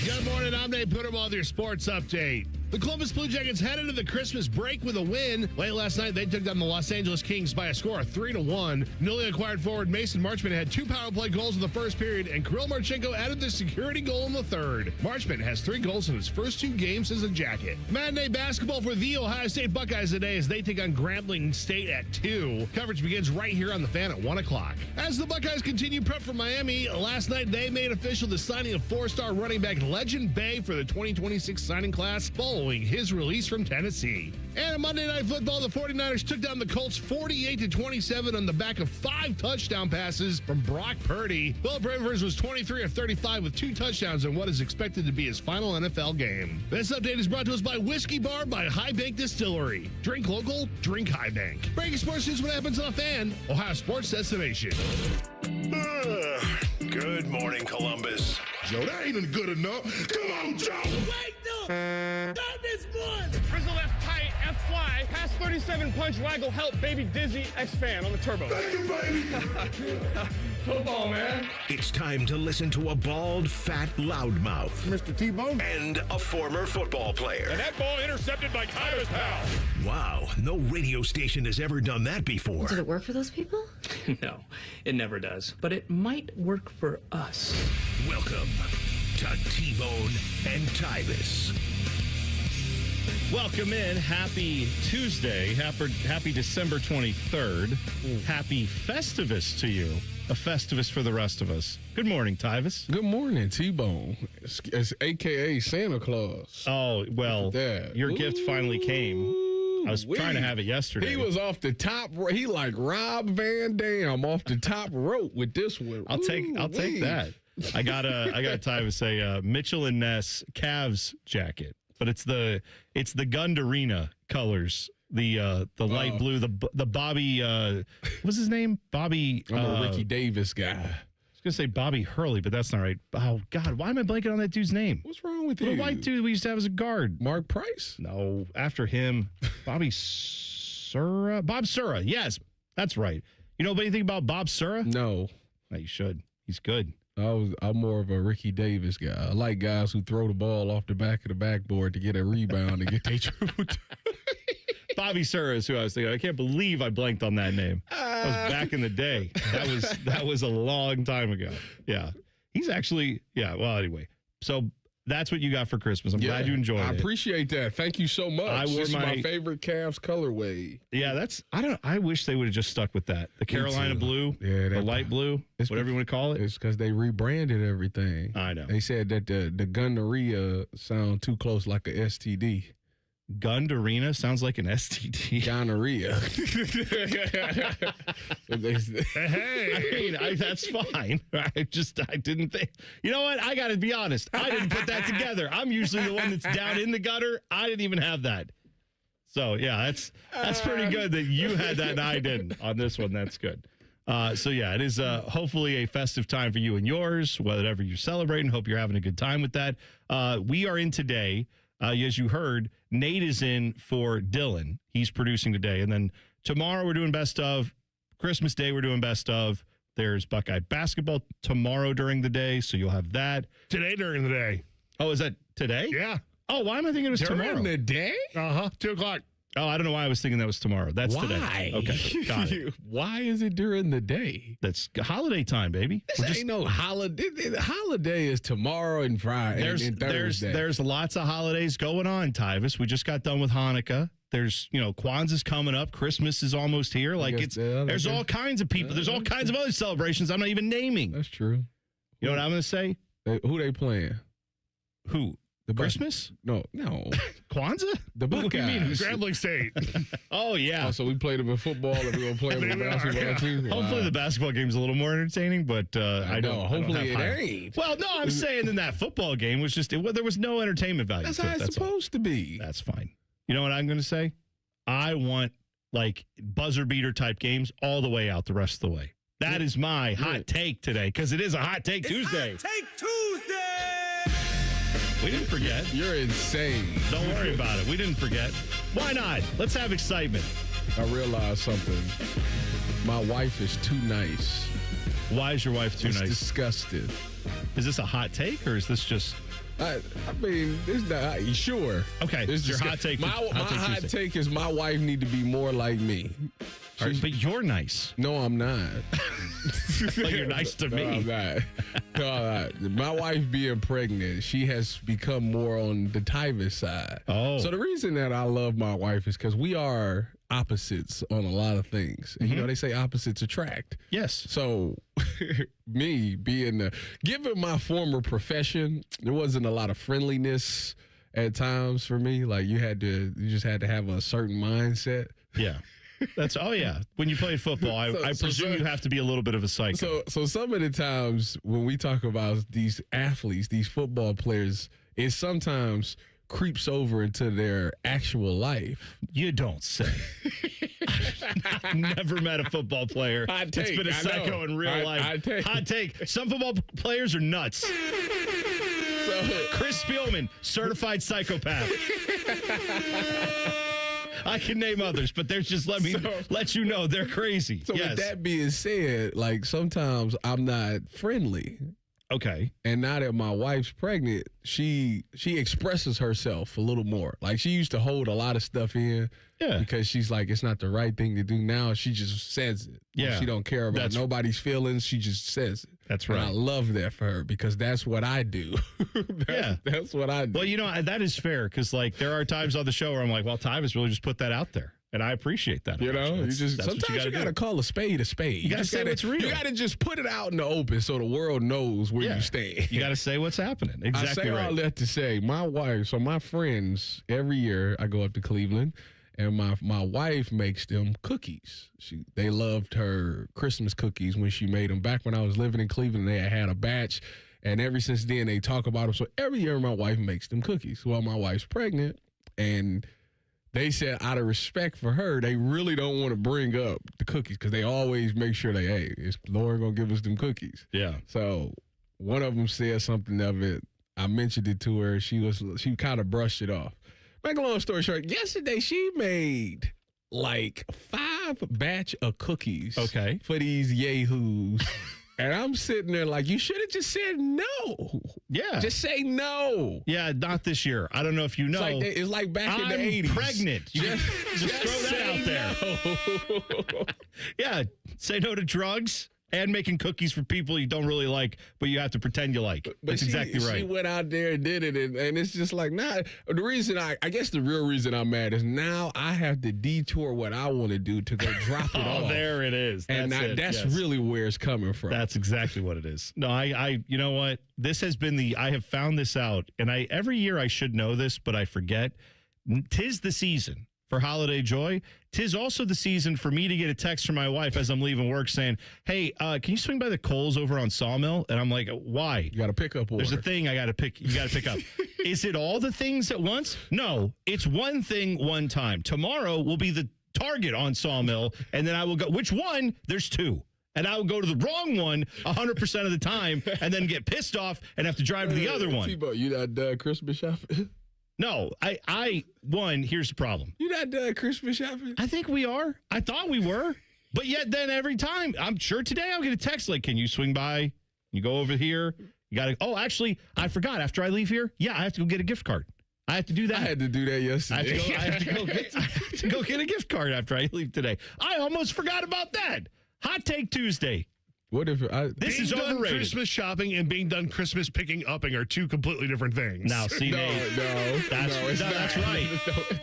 Good morning, I'm Nate Puterman with your sports update. The Columbus Blue Jackets head into the Christmas break with a win. Late last night, they took down the Los Angeles Kings by a score of 3-1. Newly acquired forward Mason Marchment had 2 power play goals in the first period, and Kirill Marchenko added the security goal in the third. Marchment has 3 goals in his first 2 games as a Jacket. Matinee basketball for the Ohio State Buckeyes today as they take on Grambling State at 2. Coverage begins right here on the Fan at 1 o'clock. As the Buckeyes continue prep for Miami, last night they made official the signing of 4-star running back Legend Bay for the 2026 signing class following his release from Tennessee. And on Monday Night Football, the 49ers took down the Colts 48-27 on the back of 5 touchdown passes from Brock Purdy. Philip Rivers was 23 of 35 with 2 touchdowns in what is expected to be his final NFL game. This update is brought to us by Whiskey Bar by High Bank Distillery. Drink local, drink High Bank. Breaking sports news, what happens on a Fan, Ohio sports destination. Good morning, Columbus. Joe, that ain't even good enough. Come on, Joe. Wait, no. Not this one. Frizzle left tight, F fly, pass 37 punch, waggle, help, baby dizzy, X fan on the turbo. Thank you, baby. Football, man. It's time to listen to a bald, fat loudmouth Mr. T-Bone. and a former football player. And that ball intercepted by Tyvis pal. Wow, no radio station has ever done that before. Did it work for those people? No, it never does. But it might work for us. Welcome to T-Bone and Tyvis. Welcome in. Happy Tuesday. Happy December 23rd. Happy Festivus to you. A Festivus for the rest of us. Good morning, Tyvis. Good morning, T-Bone. It's a.k.a. Santa Claus. Oh, well, your gift finally came. I was trying to have it yesterday. He was off the top. He like Rob Van Dam off the top rope with this one. I'll take that. I got Tyvis a Mitchell and Ness Cavs jacket, but it's the Gund Arena colors. The light blue, the Bobby, what's his name? Bobby. I'm a Ricky Davis guy. I was gonna say Bobby Hurley, but that's not right. Oh God, why am I blanking on that dude's name? What's wrong with you? The white dude we used to have as a guard. Mark Price? No, after him, Bobby Sura. Bob Sura. Yes, that's right. You know anything about Bob Sura? No. No, you should. He's good. I'm more of a Ricky Davis guy. I like guys who throw the ball off the back of the backboard to get a rebound and get their dribble. Bobby Sura is who I was thinking. I can't believe I blanked on that name. That was back in the day. That was a long time ago. Yeah. He's actually, yeah, well, anyway. So that's what you got for Christmas. I'm glad you enjoyed it. I appreciate that. Thank you so much. This is my favorite Cavs colorway. Yeah, I wish they would have just stuck with that. The Carolina blue, the light blue, whatever you want to call it. It's because they rebranded everything. I know. They said that the gonorrhea sound too close like a STD. Gund Arena sounds like an STD. Gonorrhea. Hey, I mean, that's fine. I didn't think. You know what? I got to be honest. I didn't put that together. I'm usually the one that's down in the gutter. I didn't even have that. So yeah, that's pretty good that you had that and I didn't on this one. That's good. So yeah, it is hopefully a festive time for you and yours, whatever you're celebrating. Hope you're having a good time with that. We are in today. As you heard, Nate is in for Dylan. He's producing today. And then tomorrow we're doing best of. Christmas Day we're doing best of. There's Buckeye basketball tomorrow during the day, so you'll have that. Today during the day. Oh, is that today? Yeah. Oh, why am I thinking it was tomorrow? During the day? 2 o'clock. Oh, I don't know why I was thinking that was tomorrow. That's today. Okay, got it. Why is it during the day? That's holiday time, baby. This ain't no holiday. The holiday is tomorrow and Friday and Thursday. There's lots of holidays going on, Tyvis. We just got done with Hanukkah. There's, Kwanzaa's coming up. Christmas is almost here. There's all kinds of people. There's all kinds of other celebrations I'm not even naming. That's true. You know what I'm going to say? Who they playing? Who? Christmas? No. Kwanzaa? The Buckeyes. What do you mean? Grambling State. Oh, yeah. So we played them in football and we're going to play them in basketball too? Hopefully the basketball game's a little more entertaining, but I don't. Hopefully it ain't. Well, no, I'm saying in that football game was just, there was no entertainment value. That's how it's supposed to be. That's fine. You know what I'm going to say? I want buzzer beater type games all the way out the rest of the way. That is my hot take today because it is a Hot Take Tuesday. Hot Take Tuesday. We didn't forget. You're insane. Don't worry about it. We didn't forget. Why not? Let's have excitement. I realized something. My wife is too nice. Why is your wife too nice? Disgusted. Is this a hot take or is this just? I mean, it's not sure. Okay, This your is hot take. My hot take is my wife need to be more like me. All right, but you're nice. No, I'm not. Well, you're nice to me. No, I'm not. No, I'm not. My wife being pregnant, she has become more on the Tyvis side. Oh. So the reason that I love my wife is because we are opposites on a lot of things. And, you know, they say opposites attract. Yes. So me being given my former profession, there wasn't a lot of friendliness at times for me. Like you just had to have a certain mindset. Yeah. When you played football, I presume you have to be a little bit of a psycho. So some of the times when we talk about these athletes, these football players, it sometimes creeps over into their actual life. You don't say. I've never met a football player that's been a psycho in real life. Hot take. Some football players are nuts. So, Chris Spielman, certified psychopath. I can name others, but there's just let you know they're crazy. So with that being said, like sometimes I'm not friendly. Okay. And now that my wife's pregnant, she expresses herself a little more. Like she used to hold a lot of stuff in. Yeah. Because she's like, it's not the right thing to do. Now she just says it. Yeah. She don't care about nobody's feelings. She just says it. That's right. And I love that for her because that's what I do. That's what I do. Well, you know, that is fair because like there are times on the show where I'm like, well, Tyvis really just put that out there. And I appreciate that. You know, sometimes you gotta call a spade a spade. You gotta say what's real. You gotta just put it out in the open so the world knows where you stand. You gotta say what's happening. Exactly I say all that to say, my wife, so my friends, every year I go up to Cleveland and my wife makes them cookies. They loved her Christmas cookies when she made them. Back when I was living in Cleveland, they had a batch. And ever since then, they talk about them. So every year my wife makes them cookies. Well, my wife's pregnant and they said out of respect for her, they really don't want to bring up the cookies because they always make sure is Lauren going to give us them cookies? Yeah. So one of them said something of it. I mentioned it to her. She kind of brushed it off. Make a long story short, yesterday she made like 5 batch of cookies for these yahoos. And I'm sitting there like, you should have just said no. Yeah. Just say no. Yeah, not this year. I don't know if you know. It's like back in the 80s. I'm pregnant. Just throw that out there. Yeah, say no to drugs and making cookies for people you don't really like, but you have to pretend you like. That's exactly right. She went out there and did it, and it's just like, the reason I guess the real reason I'm mad is now I have to detour what I want to do to go drop it off. Oh, there it is. That's really where it's coming from. That's exactly what it is. No, I you know what? This has been I have found this out, and every year I should know this, but I forget. 'Tis the season for holiday joy. 'Tis also the season for me to get a text from my wife as I'm leaving work saying, hey, can you swing by the Kohl's over on Sawmill? And I'm like, why? You got to pick up order. There's a thing you got to pick up. Is it all the things at once? No, it's one thing one time. Tomorrow will be the Target on Sawmill, and then I will go, which one? There's 2. And I will go to the wrong one 100% of the time and then get pissed off and have to drive to the other one. T-Bo, you not done Christmas shopping? No, here's the problem. You not done Christmas shopping? I think we are. I thought we were. But yet then every time, I'm sure today I'll get a text like, can you swing by? You go over here. You got to, actually, I forgot. After I leave here, I have to go get a gift card. I have to do that. I had to do that yesterday. I have to go get a gift card after I leave today. I almost forgot about that. Hot Take Tuesday. What if this is overrated? Christmas shopping and being done Christmas picking upping are 2 completely different things. Now, see, that's right.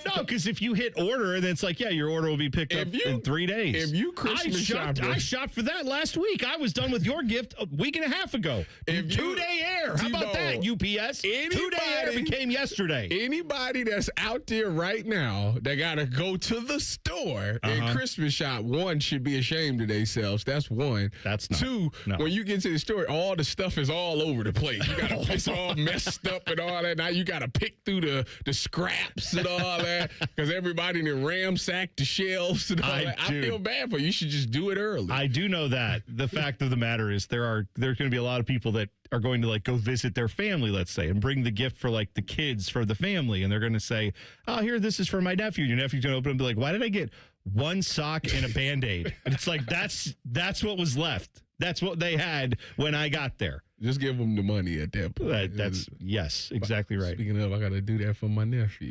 No, because if you hit order and it's like, your order will be picked up in 3 days. If you Christmas shopping, I shopped for that last week. I was done with your gift a week and a half ago. 2-day air. How about that, UPS? 2-day air became yesterday. Anybody that's out there right now that got to go to the store and Christmas shop, 1 should be ashamed of themselves. That's 1. That's not. 2, when you get to the store, all the stuff is all over the place. You got to it's all messed up and all that. Now you got to pick through the scraps and all that because everybody done ransacked the shelves and all that. I feel bad for you. You should just do it early. I do know that. The fact of the matter is there's going to be a lot of people that are going to go visit their family, let's say, and bring the gift for the kids for the family. And they're going to say, oh, here, this is for my nephew. Your nephew's going to open it and be like, why did I get 1 sock and a Band-Aid? And it's like, that's what was left. That's what they had when I got there. Just give them the money at that point. That's yes, exactly right. Speaking of, I got to do that for my nephew.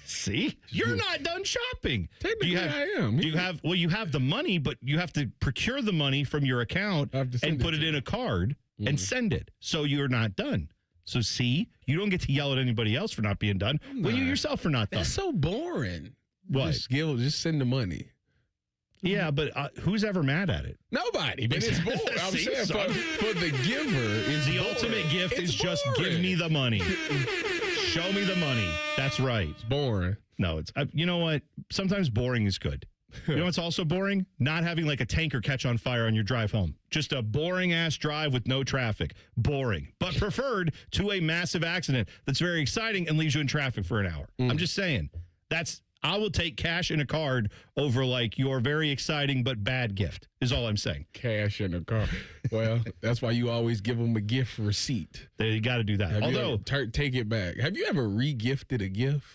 See, you're not done shopping. Technically, I am. You have the money, but you have to procure the money from your account and put it in a card and send it. So you're not done. So see, you don't get to yell at anybody else for not being done. Well, you yourself are not done. That's so boring. What? Just send the money. Yeah, but who's ever mad at it? Nobody. But it's boring. I'm saying for the giver, it's the boring. ultimate gift It's is just boring. give me the money. Show me the money. That's right. It's boring. No, it's you know what? Sometimes boring is good. You know what's also boring? Not having like a tanker catch on fire on your drive home. Just a boring ass drive with no traffic. Boring. But preferred to a massive accident that's very exciting and leaves you in traffic for an hour. I'm just saying. I will take cash in a card over like your very exciting but bad gift is all I'm saying. Cash in a car. Well, that's why you always give them a gift receipt. You got to do that. Although take it back. Have you ever re-gifted a gift?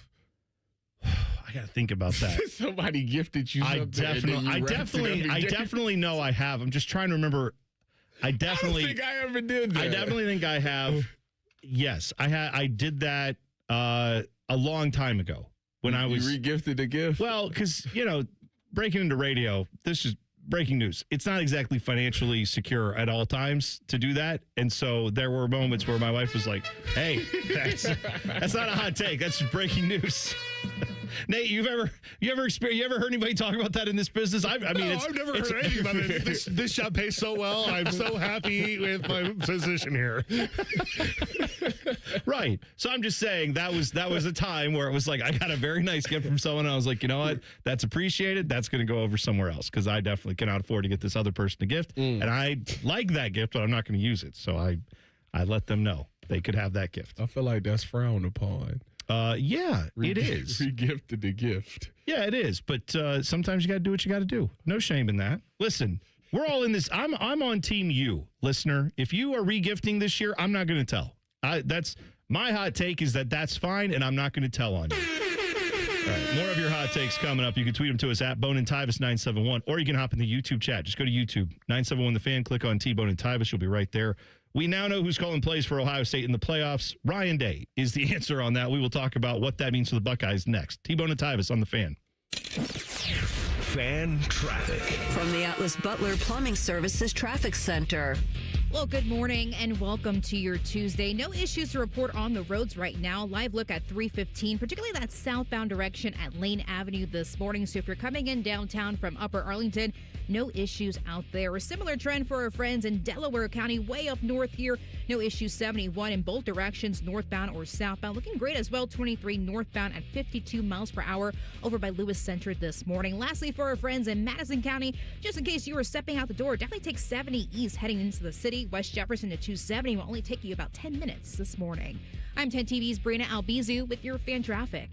I got to think about that. Somebody gifted you something. I definitely know I have. I'm just trying to remember. I don't think I ever did that. I definitely think I have. Yes, I did that a long time ago when I was re-gifted a gift. Well, because breaking into radio, this is breaking news. It's not exactly financially secure at all times to do that, and so there were moments where my wife was like, "Hey, that's not a hot take. That's just breaking news." Nate, you ever heard anybody talk about that in this business? I've never heard anything about it. This job pays so well. I'm so happy with my position here. Right. So I'm just saying that was a time where it was like I got a very nice gift from someone. And I was like, you know what? That's appreciated. That's going to go over somewhere else because I definitely cannot afford to get this other person a gift. And I like that gift, but I'm not going to use it. So I let them know they could have that gift. I feel like that's frowned upon. Yeah, it is. Re-gifted the gift. Yeah, it is. But sometimes you got to do what you got to do. No shame in that. Listen, we're all in this. I'm on team you, listener. If you are re-gifting this year, I'm not going to tell. That's my hot take is that's fine, and I'm not going to tell on you. All right, more of your hot takes coming up. You can tweet them to us at Bone and Tyvis 971, or you can hop in the YouTube chat. Just go to YouTube, 971 The Fan, click on T-Bone and Tyvis. You'll be right there. We now know who's calling plays for Ohio State in the playoffs. Ryan Day is the answer on that. We will talk about what that means for the Buckeyes next. T-Bone and Tyvis on The Fan. Fan traffic. From the Atlas Butler Plumbing Services Traffic Center. Well, good morning and welcome to your Tuesday. No issues to report on the roads right now. Live look at 315, particularly that southbound direction at Lane Avenue this morning. So if you're coming in downtown from Upper Arlington, no issues out there. A similar trend for our friends in Delaware County, way up north here. No issues 71 in both directions, northbound or southbound. Looking great as well, 23 northbound at 52 miles per hour over by Lewis Center this morning. Lastly, for our friends in Madison County, just in case you were stepping out the door, definitely take 70 east heading into the city. West Jefferson to 270 will only take you about 10 minutes this morning. I'm 10 TV's Brina Albizu with your fan traffic.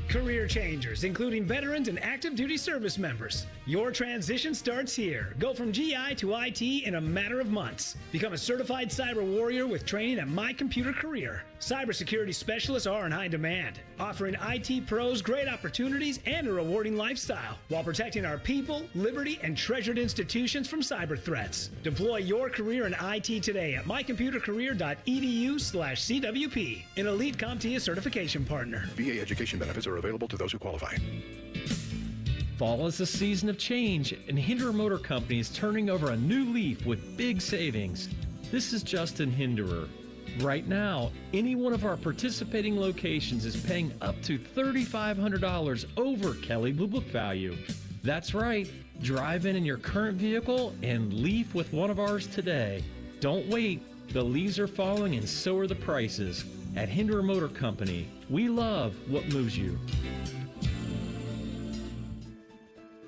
Career changers, including veterans and active duty service members. Your transition starts here. Go from GI to IT in a matter of months. Become a certified cyber warrior with training at My Computer Career. Cybersecurity specialists are in high demand, offering IT pros great opportunities and a rewarding lifestyle while protecting our people, liberty, and treasured institutions from cyber threats. Deploy your career in IT today at mycomputercareer.edu/CWP, an elite CompTIA certification partner. VA education benefits are available to those who qualify. Fall is a season of change, and Hinderer Motor Company is turning over a new leaf with big savings. This is Justin Hinderer. Right now, any one of our participating locations is paying up to $3,500 over Kelley Blue Book value. That's right. Drive in your current vehicle and leaf with one of ours today. Don't wait. The leaves are falling and so are the prices. At Hinderer Motor Company, we love what moves you.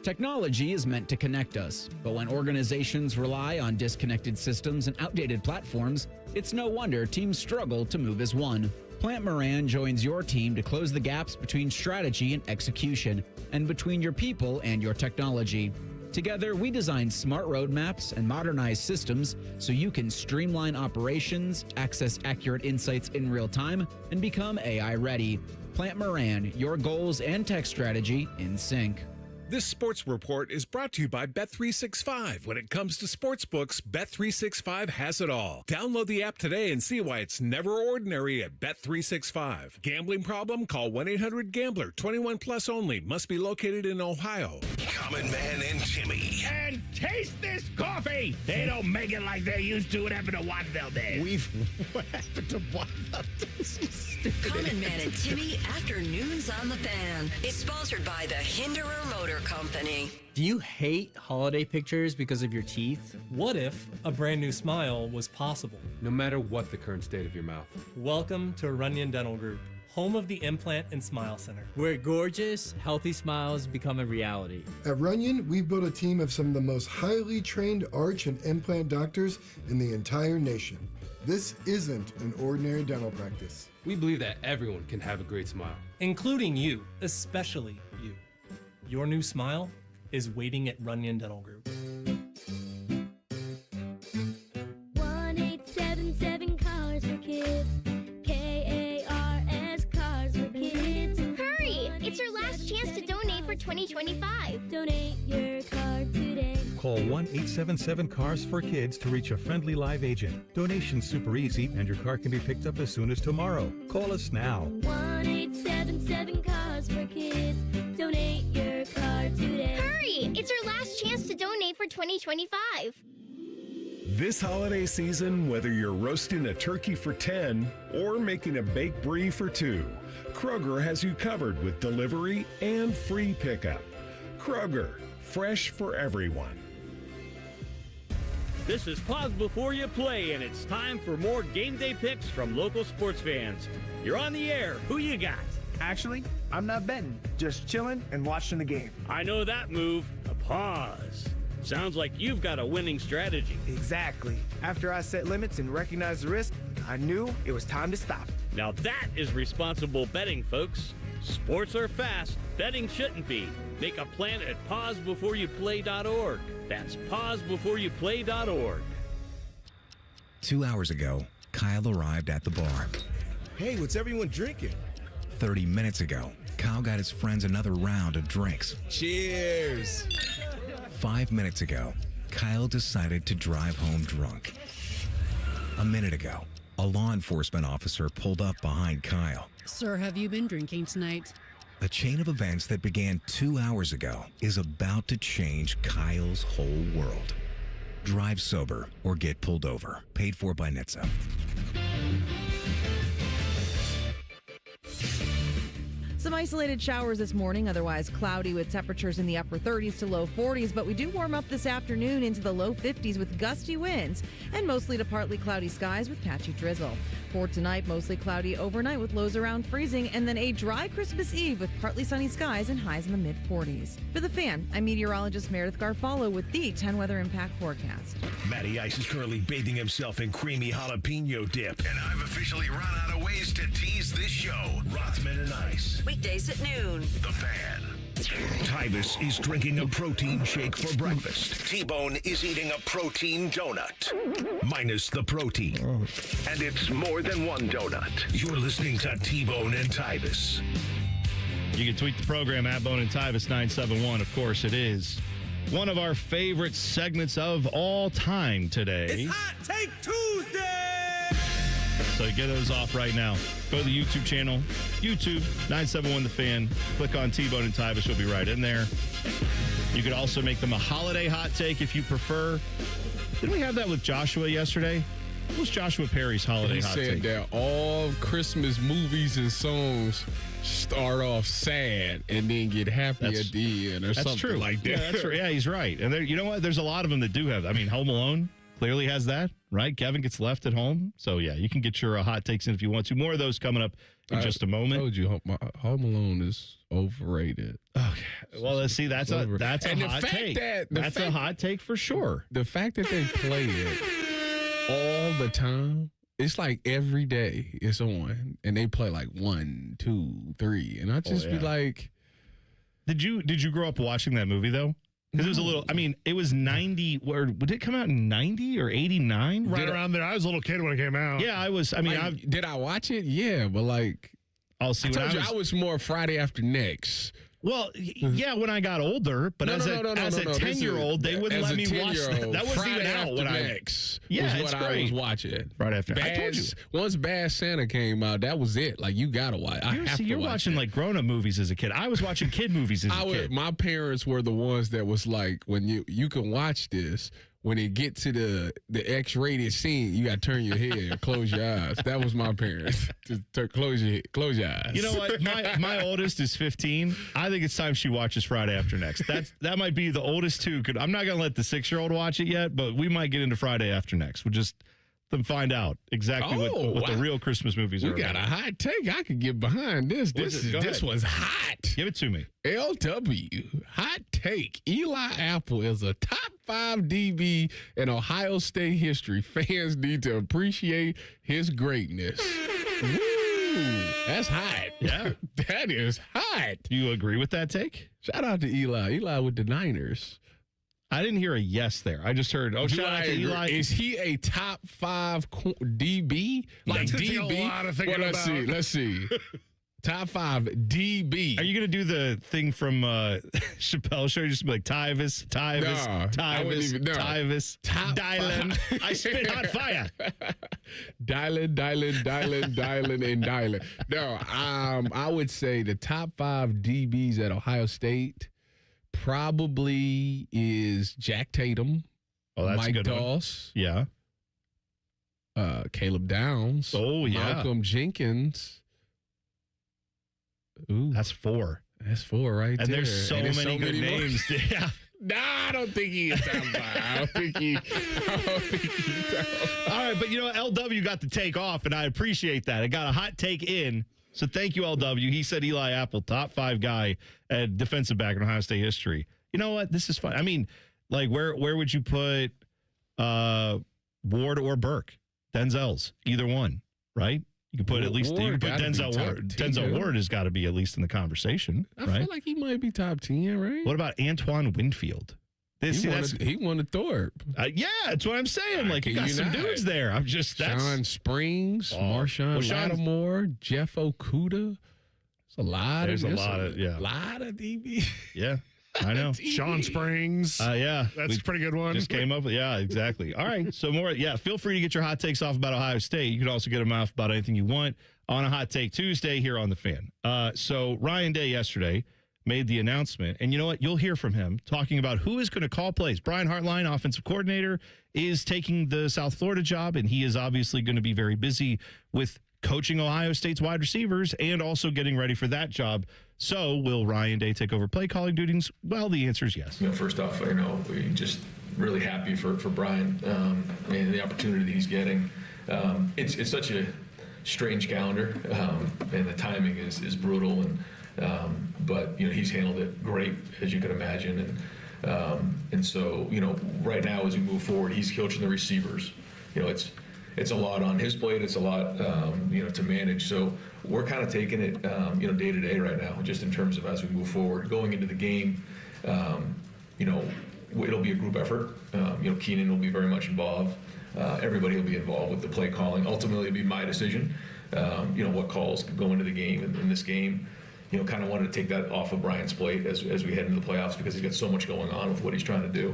Technology is meant to connect us, but when organizations rely on disconnected systems and outdated platforms, it's no wonder teams struggle to move as one. Plant Moran joins your team to close the gaps between strategy and execution, and between your people and your technology. Together, we design smart roadmaps and modernize systems so you can streamline operations, access accurate insights in real time, and become AI ready. Plant Moran, your goals and tech strategy in sync. This sports report is brought to you by Bet365. When it comes to sportsbooks, Bet365 has it all. Download the app today and see why it's never ordinary at Bet365. Gambling problem? Call 1-800-GAMBLER. 21 plus only. Must be located in Ohio. Common Man and Timmy. And taste this coffee. They don't make it like they used to. What happened to Waddell days? What happened to Waddell days? Common Man and Timmy Afternoons on the Fan is sponsored by the Hinderer Motor Company. Do you hate holiday pictures because of your teeth? What if a brand new smile was possible? No matter what the current state of your mouth. Welcome to Runyon Dental Group, home of the Implant and Smile Center, where gorgeous, healthy smiles become a reality. At Runyon, we've built a team of some of the most highly trained arch and implant doctors in the entire nation. This isn't an ordinary dental practice. We believe that everyone can have a great smile. Including you, especially you. Your new smile is waiting at Runyon Dental Group. 1877 Cars for Kids. K-A-R-S Cars for Kids. Hurry! It's your last chance to donate for 2025. Donate your card today. Call 1-877-CARS-FOR-KIDS to reach a friendly live agent. Donation's super easy, and your car can be picked up as soon as tomorrow. Call us now. 1-877 Cars for Kids. Donate your card today. Hurry! It's your last chance to donate for 2025. This holiday season, whether you're roasting a turkey for 10 or making a baked brie for 2, Kroger has you covered with delivery and free pickup. Kroger, fresh for everyone. This is Pause Before You Play, and it's time for more game day picks from local sports fans. You're on the air. Who you got? Actually, I'm not betting, just chilling and watching the game. I know that move. A pause. Sounds like you've got a winning strategy. Exactly. After I set limits and recognized the risk, I knew it was time to stop. Now that is responsible betting, folks. Sports are fast. Betting shouldn't be. Make a plan at pausebeforeyouplay.org. That's pausebeforeyouplay.org. 2 hours ago, Kyle arrived at the bar. Hey, what's everyone drinking? 30 minutes ago, Kyle got his friends another round of drinks. Cheers! 5 minutes ago, Kyle decided to drive home drunk. A minute ago, a law enforcement officer pulled up behind Kyle. Sir, have you been drinking tonight? A chain of events that began 2 hours ago is about to change Kyle's whole world. Drive sober or get pulled over. Paid for by NHTSA. Some isolated showers this morning, otherwise cloudy with temperatures in the upper 30s to low 40s, but we do warm up this afternoon into the low 50s with gusty winds and mostly to partly cloudy skies with patchy drizzle. For tonight, mostly cloudy overnight with lows around freezing, and then a dry Christmas Eve with partly sunny skies and highs in the mid-40s. For The Fan, I'm meteorologist Meredith Garfalo with the 10 Weather Impact Forecast. Matty Ice is currently bathing himself in creamy jalapeno dip. And I've officially run out of ways to tease this show. Rothman and Ice. Weekdays at noon. The Fan. Tyvis is drinking a protein shake for breakfast. T-Bone is eating a protein donut. Minus the protein. And it's more than one donut. You're listening to T-Bone and Tyvis. You can tweet the program at Bone and Tyvis 971. Of course, it is one of our favorite segments of all time today. It's Hot Take Tuesday! So get those off right now. Go to the YouTube channel, YouTube 971 The Fan. Click on T-Bone and Tyvis. You'll be right in there. You could also make them a holiday hot take if you prefer. Didn't we have that with Joshua yesterday? What was Joshua Perry's holiday hot take? He said that all Christmas movies and songs start off sad and then get happy at the end or something true. like that. Yeah, that's true. Yeah, he's right. And there, you know what? There's a lot of them that do have. I mean, Home Alone clearly has that, right? Kevin gets left at home. So, yeah, you can get your hot takes in if you want to. More of those coming up in just a moment. I told you, Home Alone is overrated. Okay. Well, let's see. That's a hot take. That's a hot take for sure. The fact that they play it all the time, it's like every day it's on, and they play like 1, 2, 3, and I just be like, Did you grow up watching that movie though? Because it was a little, I mean, it was 90, or did it come out in 90 or 89? Right around there. I was a little kid when it came out. Yeah, I was. I mean, did I watch it? Yeah, but like, I'll see. I told you I was more Friday After Next Well, yeah, when I got older, but as a 10-year-old, they wouldn't let me watch that. That wasn't even out when was what I was watching. Right after. I told you. Once Bad Santa came out, that was it. Like, you got to watch. You're watching like grown-up movies as a kid. I was watching kid movies as a kid. My parents were the ones that was like, when you can watch this, when it get to the X-rated scene, you got to turn your head and close your eyes. That was my parents. Just close your eyes. You know what? My oldest is 15. I think it's time she watches Friday After Next. That might be the oldest too. I'm not going to let the 6-year-old watch it yet, but we might get into Friday After Next. We'll just them find out exactly what the real Christmas movies are. We got a hot take. I could get behind this. This was hot. Give it to me. LW, hot take. Eli Apple is a top 5 DB in Ohio State history. Fans need to appreciate his greatness. Woo, that's hot. Yeah. That is hot. Do you agree with that take? Shout out to Eli. Eli with the Niners. I didn't hear a yes there. I just heard, shout out to Eli. Is he a top 5 DB? Like DB? A lot of thinking about. Let's see. Top 5 DB. Are you going to do the thing from Chappelle Show? You're just be like, Tyvis. Dylan. I spit hot fire. Dylan. No, I would say the top 5 DBs at Ohio State probably is Jack Tatum. Oh, that's Mike a good Doss. One. Yeah. Caleb Downs. Oh, yeah. Malcolm Jenkins. Ooh. That's 4. That's 4 right there. And there's so many good names. Yeah. Nah, I don't think he is top 5. I don't think he's top 5. All right, but LW got the take off, and I appreciate that. I got a hot take in. So thank you, LW. He said Eli Apple, top 5 guy at defensive back in Ohio State history. You know what? This is fun. I mean, like, where would you put Ward or Burke? Denzel's, either one, right? You can put Denzel Ward. Denzel Ward has got to be at least in the conversation, right? I feel like he might be top 10, right? What about Antoine Winfield? He won the Thorpe. Yeah, that's what I'm saying. Like, you got some dudes there. Sean Springs, Marshawn Lattimore, Jeff Okuda. There's a lot of DB. Yeah, I know. Sean Springs. Yeah. That's a pretty good one. Just came up with, yeah, exactly. All right. So more, feel free to get your hot takes off about Ohio State. You can also get them off about anything you want on a Hot Take Tuesday here on The Fan. So Ryan Day yesterday made the announcement, and you know what? You'll hear from him talking about who is going to call plays. Brian Hartline, offensive coordinator, is taking the South Florida job, and he is obviously going to be very busy with coaching Ohio State's wide receivers and also getting ready for that job. So will Ryan Day take over play calling duties? Well, the answer is yes. First off, we just really happy for Brian and the opportunity that he's getting. It's such a strange calendar, and the timing is brutal. But he's handled it great, as you can imagine. And so right now as we move forward, he's coaching the receivers. It's a lot on his plate. It's a lot, to manage. So we're kind of taking it, day to day right now, just in terms of as we move forward. Going into the game, it'll be a group effort. Keenan will be very much involved. Everybody will be involved with the play calling. Ultimately, it'll be my decision, what calls go into the game. In this game, kind of wanted to take that off of Brian's plate as we head into the playoffs because he's got so much going on with what he's trying to do.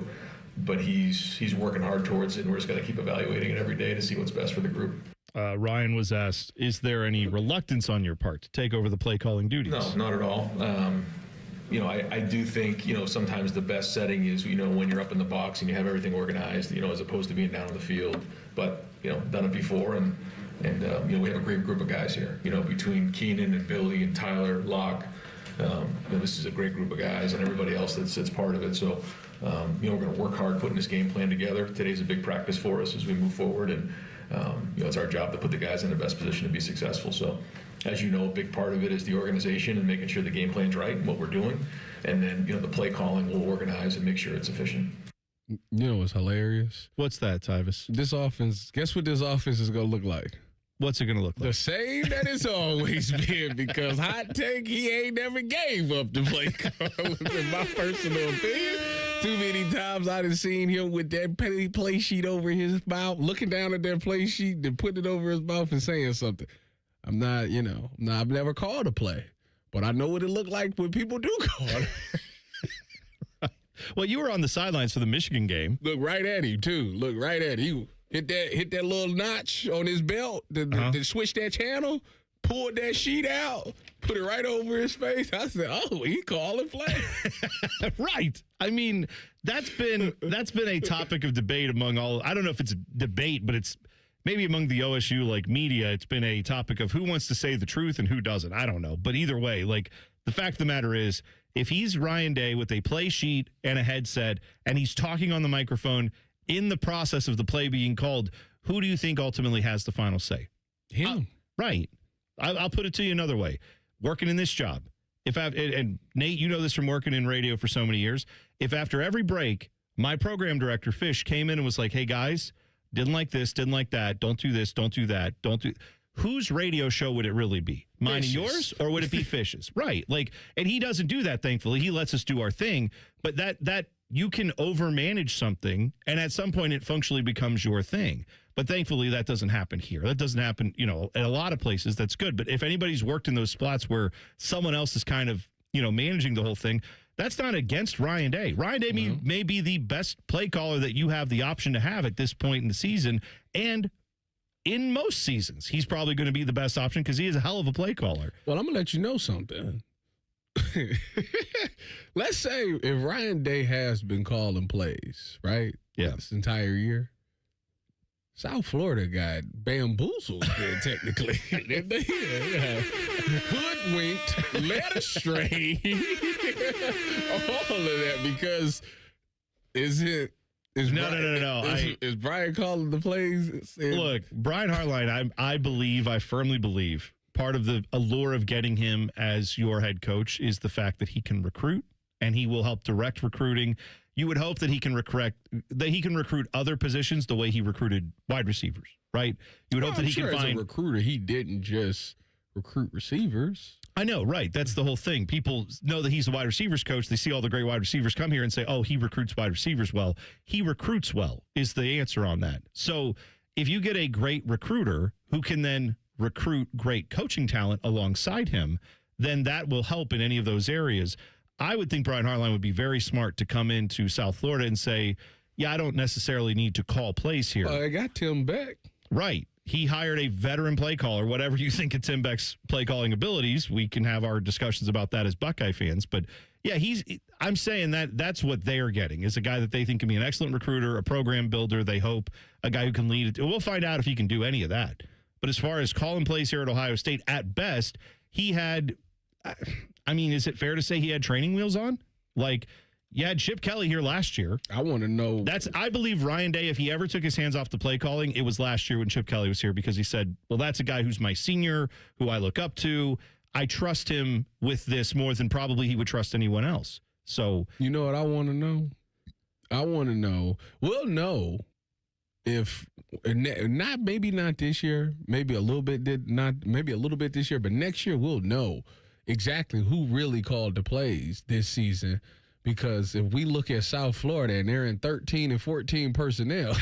But he's working hard towards it, and we're just going to keep evaluating it every day to see what's best for the group. Ryan was asked, is there any reluctance on your part to take over the play calling duties? No, not at all. I do think, sometimes the best setting is, when you're up in the box and you have everything organized, as opposed to being down on the field. But, done it before, and we have a great group of guys here, between Keenan and Billy and Tyler, Locke. This is a great group of guys, and everybody else that's part of it. So, we're going to work hard putting this game plan together. Today's a big practice for us as we move forward, and it's our job to put the guys in the best position to be successful. So, as you know, a big part of it is the organization and making sure the game plan's right and what we're doing, and then the play calling will organize and make sure it's efficient. You know what's hilarious? What's that, Tyvis? This offense. Guess what this offense is going to look like? What's it going to look like? The same that it's always been, because hot take, he ain't never gave up the play call. In my personal opinion, too many times I've seen him with that petty play sheet over his mouth, looking down at that play sheet, then putting it over his mouth and saying something. I've never called a play, but I know what it looked like when people do call it. Well, you were on the sidelines for the Michigan game. Look right at him, too. Look right at him. Hit that little notch on his belt, to switch that channel, pulled that sheet out, put it right over his face. I said, oh, he calling play. Right. I mean, that's been a topic of debate among all. I don't know if it's a debate, but it's maybe among the OSU media. It's been a topic of who wants to say the truth and who doesn't. I don't know. But either way, the fact of the matter is, if he's Ryan Day with a play sheet and a headset and he's talking on the microphone in the process of the play being called, who do you think ultimately has the final say? Him. Right. I'll put it to you another way. Working in this job, and Nate, you know this from working in radio for so many years, if after every break, my program director, Fish, came in and was like, hey, guys, didn't like this, didn't like that, don't do this, don't do that, don't do... Whose radio show would it really be? Mine and yours, or would it be Fish's? Right. And he doesn't do that, thankfully. He lets us do our thing. But that you can overmanage something, and at some point it functionally becomes your thing. But thankfully, that doesn't happen here. That doesn't happen, at a lot of places. That's good. But if anybody's worked in those spots where someone else is kind of, managing the whole thing, that's not against Ryan Day. Ryan Day may be the best play caller that you have the option to have at this point in the season. And in most seasons, he's probably going to be the best option because he is a hell of a play caller. Well, I'm going to let you know something. Let's say if Ryan Day has been calling plays, right? Yeah. This entire year. South Florida got bamboozled there, technically. Hoodwinked, led astray, all of that because No. Is Brian calling the plays? Look, Brian Hartline, I firmly believe part of the allure of getting him as your head coach is the fact that he can recruit and he will help direct recruiting. You would hope that he can recruit other positions the way he recruited wide receivers, right? You would hope that he can find as a recruiter. He didn't just recruit receivers. I know, right? That's the whole thing. People know that he's a wide receivers coach. They see all the great wide receivers come here and say, oh, he recruits wide receivers well. He recruits well is the answer on that. So if you get a great recruiter who can then recruit great coaching talent alongside him, then that will help in any of those areas. I would think Brian Hartline would be very smart to come into South Florida and say, yeah, I don't necessarily need to call plays here. I got Tim Beck. Right. He hired a veteran play caller. Whatever you think of Tim Beck's play calling abilities, we can have our discussions about that as Buckeye fans. But yeah, I'm saying that's what they're getting is a guy that they think can be an excellent recruiter, a program builder. They hope a guy who can lead it. We'll find out if he can do any of that. But as far as calling plays here at Ohio State, at best, he had, is it fair to say he had training wheels on? You had Chip Kelly here last year. I want to know. I believe Ryan Day, if he ever took his hands off the play calling, it was last year when Chip Kelly was here because he said, well, that's a guy who's my senior, who I look up to. I trust him with this more than probably he would trust anyone else. So, you know what I want to know? I want to know. We'll know if maybe not this year, maybe a little bit this year, but next year we'll know exactly who really called the plays this season. Because if we look at South Florida and they're in 13 and 14 personnel.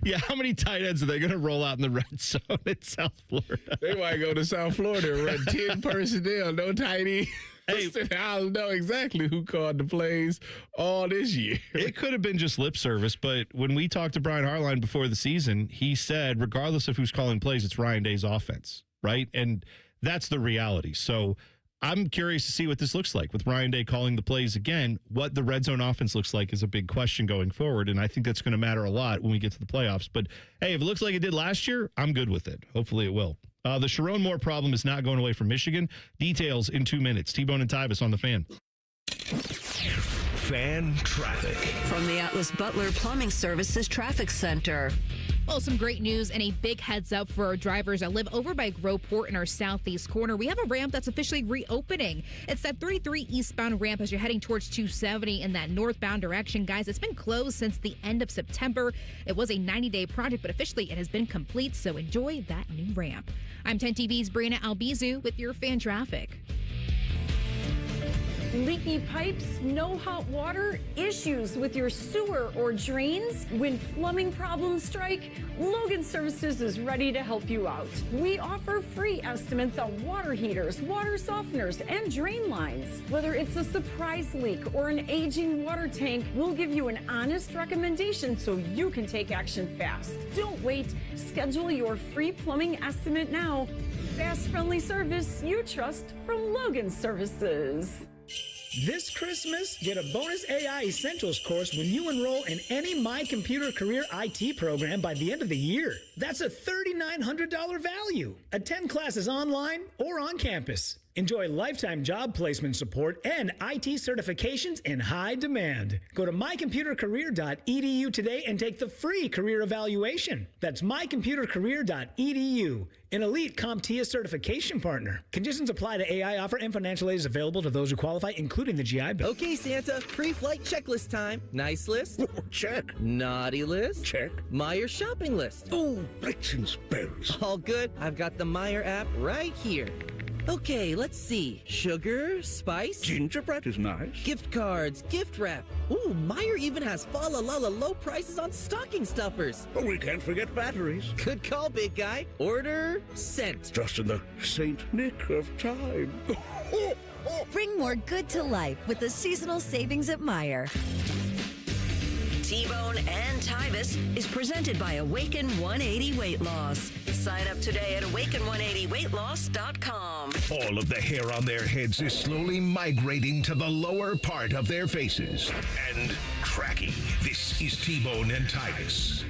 Yeah, how many tight ends are they going to roll out in the red zone in South Florida? They might go to South Florida and run 10 personnel, no tight end. Hey, I'll know exactly who called the plays all this year. It could have been just lip service, but when we talked to Brian Hartline before the season, he said, regardless of who's calling plays, it's Ryan Day's offense, right? And that's the reality. So I'm curious to see what this looks like with Ryan Day calling the plays again. What the red zone offense looks like is a big question going forward, and I think that's going to matter a lot when we get to the playoffs. But, hey, if it looks like it did last year, I'm good with it. Hopefully it will. The Chiron Moore problem is not going away from Michigan. Details in 2 minutes. T-Bone and Tyvis on the Fan. Fan traffic. From the Atlas Butler Plumbing Services Traffic Center. Well, some great news and a big heads up for our drivers that live over by Groveport in our southeast corner. We have a ramp that's officially reopening. It's that 33 eastbound ramp as you're heading towards 270 in that northbound direction. Guys, it's been closed since the end of September. It was a 90-day project, but officially it has been complete, so enjoy that new ramp. I'm 10 TV's Brianna Albizu with your fan traffic. Leaky pipes, no hot water, issues with your sewer or drains? When plumbing problems strike, Logan Services is ready to help you out. We offer free estimates on water heaters, water softeners, and drain lines. Whether it's a surprise leak or an aging water tank, we'll give you an honest recommendation so you can take action fast. Don't wait. Schedule your free plumbing estimate now. Fast, friendly service you trust from Logan Services. This Christmas, get a bonus AI Essentials course when you enroll in any My Computer Career IT program by the end of the year. That's a $3,900 value. Attend classes online or on campus. Enjoy lifetime job placement support and IT certifications in high demand. Go to mycomputercareer.edu today and take the free career evaluation. That's mycomputercareer.edu, an elite CompTIA certification partner. Conditions apply to AI offer and financial aid is available to those who qualify, including the GI Bill. Okay, Santa, pre-flight checklist time. Nice list? Check. Naughty list? Check. Meyer shopping list? Oh, blitzen spells. All good. I've got the Meyer app right here. Okay, let's see. Sugar, spice. Gingerbread is nice. Gift cards, gift wrap. Ooh, Meyer even has fa la la la low prices on stocking stuffers. Oh, we can't forget batteries. Good call, big guy. Order sent. Just in the Saint Nick of time. Bring more good to life with the seasonal savings at Meyer. T-Bone and Tyvis is presented by Awaken 180 Weight Loss. Sign up today at awaken180weightloss.com. All of the hair on their heads is slowly migrating to the lower part of their faces. And tracking. This is T-Bone and Tyvis.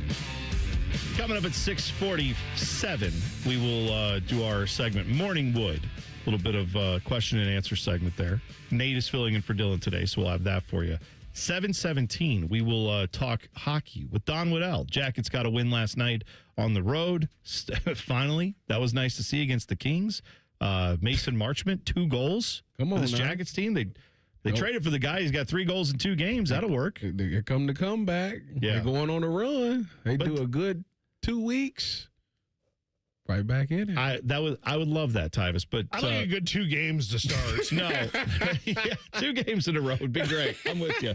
Coming up at 6:47, we will do our segment Morning Wood. A little bit of question and answer segment there. Nate is filling in for Dylan today, so we'll have that for you. 7:17, we will talk hockey with Don Waddell. Jackets got a win last night on the road. Finally, that was nice to see against the Kings. Mason Marchment, 2 goals. Come on, this Jackets team. They traded for the guy. He's got 3 goals in 2 games. That'll work. Here come the comeback. Yeah. They're going on a run. They do a good 2 weeks. Right back in it. I would love that, Tyvis. But I like a good 2 games to start. No, yeah, 2 games in a row would be great. I'm with you.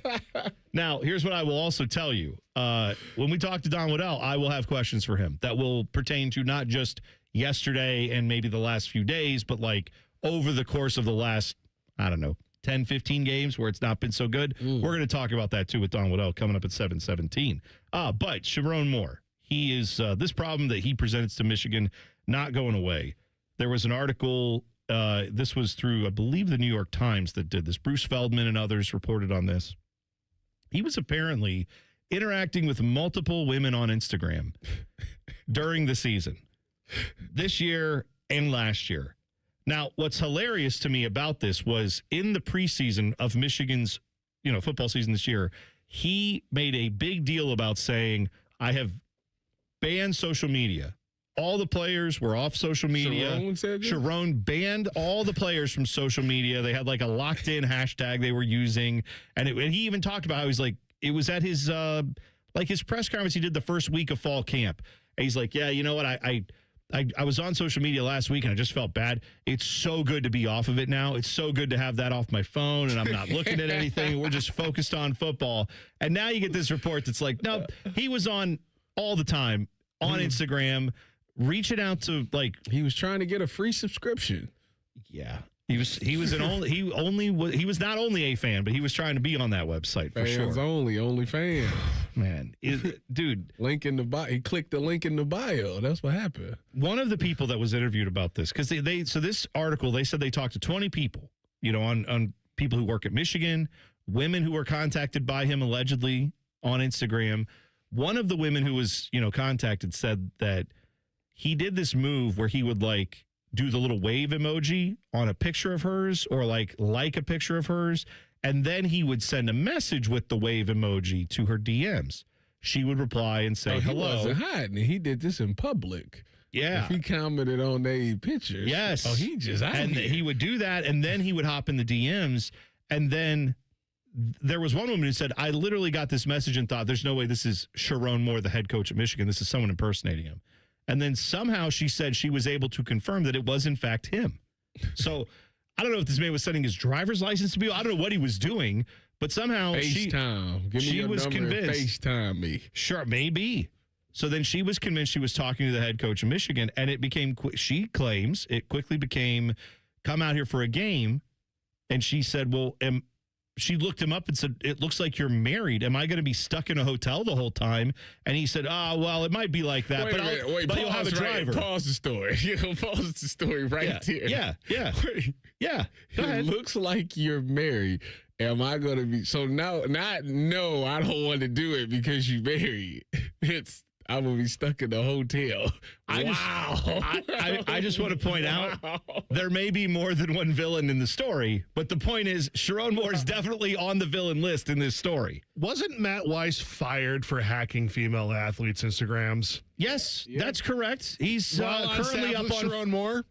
Now, here's what I will also tell you. When we talk to Don Waddell, I will have questions for him that will pertain to not just yesterday and maybe the last few days, but like over the course of the last, 10, 15 games where it's not been so good. We're going to talk about that too with Don Waddell coming up at 7:17. But Chiron Moore. He is this problem that he presents to Michigan not going away. There was an article, this was through, I believe, the New York Times that did this. Bruce Feldman and others reported on this. He was apparently interacting with multiple women on Instagram during the season, this year and last year. Now, what's hilarious to me about this was in the preseason of Michigan's, football season this year, he made a big deal about saying, I have banned social media. All the players were off social media. Chiron banned all the players from social media. They had like a locked in hashtag they were using. And he even talked about how he's like, it was at his, his press conference he did the first week of fall camp. And he's like, yeah, you know what? I was on social media last week and I just felt bad. It's so good to be off of it now. It's so good to have that off my phone and I'm not looking at anything. We're just focused on football. And now you get this report that's like, no, he was on all the time on Instagram, reaching out to he was trying to get a free subscription. Yeah. He was not only a fan, but he was trying to be on that website for sure. Only fan. Man, dude, link in the bio. He clicked the link in the bio. That's what happened. One of the people that was interviewed about this, because so this article, they said they talked to 20 people, on people who work at Michigan, women who were contacted by him allegedly on Instagram. One of the women who was, contacted said that he did this move where he would do the little wave emoji on a picture of hers or like a picture of hers. And then he would send a message with the wave emoji to her DMs. She would reply and say, hello. He wasn't hiding. He did this in public. Yeah. If he commented on their pictures. Yes. Oh, he just out And here. he would do that. And then he would hop in the DMs. And then there was one woman who said, I literally got this message and thought, there's no way this is Chiron Moore, the head coach at Michigan. This is someone impersonating him. And then somehow she said she was able to confirm that it was, in fact, him. So I don't know if this man was sending his driver's license to people. I don't know what he was doing, but somehow FaceTime. Give me your was number and convinced. FaceTime me. Sure, maybe. So then she was convinced she was talking to the head coach of Michigan, and it became, she claims, it quickly became, come out here for a game. And she said, well, she looked him up and said, it looks like you're married. Am I going to be stuck in a hotel the whole time? And he said, well, it might be like that, but you'll have a driver. Pause the story. Pause the story right there. Yeah. Yeah. Go ahead. It looks like you're married. Am I going to be? So now, no, I don't want to do it because you're married. I'm going to be stuck in the hotel. I just want to point out there may be more than one villain in the story, but the point is Chiron Moore is definitely on the villain list in this story. Wasn't Matt Weiss fired for hacking female athletes' Instagrams? Yes, that's correct. He's currently up on Chiron Moore.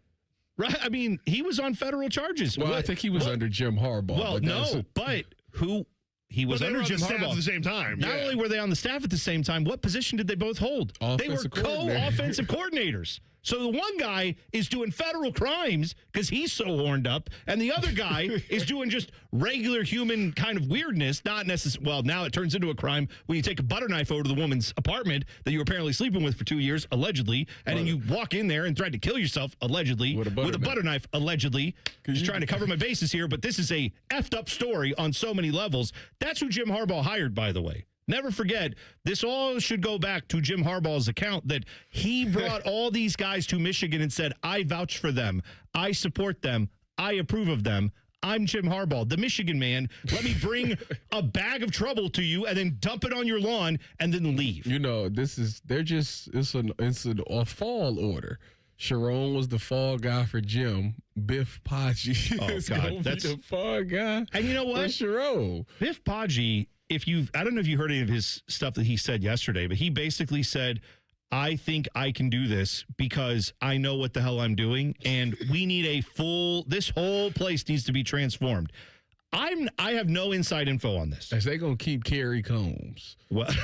Right. I mean, he was on federal charges. Well, I think he was under Jim Harbaugh. Well, but who... He was under Jim Harbaugh at the same time. Not only were they on the staff at the same time, what position did they both hold? They were co-offensive coordinators. So the one guy is doing federal crimes because he's so horned up, and the other guy is doing just regular human kind of weirdness, not necessarily. Well, now it turns into a crime when you take a butter knife over to the woman's apartment that you were apparently sleeping with for 2 years, allegedly, and then you walk in there and try to kill yourself, allegedly, with a butter knife, allegedly. Just trying to cover my bases here, but this is a effed up story on so many levels. That's who Jim Harbaugh hired, by the way. Never forget, this all should go back to Jim Harbaugh's account that he brought all these guys to Michigan and said, I vouch for them. I support them. I approve of them. I'm Jim Harbaugh, the Michigan man. Let me bring a bag of trouble to you and then dump it on your lawn and then leave. You know, it's a fall order. Chiron was the fall guy for Jim. Biff Poggi is the fall guy. And you know what? Chiron. Biff Poggi, I don't know if you heard any of his stuff that he said yesterday, but he basically said, I think I can do this because I know what the hell I'm doing, and we need this whole place needs to be transformed. I have no inside info on this. As they gonna keep Kerry Combs. What?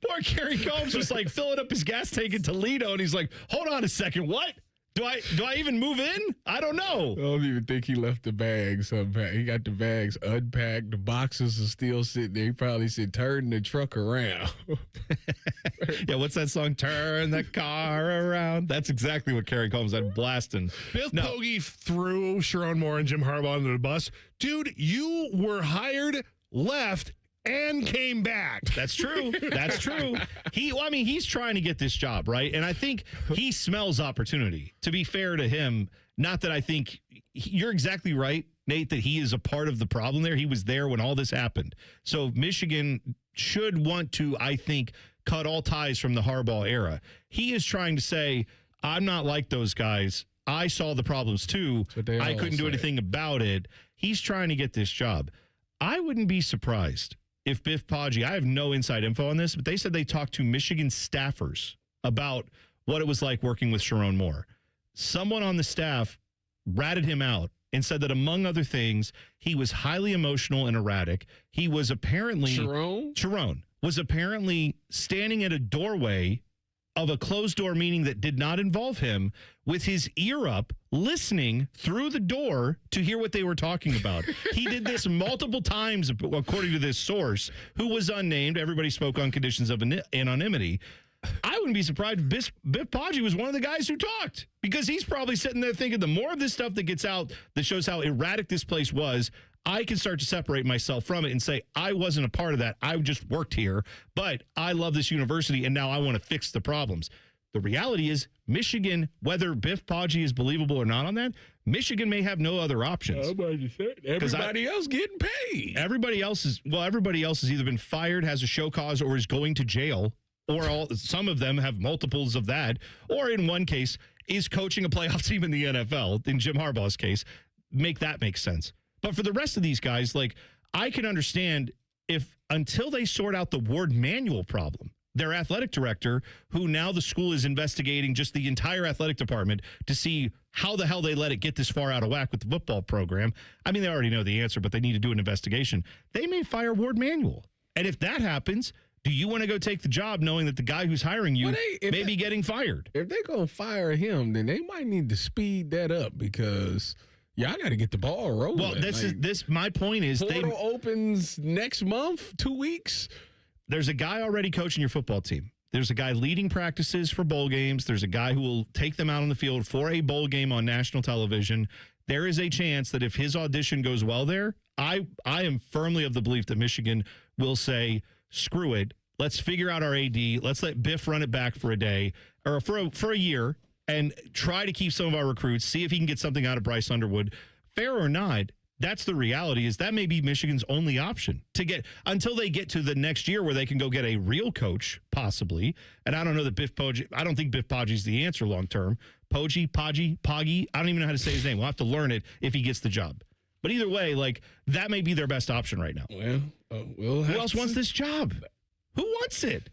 Poor Kerry Combs was like filling up his gas tank in Toledo, and he's like, hold on a second, what? Do I even move in? I don't know. I don't even think he left the bags unpacked. He got the bags unpacked. The boxes are still sitting there. He probably said, turn the truck around. Yeah, what's that song? Turn the car around. That's exactly what Kerry Combs had blasting. Biff Poggi threw Chiron Moore and Jim Harbaugh under the bus. Dude, you were hired, left, and came back. That's true. That's true. He's trying to get this job, right? And I think he smells opportunity. To be fair to him, not that I think you're exactly right, Nate, that he is a part of the problem there. He was there when all this happened. So Michigan should want to, I think, cut all ties from the Harbaugh era. He is trying to say, I'm not like those guys. I saw the problems too. I couldn't do anything about it. He's trying to get this job. I wouldn't be surprised if Biff Poggi, I have no inside info on this, but they said they talked to Michigan staffers about what it was like working with Chiron Moore. Someone on the staff ratted him out and said that, among other things, he was highly emotional and erratic. He was apparently... Chiron was apparently standing at a doorway of a closed-door meeting that did not involve him with his ear up, listening through the door to hear what they were talking about. He did this multiple times, according to this source, who was unnamed. Everybody spoke on conditions of anonymity. I wouldn't be surprised if Biff Poggi was one of the guys who talked, because he's probably sitting there thinking the more of this stuff that gets out that shows how erratic this place was, I can start to separate myself from it and say, I wasn't a part of that. I just worked here, but I love this university, and now I want to fix the problems. The reality is, Michigan, whether Biff Poggi is believable or not on that, Michigan may have no other options. Everybody else getting paid. Everybody else has either been fired, has a show cause, or is going to jail, or some of them have multiples of that, or in one case, is coaching a playoff team in the NFL, in Jim Harbaugh's case. Make sense. But for the rest of these guys, like, I can understand if until they sort out the Ward Manuel problem, their athletic director, who now the school is investigating just the entire athletic department to see how the hell they let it get this far out of whack with the football program. I mean, they already know the answer, but they need to do an investigation. They may fire Ward Manuel. And if that happens, Do you want to go take the job knowing that the guy who's hiring you may be getting fired? If they're going to fire him, then they might need to speed that up because y'all got to get the ball rolling. Well, my point is portal opens next month, 2 weeks. There's a guy already coaching your football team. There's a guy leading practices for bowl games. There's a guy who will take them out on the field for a bowl game on national television. There is a chance that if his audition goes well there, I am firmly of the belief that Michigan will say, screw it. Let's figure out our AD. Let's let Biff run it back for a day or for a year and try to keep some of our recruits, see if he can get something out of Bryce Underwood. Fair or not, that's the reality, is that may be Michigan's only option to get until they get to the next year where they can go get a real coach, possibly. And I don't know that I don't think Biff Poggi's the answer long term. Poggi, Poggi, I don't even know how to say his name. We'll have to learn it if he gets the job. But either way, that may be their best option right now. Well, who else wants this job? Who wants it?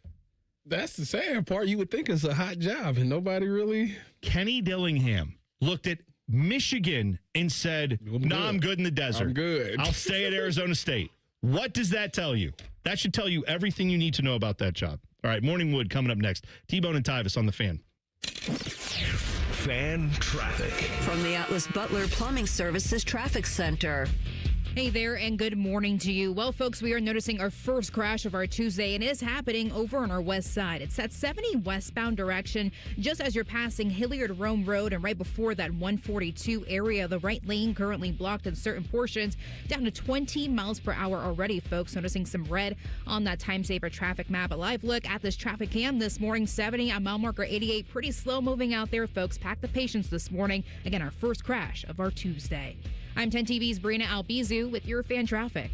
That's the sad part. You would think it's a hot job, and nobody really. Kenny Dillingham looked at Michigan and said, I'm good in the desert. I'm good. I'll stay at Arizona State. What does that tell you? That should tell you everything you need to know about that job. All right, Morning Wood coming up next. T-Bone and Tyvis on the Fan. Fan traffic. From the Atlas Butler Plumbing Services Traffic Center. Hey there, and good morning to you. Well, folks, we are noticing our first crash of our Tuesday, and it is happening over on our west side. It's at 70 westbound direction, just as you're passing Hilliard-Rome Road, and right before that 142 area. The right lane currently blocked in certain portions, down to 20 miles per hour already, folks. Noticing some red on that time-saver traffic map. A live look at this traffic cam this morning, 70 at mile marker 88. Pretty slow moving out there, folks. Pack the patience this morning. Again, our first crash of our Tuesday. I'm 10 TV's Brina Albizu with your fan traffic.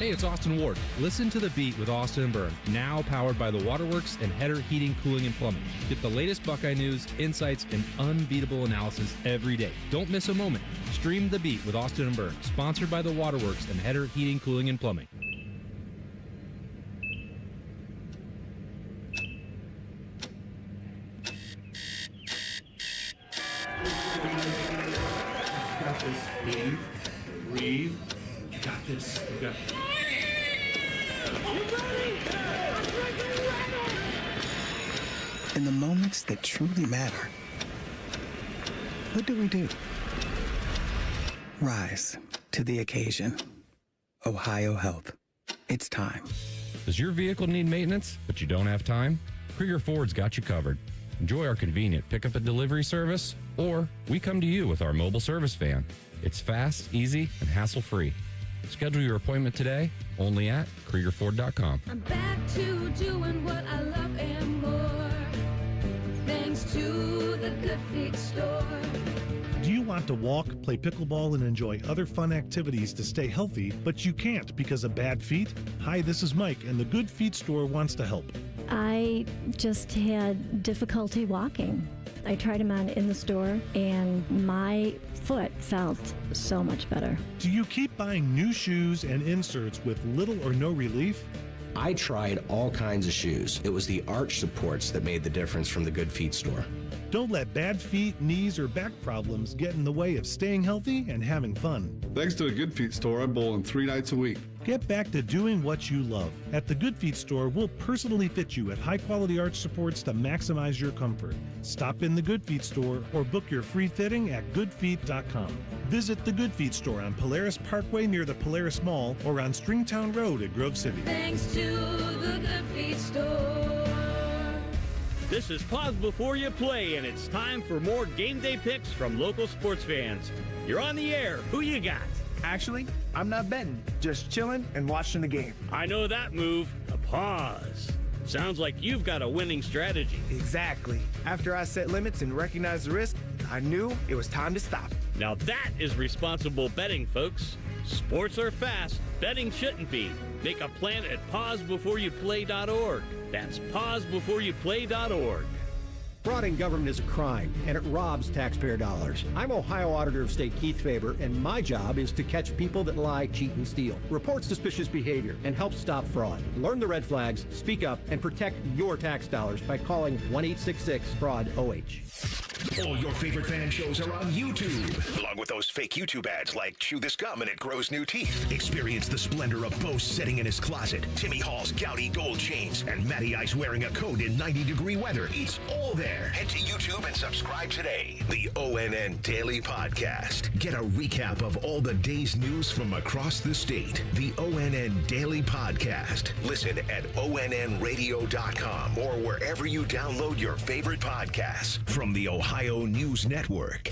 Hey, it's Austin Ward. Listen to The Beat with Austin and Byrne, now powered by the Waterworks and Header Heating, Cooling, and Plumbing. Get the latest Buckeye news, insights, and unbeatable analysis every day. Don't miss a moment. Stream The Beat with Austin and Byrne, sponsored by the Waterworks and Header Heating, Cooling, and Plumbing. Breathe. You got this. You got it. In the moments that truly matter, what do? Rise to the occasion. Ohio Health. It's time. Does your vehicle need maintenance, but you don't have time? Krieger Ford's got you covered. Enjoy our convenient pickup and delivery service, or we come to you with our mobile service van. It's fast, easy, and hassle-free. Schedule your appointment today, only at KriegerFord.com. I'm back to doing what I love and more, thanks to the Good Feet store. Do you want to walk, play pickleball, and enjoy other fun activities to stay healthy, but you can't because of bad feet? Hi, this is Mike, and the Good Feet store wants to help. I just had difficulty walking. I tried them on in the store, and my foot felt so much better. Do you keep buying new shoes and inserts with little or no relief? I tried all kinds of shoes. It was the arch supports that made the difference from the Good Feet store. Don't let bad feet, knees, or back problems get in the way of staying healthy and having fun. Thanks to the Good Feet store, I bowl in 3 nights a week. Get back to doing what you love. At the Good Feet store, we'll personally fit you at high-quality arch supports to maximize your comfort. Stop in the Good Feet store or book your free fitting at goodfeet.com. Visit the Good Feet store on Polaris Parkway near the Polaris Mall or on Stringtown Road at Grove City. Thanks to the Good Feet store. This is Pause Before You Play, and it's time for more game day picks from local sports fans. You're on the air. Who you got? Actually, I'm not betting, just chilling and watching the game. I know that move. A pause. Sounds like you've got a winning strategy. Exactly. After I set limits and recognized the risk, I knew it was time to stop. Now that is responsible betting, folks. Sports are fast. Betting shouldn't be. Make a plan at pausebeforeyouplay.org. That's pausebeforeyouplay.org. Fraud in government is a crime, and it robs taxpayer dollars. I'm Ohio Auditor of State Keith Faber, and my job is to catch people that lie, cheat, and steal, report suspicious behavior, and help stop fraud. Learn the red flags, speak up, and protect your tax dollars by calling 1-866-FRAUD-OH. All your favorite fan shows are on YouTube, along with those fake YouTube ads like Chew This Gum and It Grows New Teeth. Experience the splendor of Bo sitting in his closet, Timmy Hall's gouty gold chains, and Matty Ice wearing a coat in 90-degree weather. It's all there. Head to YouTube and subscribe today. The ONN Daily Podcast. Get a recap of all the day's news from across the state. The ONN Daily Podcast. Listen at onnradio.com or wherever you download your favorite podcasts from the Ohio News Network.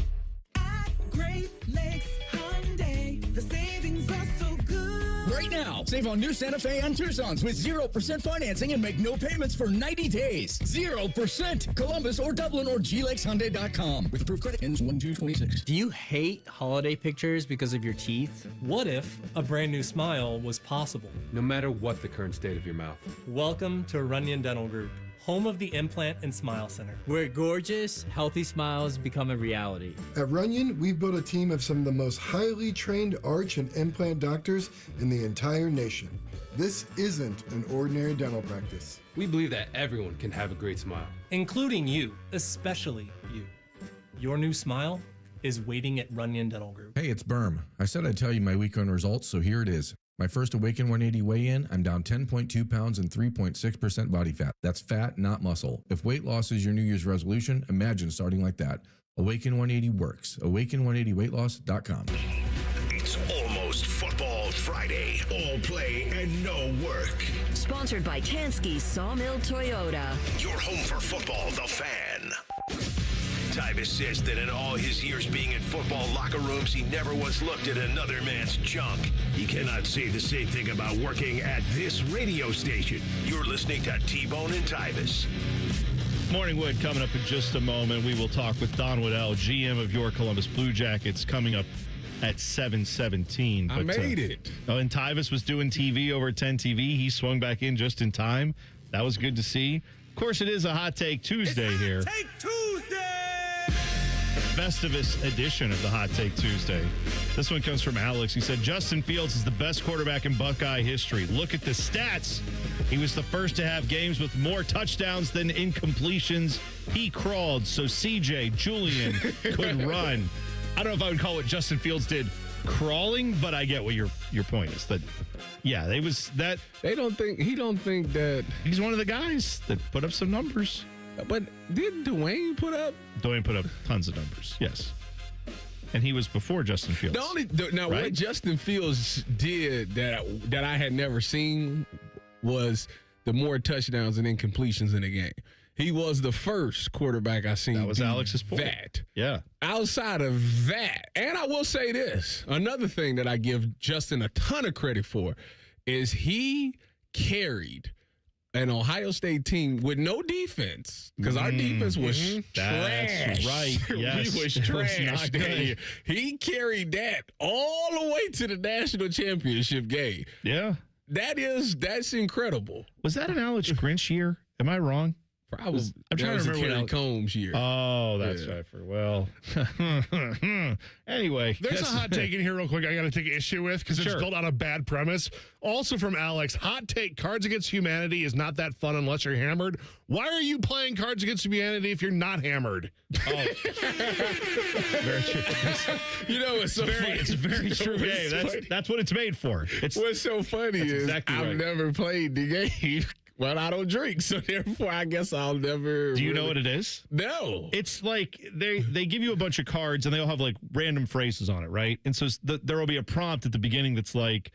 Great Lakes Hyundai, the savings are so good. Right now, save on new Santa Fe and Tucson's with 0% financing and make no payments for 90 days. 0%. Columbus or Dublin or glakeshyundai.com with approved credit ends 1/2/26. Do you hate holiday pictures because of your teeth? What if a brand new smile was possible? No matter what the current state of your mouth. Welcome to Runyon Dental Group, home of the Implant and Smile Center, where gorgeous, healthy smiles become a reality. At Runyon, we've built a team of some of the most highly trained arch and implant doctors in the entire nation. This isn't an ordinary dental practice. We believe that everyone can have a great smile, including you, especially you. Your new smile is waiting at Runyon Dental Group. Hey, it's Berm. I said I'd tell you my weekend results, so here it is. My first Awaken 180 weigh-in, I'm down 10.2 pounds and 3.6% body fat. That's fat, not muscle. If weight loss is your New Year's resolution, imagine starting like that. Awaken 180 works. Awaken180weightloss.com. It's almost Football Friday. All play and no work. Sponsored by Tansky Sawmill Toyota. Your home for football, the Fan. Tyvis says that in all his years being in football locker rooms, he never once looked at another man's junk. He cannot say the same thing about working at this radio station. You're listening to T-Bone and Tyvis. Morning Wood coming up in just a moment. We will talk with Don Waddell, GM of your Columbus Blue Jackets, coming up at 7:17. I made it. Oh, and Tyvis was doing TV over at 10 TV. He swung back in just in time. That was good to see. Of course, it is a Hot Take Tuesday here. Hot Take Tuesday! Festivus edition of the Hot Take Tuesday. This one comes from Alex. He said, Justin Fields is the best quarterback in Buckeye history. Look at the stats. He was the first to have games with more touchdowns than incompletions. He crawled, so CJ, Julian could run. I don't know if I would call what Justin Fields did crawling, but I get what your point is. That, yeah, he don't think that he's one of the guys that put up some numbers. But did Dwayne put up? Dwayne put up tons of numbers, yes. And he was before Justin Fields. What Justin Fields did that I had never seen was the more touchdowns and incompletions in the game. He was the first quarterback I seen. That was Alex's point. Yeah. Outside of that, and I will say this, another thing that I give Justin a ton of credit for is he carried an Ohio State team with no defense, because our defense was trash. That's right. Yes. We was trash. He carried that all the way to the national championship game. Yeah. That's incredible. Was that an Alex Grinch year? Am I wrong? Probably. I'm trying to remember Kerry Combs year. Oh, that's right. Well, anyway. There's a hot take in here real quick I got to take issue with because it's built on a bad premise. Also from Alex, hot take, Cards Against Humanity is not that fun unless you're hammered. Why are you playing Cards Against Humanity if you're not hammered? Oh. Very true. It's so funny. It's a very true game. That's what it's made for. What's so funny is I've never played the game. Well, I don't drink, so therefore I guess I'll never. Do you know what it is? No. It's like they give you a bunch of cards and they all have like random phrases on it, right? And so there will be a prompt at the beginning that's like,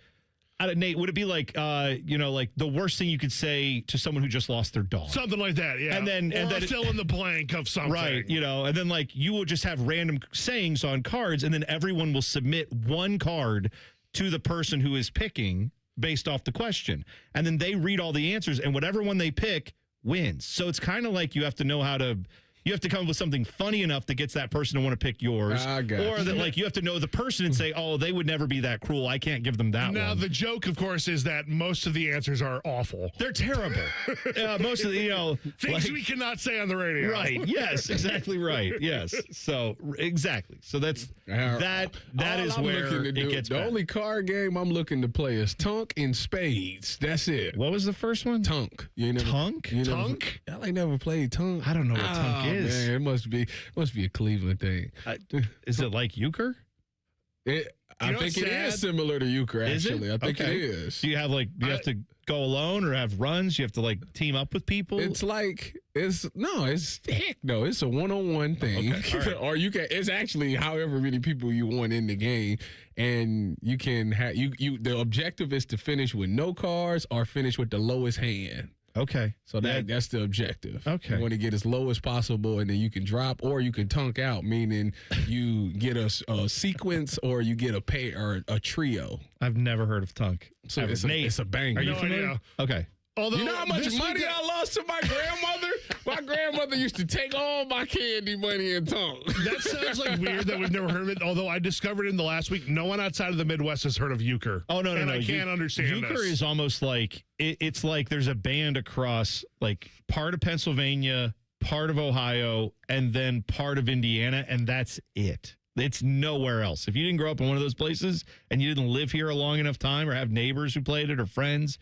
Nate, would it be like, like the worst thing you could say to someone who just lost their dog? Something like that, yeah. And then fill in the blank of something. Right, and then like you will just have random sayings on cards and then everyone will submit one card to the person who is picking based off the question. And then they read all the answers and whatever one they pick wins. So it's kind of like you have to come up with something funny enough that gets that person to want to pick yours. Or that like you have to know the person and say, oh, they would never be that cruel. I can't give them that one. Now, the joke, of course, is that most of the answers are awful. They're terrible. Most of the, things we cannot say on the radio. Right. Yes, exactly right. Yes. So, exactly. So that is where it gets The only card game I'm looking to play is Tunk and Spades. That's it. What was the first one? Tunk. Tunk? Tunk? I never played Tunk. I don't know what Tunk is. Man, It must be a Cleveland thing. Is it like euchre? I think it is similar to euchre, actually. I think it is. Do you have do you have to go alone or have runs? You have to team up with people? It's a one-on-one thing. Okay. All right. Or it's actually however many people you want in the game. And you can have the objective is to finish with no cards or finish with the lowest hand. Okay. So that's the objective. Okay. You want to get as low as possible, and then you can drop or you can tunk out, meaning you get a sequence or you get a pair or a trio. I've never heard of tunk. So it's a banger. Are you familiar? Okay. Although, you know how much money I lost to my grandmother? My grandmother used to take all my candy money and tunk. That sounds weird that we've never heard of it. Although I discovered in the last week, no one outside of the Midwest has heard of euchre. Oh, no. I can't understand euchre is almost it's like there's a band across part of Pennsylvania, part of Ohio, and then part of Indiana, and that's it. It's nowhere else. If you didn't grow up in one of those places and you didn't live here a long enough time or have neighbors who played it or friends,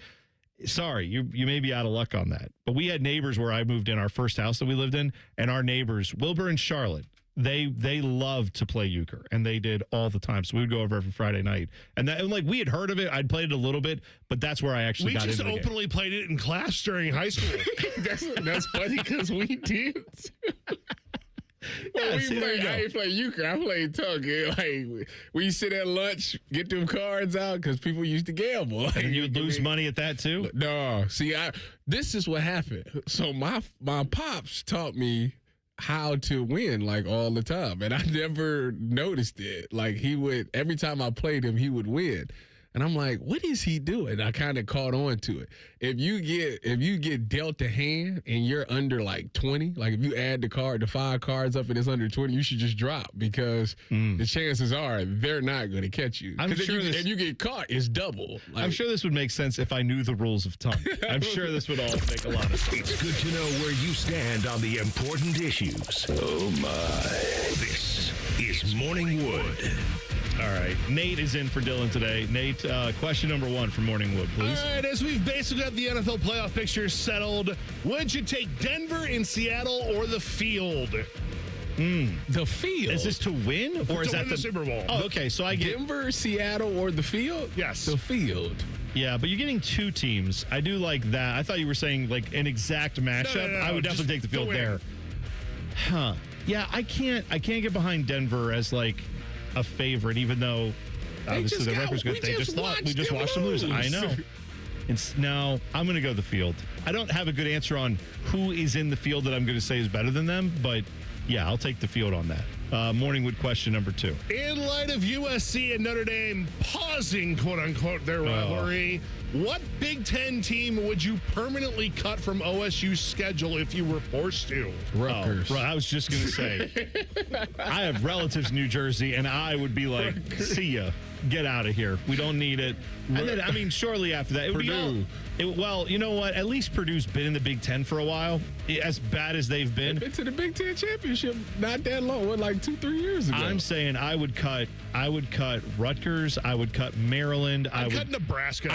sorry, you may be out of luck on that. But we had neighbors where I moved in, our first house that we lived in, and our neighbors, Wilbur and Charlotte, they loved to play euchre, and they did all the time. So we would go over every Friday night. And we had heard of it. I'd played it a little bit, but that's where I actually got into it. We just openly played it in class during high school. That's funny because we did. Well, I ain't play euchre. I played tunk. We sit at lunch, get them cards out because people used to gamble. And you would lose money at that too? No. See, this is what happened. So my pops taught me how to win all the time, and I never noticed it. He would, every time I played him, he would win. And I'm like, what is he doing? I kind of caught on to it. If you get dealt a hand and you're under 20, if you add the 5 cards up and it's under 20, you should just drop because the chances are they're not going to catch you. I'm sure if you get caught, it's double. I'm sure this would make sense if I knew the rules of tunk. I'm sure this would all make a lot of sense. It's good to know where you stand on the important issues. Oh my. This is Morning Wood. All right. Nate is in for Dylan today. Nate, question number 1 for Morning Wood, please. All right, as we've basically got the NFL playoff picture settled, would you take Denver in Seattle or the field? The field? Is this to win? Or is that the Super Bowl? Oh, okay, so I get Denver, Seattle, or the field? Yes. The field. Yeah, but you're getting 2 teams. I do like that. I thought you were saying an exact matchup. No, I would definitely take the field there. Huh. Yeah, I can't get behind Denver as a favorite, even though obviously the record's good. We just watched them lose. I know. Now I'm going to go the field. I don't have a good answer on who is in the field that I'm going to say is better than them, but yeah, I'll take the field on that. Morning Wood question number 2. In light of USC and Notre Dame pausing, quote unquote, their rivalry, what Big Ten team would you permanently cut from OSU's schedule if you were forced to? Rutgers. I was just going to say, I have relatives in New Jersey, and I would be like, see ya. Get out of here. We don't need it. And then, shortly after that, it would Purdue. Well, you know what? At least Purdue's been in the Big Ten for a while. As bad as they've been. They've been to the Big Ten championship not that long. 2-3 years ago? I'm saying I would cut Rutgers. I would cut Maryland. I'd cut Nebraska.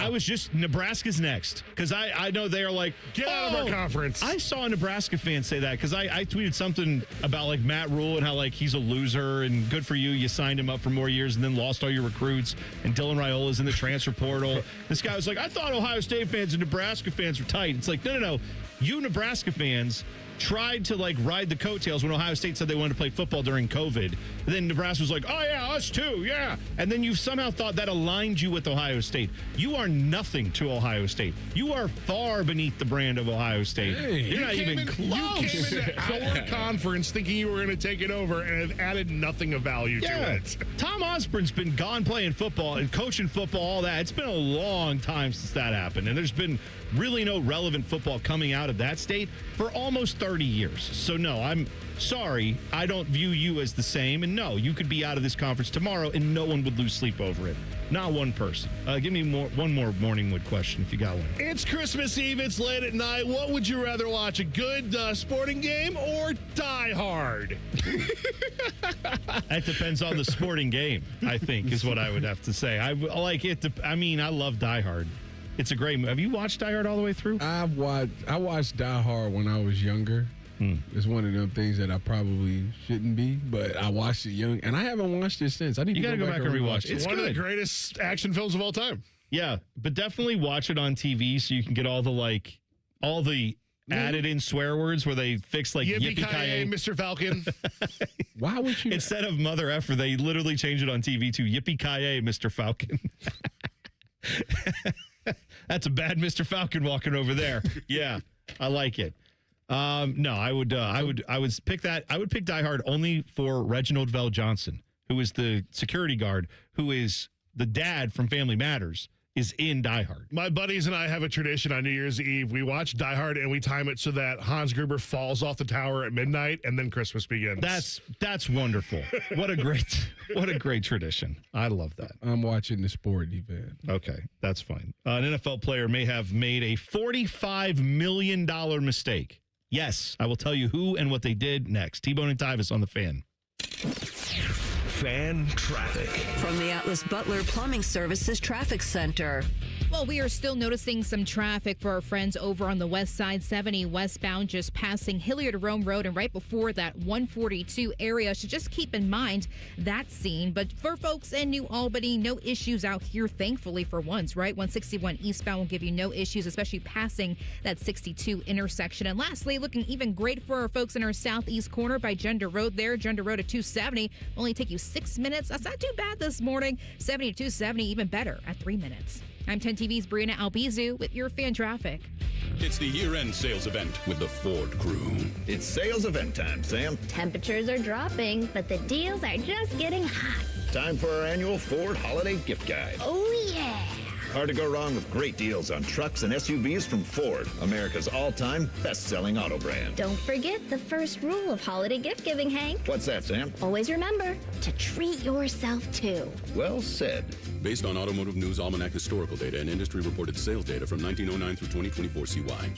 Nebraska's next. Because I know they are get out of our conference. I saw a Nebraska fan say that because I tweeted something about Matt Rule and how he's a loser and good for you. You signed him up for more years and then lost all your recruits. And Dylan Raiola's in the transfer portal. This guy was like, I thought Ohio State fans and Nebraska fans were tight. It's no. You Nebraska fans tried to ride the coattails when Ohio State said they wanted to play football during COVID. And then Nebraska was like, oh yeah, us too, yeah. And then you somehow thought that aligned you with Ohio State. You are nothing to Ohio State. You are far beneath the brand of Ohio State. Hey, You're not even close. You came into our conference thinking you were going to take it over and have added nothing of value to it. Tom Osborne's been gone playing football and coaching football, all that. It's been a long time since that happened. And there's been really no relevant football coming out of that state for almost 30 years. So, no, I'm sorry. I don't view you as the same. And, no, you could be out of this conference tomorrow and no one would lose sleep over it. Not one person. Give me one more Morning Wood question if you got one. It's Christmas Eve. It's late at night. What would you rather watch, a good sporting game or Die Hard? That depends on the sporting game, I think, is what I would have to say. I love Die Hard. It's a great movie. Have you watched Die Hard all the way through? I watched Die Hard when I was younger. It's one of them things that I probably shouldn't be, but I watched it young, and I haven't watched it since. I need You to got to go back and rewatch it. It's one of the greatest action films of all time. Yeah, but definitely watch it on TV so you can get all the added in swear words where they fix like yippee-ki-yay, Mr. Falcon. Why would you? Instead of mother effer, they literally change it on TV to yippee-ki-yay, Mr. Falcon. That's a bad Mr. Falcon walking over there. Yeah, I like it. No, I would pick that. I would pick Die Hard only for Reginald Vell Johnson, who is the security guard, who is the dad from Family Matters, is in Die Hard. My buddies and I have a tradition on New Year's Eve. We watch Die Hard and we time it so that Hans Gruber falls off the tower at midnight and then Christmas begins. That's wonderful. What a great tradition. I love that. I'm watching the sport event. Okay, that's fine. An NFL player may have made a $45 million mistake. Yes, I will tell you who and what they did next. T-Bone and Tyvis on the Fan. Fan traffic. From the Atlas Butler Plumbing Services Traffic Center. Well, we are still noticing some traffic for our friends over on the west side, 70 westbound, just passing Hilliard to Rome Road, and right before that 142 area. So just keep in mind that scene. But for folks in New Albany, no issues out here, thankfully, for once, right? 161 eastbound will give you no issues, especially passing that 62 intersection. And lastly, looking even great for our folks in our southeast corner by Gender Road there. Gender Road at 270 only take you 6 minutes. That's not too bad this morning. 70 to 270, even better at 3 minutes. I'm 10 TV's Brianna Albizu with your fan traffic. It's the year-end sales event with the Ford crew. It's sales event time, Sam. Temperatures are dropping, but the deals are just getting hot. Time for our annual Ford Holiday Gift Guide. Oh, yeah. Hard to go wrong with great deals on trucks and SUVs from Ford, America's all-time best-selling auto brand. Don't forget the first rule of holiday gift giving, Hank. What's that, Sam? Always remember to treat yourself, too. Well said. Based on Automotive News Almanac historical data and industry-reported sales data from 1909 through 2024 CY.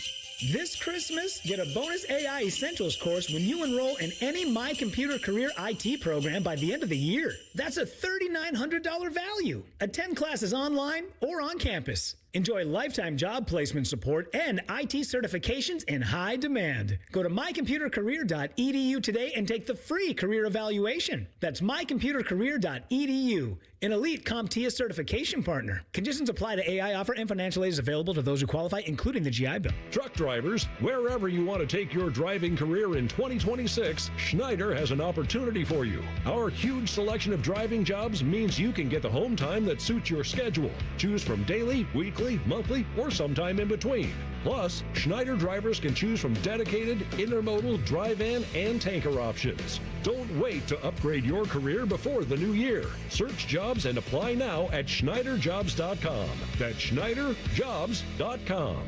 This Christmas, get a bonus AI Essentials course when you enroll in any My Computer Career IT program by the end of the year. That's a $3,900 value. Attend classes online or on campus. Enjoy lifetime job placement support and IT certifications in high demand. Go to mycomputercareer.edu today and take the free career evaluation. That's mycomputercareer.edu, an elite CompTIA certification partner. Conditions apply to AI offer and financial aid is available to those who qualify, including the GI Bill. Truck drivers, wherever you want to take your driving career in 2026, Schneider has an opportunity for you. Our huge selection of driving jobs means you can get the home time that suits your schedule. Choose from daily, weekly, monthly, or sometime in between. Plus, Schneider drivers can choose from dedicated, intermodal, dry-van, and tanker options. Don't wait to upgrade your career before the new year. Search jobs and apply now at SchneiderJobs.com. That's SchneiderJobs.com.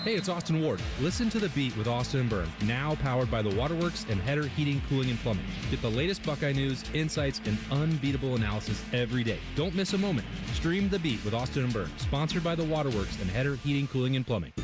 Hey, it's Austin Ward. Listen to The Beat with Austin and Byrne, now powered by the Waterworks and Header Heating, Cooling, and Plumbing. Get the latest Buckeye news, insights, and unbeatable analysis every day. Don't miss a moment. Stream The Beat with Austin and Byrne, sponsored by the Waterworks and Header Heating, Cooling, and Plumbing.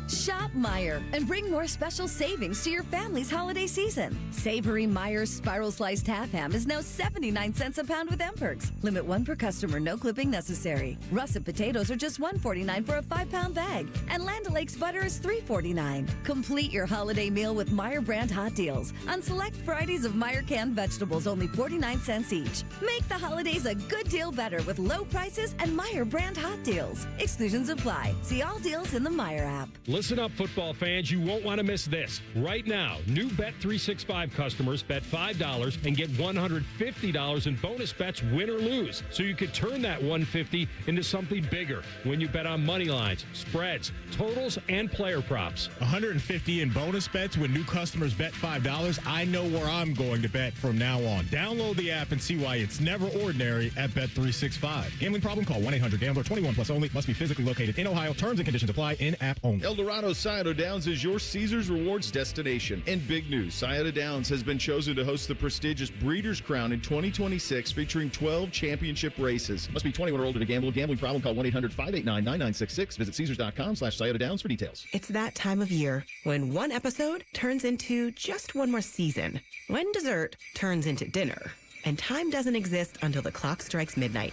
Shop Meijer and bring more special savings to your family's holiday season. Savory Meijer's Spiral Sliced Half Ham is now 79 cents a pound with M-Perks. Limit 1 per customer, no clipping necessary. Russet potatoes are just $1.49 for a 5-pound bag. And Land O'Lakes butter is $3.49. Complete your holiday meal with Meijer brand hot deals on select varieties of Meijer canned vegetables, only 49 cents each. Make the holidays a good deal better with low prices and Meijer brand hot deals. Exclusions apply. See all deals in the Meijer app. Listen up, football fans. You won't want to miss this. Right now, new Bet365 customers bet $5 and get $150 in bonus bets, win or lose. So you could turn that $150 into something bigger when you bet on money lines, spreads, totals, and player props. $150 in bonus bets when new customers bet $5. I know where I'm going to bet from now on. Download the app and see why it's never ordinary at Bet365. Gambling problem? Call 1-800-GAMBLER. 21 plus only. Must be physically located in Ohio. Terms and conditions apply. In-app only. Eldorado Scioto Downs is your Caesars Rewards destination. And big news, Scioto Downs has been chosen to host the prestigious Breeders' Crown in 2026, featuring 12 championship races. Must be 21 or older to gamble. Gambling problem? Call 1-800-589-9966. Visit Caesars.com/Scioto Downs for details. It's that time of year when one episode turns into just one more season. When dessert turns into dinner. And time doesn't exist until the clock strikes midnight.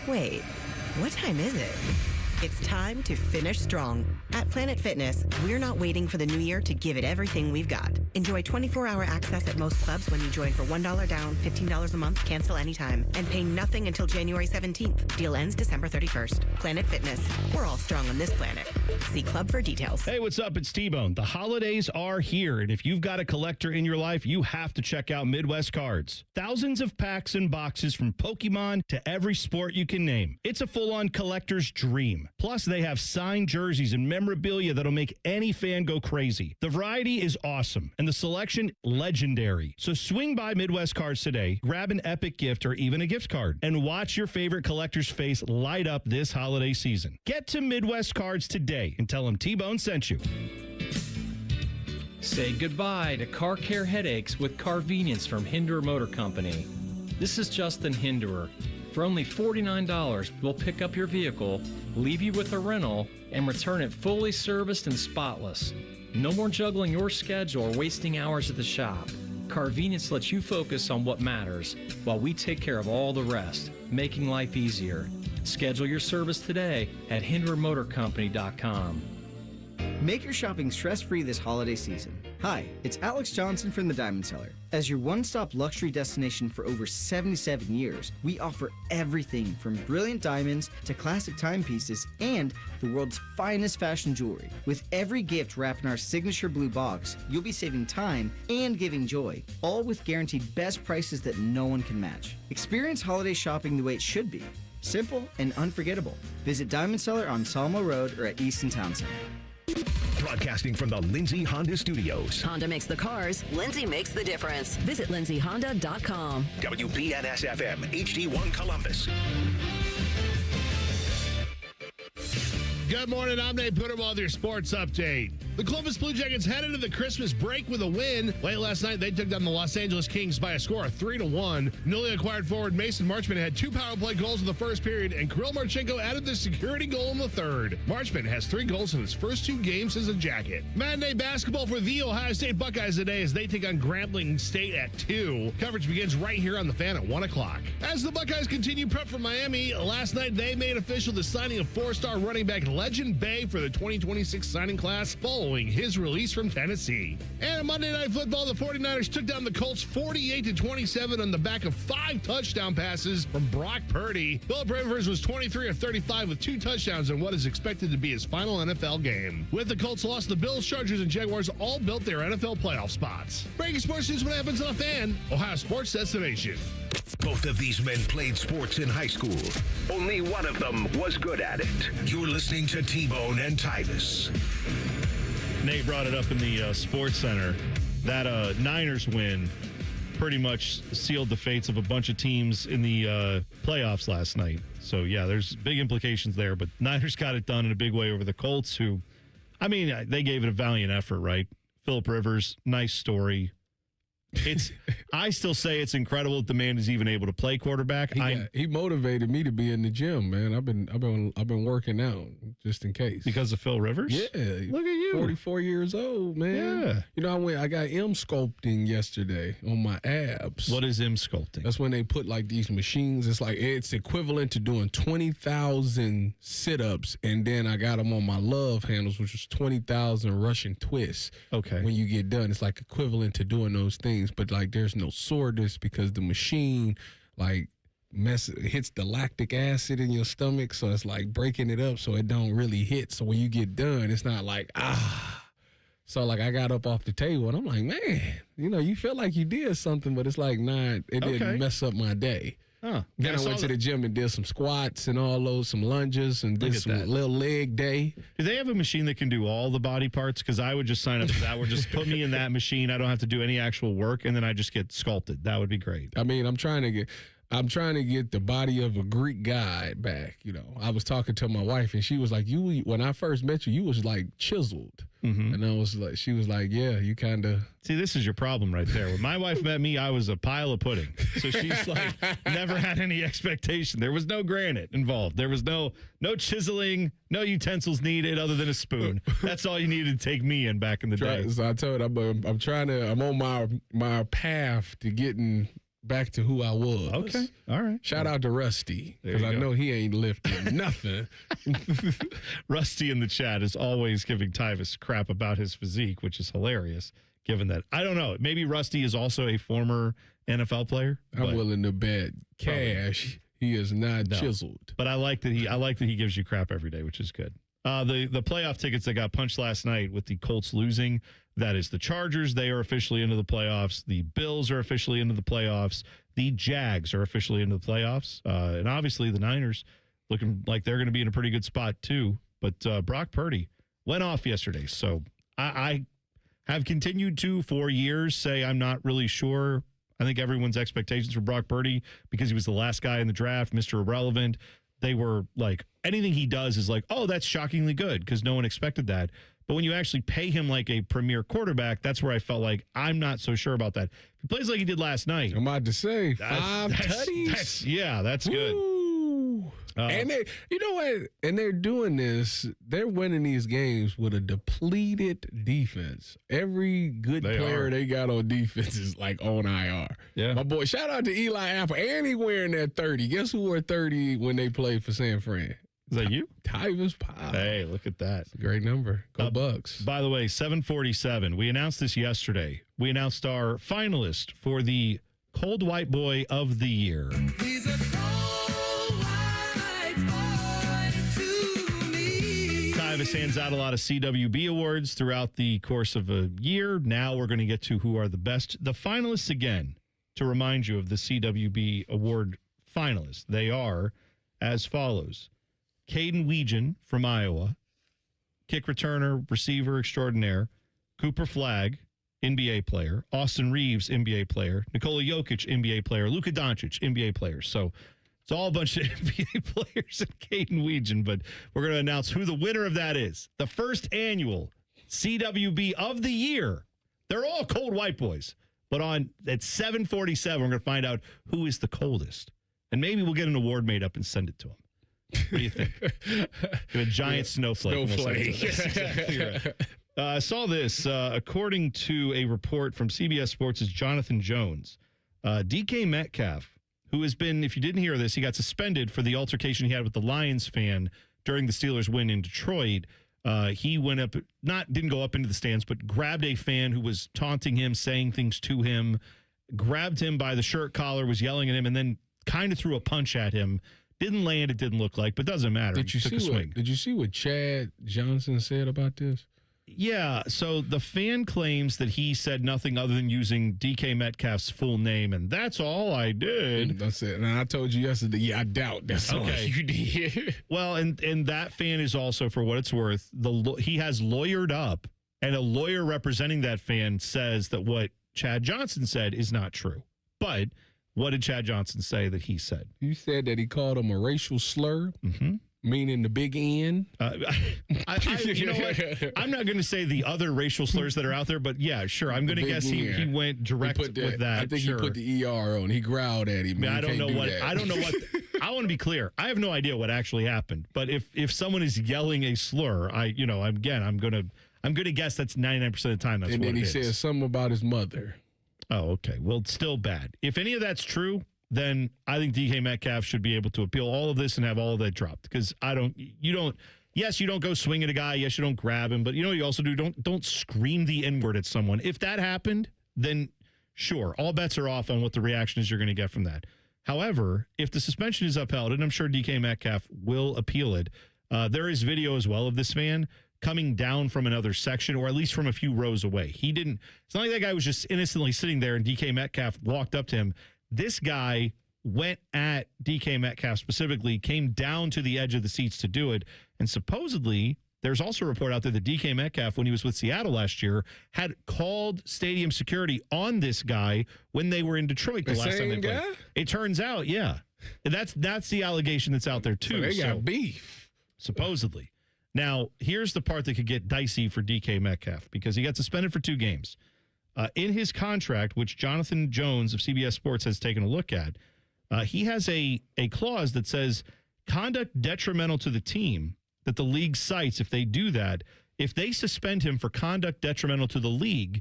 Wait, what time is it? It's time to finish strong. At Planet Fitness, we're not waiting for the new year to give it everything we've got. Enjoy 24-hour access at most clubs when you join for $1 down, $15 a month, cancel anytime, and pay nothing until January 17th. Deal ends December 31st. Planet Fitness. We're all strong on this planet. See club for details. Hey, what's up? It's T-Bone. The holidays are here, and if you've got a collector in your life, you have to check out Midwest Cards. Thousands of packs and boxes from Pokemon to every sport you can name. It's a full-on collector's dream. Plus, they have signed jerseys and memorabilia that'll make any fan go crazy. The variety is awesome, and the selection legendary. So swing by Midwest Cards today, grab an epic gift or even a gift card, and watch your favorite collector's face light up this holiday season. Get to Midwest Cards today and tell them T-Bone sent you. Say goodbye to car care headaches with Carvenience from Hinderer Motor Company. This is Justin Hinderer. For only $49, we'll pick up your vehicle, leave you with a rental, and return it fully serviced and spotless. No more juggling your schedule or wasting hours at the shop. Carvenience lets you focus on what matters while we take care of all the rest, making life easier. Schedule your service today at HindererMotorCompany.com. Make your shopping stress-free this holiday season. Hi, it's Alex Johnson from the Diamond Cellar. As your one-stop luxury destination for over 77 years, we offer everything from brilliant diamonds to classic timepieces and the world's finest fashion jewelry. With every gift wrapped in our signature blue box, you'll be saving time and giving joy, all with guaranteed best prices that no one can match. Experience holiday shopping the way it should be. Simple and unforgettable. Visit Diamond Cellar on Salmo Road or at Easton Town Center. Broadcasting from the Lindsay Honda Studios. Honda makes the cars, Lindsay makes the difference. Visit lindsayhonda.com. WBNS-FM, HD1 Columbus. Good morning, I'm Nate Puderman with your sports update. The Columbus Blue Jackets head into the Christmas break with a win. Late last night, they took down the Los Angeles Kings by a score of 3-1. Newly acquired forward Mason Marchman had 2 power play goals in the first period, and Kirill Marchenko added the security goal in the third. Marchman has 3 goals in his first 2 games as a Jacket. Matinee basketball for the Ohio State Buckeyes today as they take on Grambling State at 2. Coverage begins right here on the Fan at 1 o'clock. As the Buckeyes continue prep for Miami, last night they made official the signing of 4-star running back Legend Bay for the 2026 signing class following his release from Tennessee. And on Monday Night Football, the 49ers took down the Colts 48-27 on the back of 5 touchdown passes from Brock Purdy. Philip Rivers was 23 of 35 with 2 touchdowns in what is expected to be his final NFL game. With the Colts lost, the Bills, Chargers, and Jaguars all built their NFL playoff spots. Breaking sports news, what happens on a Fan, Ohio sports destination. Both of these men played sports in high school. Only one of them was good at it. You're listening to T-Bone and Tyvis. Nate brought it up in the Sports Center. That Niners win pretty much sealed the fates of a bunch of teams in the playoffs last night. So, yeah, there's big implications there. But Niners got it done in a big way over the Colts, who, I mean, they gave it a valiant effort, right? Philip Rivers, nice story. I still say it's incredible that the man is even able to play quarterback. He motivated me to be in the gym, man. I've been working out just in case. Because of Phil Rivers? Yeah. Look at you. 44 years old, man. Yeah. You know, I got M sculpting yesterday on my abs. What is M sculpting? That's when they put like these machines. It's equivalent to doing 20,000 sit-ups, and then I got them on my love handles, which was 20,000 Russian twists. Okay. When you get done, it's like equivalent to doing those things. But like there's no soreness because the machine like hits the lactic acid in your stomach, so it's like breaking it up so it don't really hit. So when you get done, it's not like So like I got up off the table and I'm like, man, you know, you feel like you did something, but it's like it didn't mess up my day. Huh. Then I went to the gym and did some squats and all those, some lunges, and did some little leg day. Do they have a machine that can do all the body parts? Because I would just sign up for that. Or just put me in that machine. I don't have to do any actual work, and then I just get sculpted. That would be great. I mean, I'm trying to get the body of a Greek god back. You know, I was talking to my wife, and she was like, when I first met you was like chiseled. Mm-hmm. And she was like, yeah, you kind of. See, this is your problem right there. When my wife met me, I was a pile of pudding. So she's like, never had any expectation. There was no granite involved. There was no chiseling, no utensils needed other than a spoon. That's all you needed to take me in back in the day. So I told her I'm on my path to getting back to who I was. Okay. All right. Shout out to Rusty, There because you I go. know he ain't lifting nothing. Rusty in the chat is always giving Tyvis crap about his physique, which is hilarious, given that, I don't know, maybe Rusty is also a former NFL player. I'm willing to bet cash he is not chiseled. But I like that he gives you crap every day, which is good. The playoff tickets that got punched last night with the Colts losing, that is the Chargers. They are officially into the playoffs. The Bills are officially into the playoffs. The Jags are officially into the playoffs. And obviously the Niners looking like they're going to be in a pretty good spot too. But Brock Purdy went off yesterday. So I have continued to, for years, say I'm not really sure. I think everyone's expectations for Brock Purdy, because he was the last guy in the draft, Mr. Irrelevant, they were like, anything he does is like, oh, that's shockingly good, because no one expected that. But when you actually pay him like a premier quarterback, that's where I felt like I'm not so sure about that. If he plays like he did last night. I'm about to say, 5 tutties. That's good. And they, you know what? And they're doing this. They're winning these games with a depleted defense. Every good player they got on defense is like on IR. Yeah. My boy, shout out to Eli Apple. And he wearing that 30. Guess who wore 30 when they played for San Fran? Is that you? Tyvis Powell. Hey, look at that. It's a great number. Go Bucks. By the way, 747. We announced this yesterday. We announced our finalist for the Cold White Boy of the Year. He's a cold white boy to me. Tyvis hands out a lot of CWB awards throughout the course of a year. Now we're going to get to who are the best. The finalists, again, to remind you of the CWB award finalists. They are as follows. Caden Weegan from Iowa, kick returner, receiver extraordinaire. Cooper Flagg, NBA player. Austin Reeves, NBA player. Nikola Jokic, NBA player. Luka Doncic, NBA player. So it's all a bunch of NBA players and Caden Weegan, but we're going to announce who the winner of that is. The first annual CWB of the year. They're all cold white boys. But at 747, we're going to find out who is the coldest. And maybe we'll get an award made up and send it to them. What do you think? A giant snowflake. Snowflake. That's exactly right. I saw this. According to a report from CBS Sports' Jonathan Jones, DK Metcalf, who has been, if you didn't hear this, he got suspended for the altercation he had with the Lions fan during the Steelers' win in Detroit. He went up, didn't go up into the stands, but grabbed a fan who was taunting him, saying things to him, grabbed him by the shirt collar, was yelling at him, and then kind of threw a punch at him. Didn't land, it didn't look like, but doesn't matter. Did you see what Chad Johnson said about this? Yeah, so the fan claims that he said nothing other than using DK Metcalf's full name, and that's all I did. That's it. And I told you yesterday, yeah, I doubt that's all you did. Well, and that fan is also, for what it's worth, he has lawyered up, and a lawyer representing that fan says that what Chad Johnson said is not true. But what did Chad Johnson say that he said? You said that he called him a racial slur, meaning the big N. You know what? I'm not going to say the other racial slurs that are out there, but yeah, sure. I'm going to guess he went direct with that. I think he put the ER on. He growled at him. I don't know what. I want to be clear. I have no idea what actually happened. But if someone is yelling a slur, I'm going to guess that's 99% of the time. That's and what then he it is. said something about his mother. Oh, okay. Well, it's still bad. If any of that's true, then I think DK Metcalf should be able to appeal all of this and have all of that dropped. Because yes, you don't go swing at a guy. Yes, you don't grab him. But you know what you also do? Don't scream the N-word at someone. If that happened, then sure, all bets are off on what the reaction is you're going to get from that. However, if the suspension is upheld, and I'm sure DK Metcalf will appeal it, there is video as well of this fan coming down from another section, or at least from a few rows away. It's not like that guy was just innocently sitting there and DK Metcalf walked up to him. This guy went at DK Metcalf specifically, came down to the edge of the seats to do it. And supposedly, there's also a report out there that DK Metcalf, when he was with Seattle last year, had called stadium security on this guy when they were in Detroit the last time they played. It turns out, yeah. That's the allegation that's out there, too. So they got beef. Supposedly. Now, here's the part that could get dicey for DK Metcalf, because he got suspended for 2 games. In his contract, which Jonathan Jones of CBS Sports has taken a look at, he has a clause that says conduct detrimental to the team that the league cites. If they do that, if they suspend him for conduct detrimental to the league,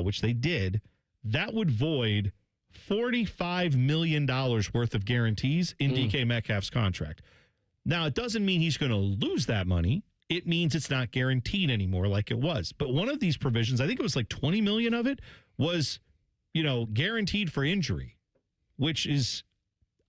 which they did, that would void $45 million worth of guarantees in DK Metcalf's contract. Now, it doesn't mean he's going to lose that money. It means it's not guaranteed anymore like it was. But one of these provisions, I think it was like 20 million of it, was, guaranteed for injury, which is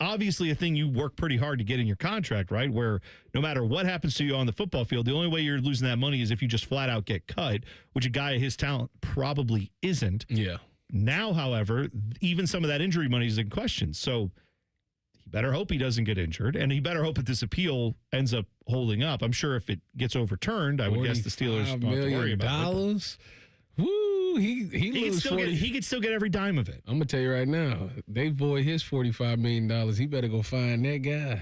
obviously a thing you work pretty hard to get in your contract, right? Where no matter what happens to you on the football field, the only way you're losing that money is if you just flat out get cut, which a guy of his talent probably isn't. Yeah. Now, however, even some of that injury money is in question. So he better hope he doesn't get injured, and he better hope that this appeal ends up holding up. I'm sure if it gets overturned, I would guess the Steelers don't have to worry about it. Woo! He could still get every dime of it. I'm gonna tell you right now, they void his $45 million. He better go find that guy,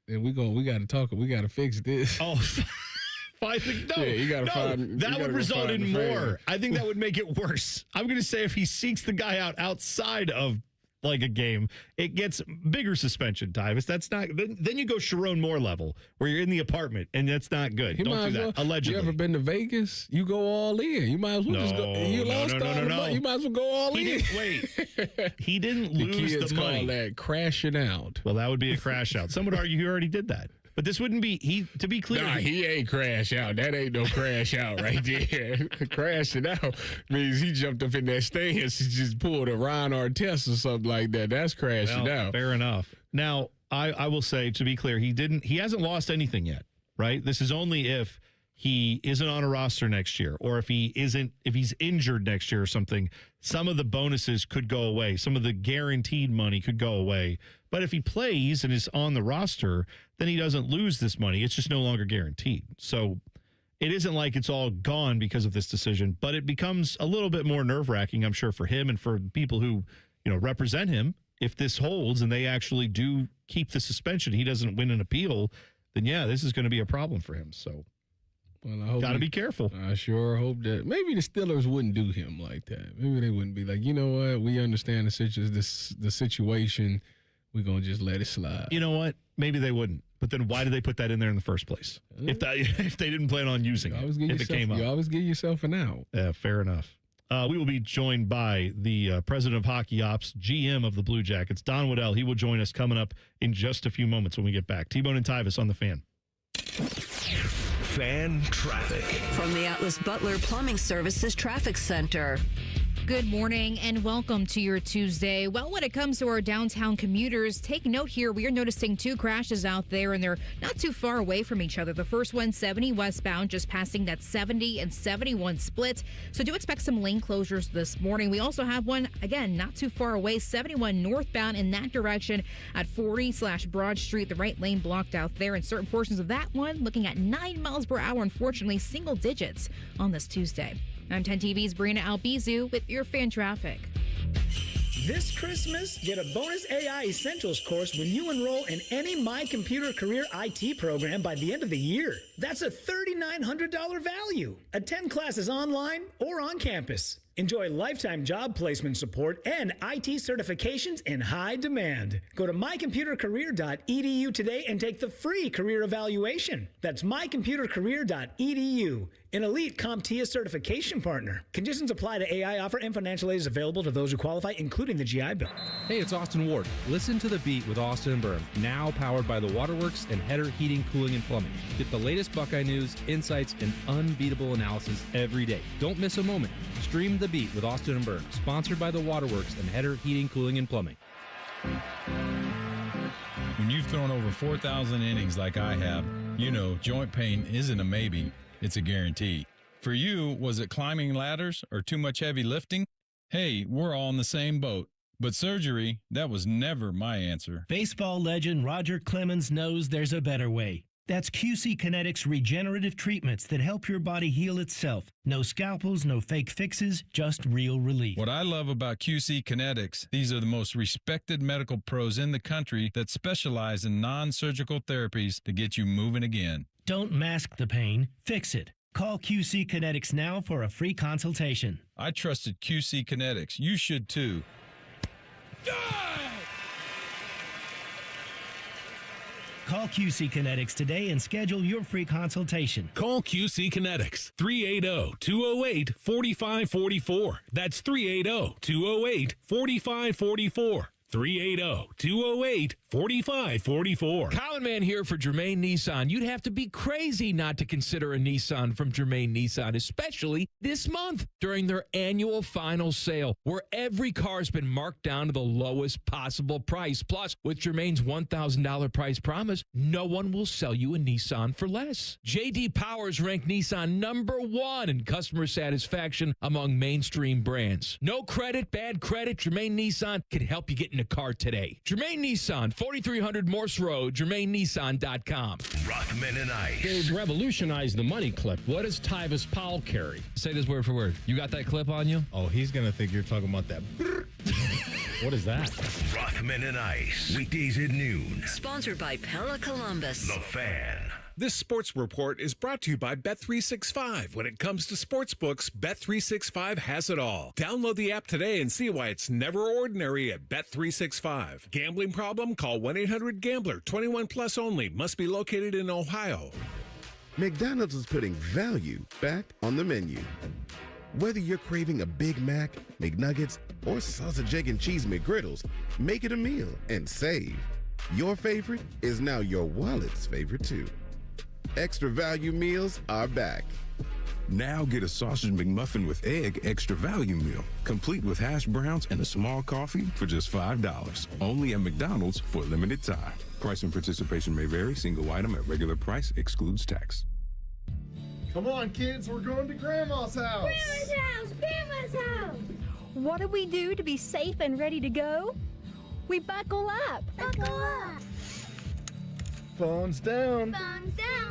and we got to talk. We got to fix this. Oh. That would result in more. I think that would make it worse. I'm going to say if he seeks the guy out outside of like a game, it gets bigger suspension, Tyvis. That's not. Then you go Chiron Moore level where you're in the apartment, and that's not good. Don't do that. Allegedly. You ever been to Vegas? You go all in. You might as well just go. You lost all. You might as well go all in. He didn't lose the money. Call that crashing out. Well, that would be a crash out. Some would argue he already did that. But this wouldn't be, to be clear. Nah, he ain't crash out. That ain't no crash out right there. Crashing out means he jumped up in that stance and just pulled a Ron Artest or something like that. That's crashing out. Fair enough. Now, I will say, to be clear, he hasn't lost anything yet, right? This is only if he isn't on a roster next year, or if he's injured next year or something. Some of the bonuses could go away. Some of the guaranteed money could go away. But if he plays and is on the roster, then he doesn't lose this money. It's just no longer guaranteed. So it isn't like it's all gone because of this decision, but it becomes a little bit more nerve-wracking, I'm sure, for him and for people who, represent him. If this holds and they actually do keep the suspension, he doesn't win an appeal, then yeah, this is going to be a problem for him. So got to be careful. I sure hope that maybe the Steelers wouldn't do him like that. Maybe they wouldn't be like, you know what, we understand the situation. We're going to just let it slide. You know what? Maybe they wouldn't. But then why did they put that in there in the first place? If they didn't plan on using it, if it came up. You always give yourself an out. Yeah, fair enough. We will be joined by the president of Hockey Ops, GM of the Blue Jackets, Don Waddell. He will join us coming up in just a few moments when we get back. T-Bone and Tyvis on the Fan. Fan traffic. From the Atlas Butler Plumbing Services Traffic Center. Good morning and welcome to your Tuesday. Well, when it comes to our downtown commuters, take note here. We are noticing two crashes out there, and they're not too far away from each other. The first one, 70 westbound, just passing that 70 and 71 split. So do expect some lane closures this morning. We also have one, again, not too far away, 71 northbound in that direction at 40/Broad Street. The right lane blocked out there, and certain portions of that one looking at 9 miles per hour, unfortunately, single digits on this Tuesday. I'm 10 TV's Brianna Albizu with your fan traffic. This Christmas, get a bonus AI Essentials course when you enroll in any My Computer Career IT program by the end of the year. That's a $3,900 value. Attend classes online or on campus. Enjoy lifetime job placement support and IT certifications in high demand. Go to mycomputercareer.edu today and take the free career evaluation. That's mycomputercareer.edu, an elite CompTIA certification partner. Conditions apply to AI offer, and financial aid is available to those who qualify, including the GI Bill. Hey, it's Austin Ward. Listen to The Beat with Austin and Byrne, now powered by the Waterworks and Header Heating, Cooling, and Plumbing. Get the latest Buckeye news, insights, and unbeatable analysis every day. Don't miss a moment. Stream The Beat with Austin and Byrne, sponsored by the Waterworks and Header Heating, Cooling, and Plumbing. When you've thrown over 4,000 innings like I have, you know joint pain isn't a maybe, it's a guarantee. For you, was it climbing ladders or too much heavy lifting? Hey, we're all in the same boat. But surgery, that was never my answer. Baseball legend Roger Clemens knows there's a better way. That's QC Kinetics regenerative treatments that help your body heal itself. No scalpels, no fake fixes, just real relief. What I love about QC Kinetics, these are the most respected medical pros in the country that specialize in non-surgical therapies to get you moving again. Don't mask the pain, fix it. Call QC Kinetics now for a free consultation. I trusted QC Kinetics. You should too. Call QC Kinetics today and schedule your free consultation. Call QC Kinetics 380-208-4544. That's 380-208-4544. 380-208-4544. Colin Man here for Germain Nissan. You'd have to be crazy not to consider a Nissan from Germain Nissan, especially this month during their annual final sale, where every car's been marked down to the lowest possible price. Plus, with Germain's $1,000 price promise, no one will sell you a Nissan for less. J.D. Powers ranked Nissan #1 in customer satisfaction among mainstream brands. No credit, bad credit, Germain Nissan can help you get in a car today. Germain Nissan, 4300 Morse Road, GermainNissan.com. Rothman and Ice. They've revolutionized the money clip. What does Tyvis Powell carry? Say this word for word. You got that clip on you? Oh, he's going to think you're talking about that. What is that? Rothman and Ice. Weekdays at noon. Sponsored by Pella Columbus. The Fan. This sports report is brought to you by Bet365. When it comes to sportsbooks, Bet365 has it all. Download the app today and see why it's never ordinary at Bet365. Gambling problem? Call 1-800-GAMBLER. 21 plus only. Must be located in Ohio. McDonald's is putting value back on the menu. Whether you're craving a Big Mac, McNuggets, or sausage, egg, and cheese McGriddles, make it a meal and save. Your favorite is now your wallet's favorite too. Extra value meals are back. Now get a sausage McMuffin with egg extra value meal, complete with hash browns and a small coffee for just $5. Only at McDonald's for a limited time. Price and participation may vary. Single item at regular price excludes tax. Come on, kids, we're going to Grandma's house. Grandma's house! Grandma's house! What do we do to be safe and ready to go? We buckle up. Buckle up. Phones down. Phones down.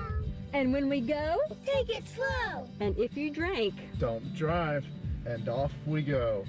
And when we go, take it slow. And if you drink, don't drive. And off we go.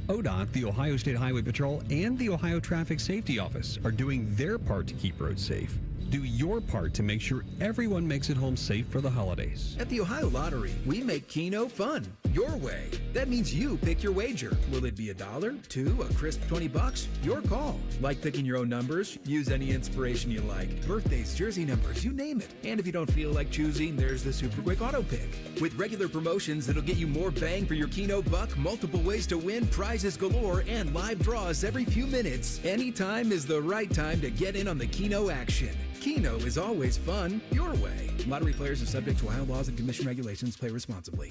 ODOT, the Ohio State Highway Patrol, and the Ohio Traffic Safety Office are doing their part to keep roads safe. Do your part to make sure everyone makes it home safe for the holidays. At the Ohio Lottery, we make Keno fun. Your way. That means you pick your wager. Will it be $1, $2, a crisp $20? Your call. Like picking your own numbers? Use any inspiration you like. Birthdays, jersey numbers, you name it. And if you don't feel like choosing, there's the Super Quick Auto Pick. With regular promotions that'll get you more bang for your Keno buck, multiple ways to win, prizes galore, and live draws every few minutes. Anytime is the right time to get in on the Keno action. Keno is always fun, your way. Lottery players are subject to Ohio laws and commission regulations. Play responsibly.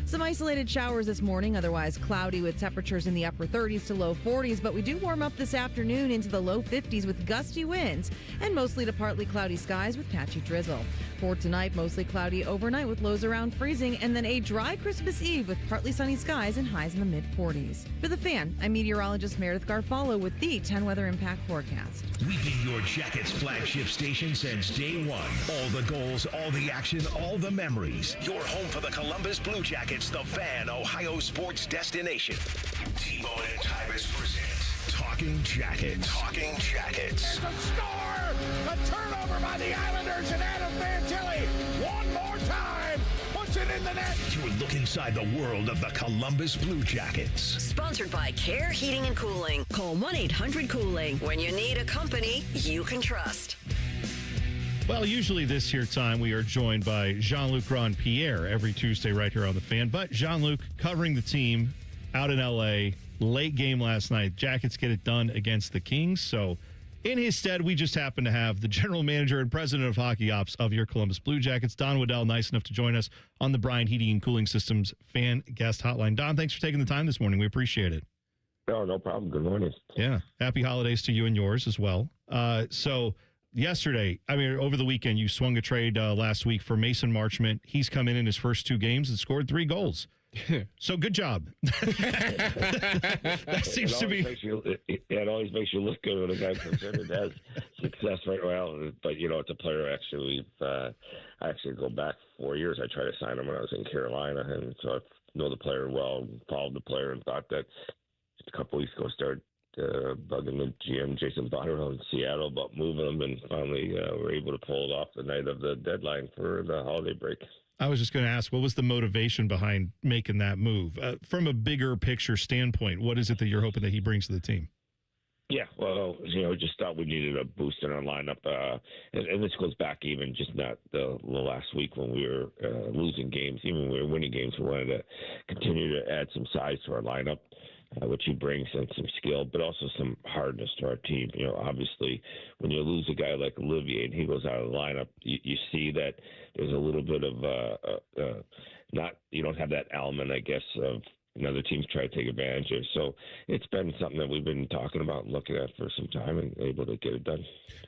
Some isolated showers this morning, otherwise cloudy with temperatures in the upper 30s to low 40s, but we do warm up this afternoon into the low 50s with gusty winds and mostly to partly cloudy skies with patchy drizzle. For tonight, mostly cloudy overnight with lows around freezing, and then a dry Christmas Eve with partly sunny skies and highs in the mid-40s. For The Fan, I'm meteorologist Meredith Garfalo with the 10 Weather Impact Forecast. We've been your Jackets flagship station since day one. All the goals, all the action, all the memories. Your home for the Columbus Blue Jackets, The Fan, Ohio sports destination. T-Bone and Tyvis present Talking Jackets. Talking Jackets. There's a score! A turnover by the Islanders and Adam Fantilli. One more time. Puts it in the net. You look inside the world of the Columbus Blue Jackets. Sponsored by Care Heating and Cooling. Call 1-800-COOLING. When you need a company you can trust. Well, usually this here time we are joined by Jean-Luc Grandpierre every Tuesday right here on The Fan. But Jean-Luc covering the team out in L.A., late game last night. Jackets get it done against the Kings. So in his stead, we just happen to have the general manager and president of hockey ops of your Columbus Blue Jackets, Don Waddell, nice enough to join us on the Bryant Heating and Cooling Systems fan guest hotline. Don, thanks for taking the time this morning. We appreciate it. Oh, no problem. Good morning. Yeah. Happy holidays to you and yours as well. So yesterday, over the weekend, you swung a trade last week for Mason Marchment. He's come in his first 2 games and scored 3 goals. So good job. That seems to be. It always makes you look good when a guy comes in and has success right well. But it's a player. Actually, I actually go back 4 years. I tried to sign him when I was in Carolina, and so I know the player well, followed the player, and thought that just a couple weeks ago started bugging the GM Jason Botterill in Seattle about moving him, and finally were able to pull it off the night of the deadline for the holiday break. I was just going to ask, what was the motivation behind making that move? From a bigger picture standpoint, what is it that you're hoping that he brings to the team? Yeah, well, just thought we needed a boost in our lineup, and this goes back even just not the last week when we were losing games. Even when we were winning games, we wanted to continue to add some size to our lineup, which he brings, and some skill, but also some hardness to our team. Obviously, when you lose a guy like Olivier and he goes out of the lineup, you see that there's a little bit of you don't have that element, I guess, of another team's try to take advantage of. So it's been something that we've been talking about and looking at for some time and able to get it done.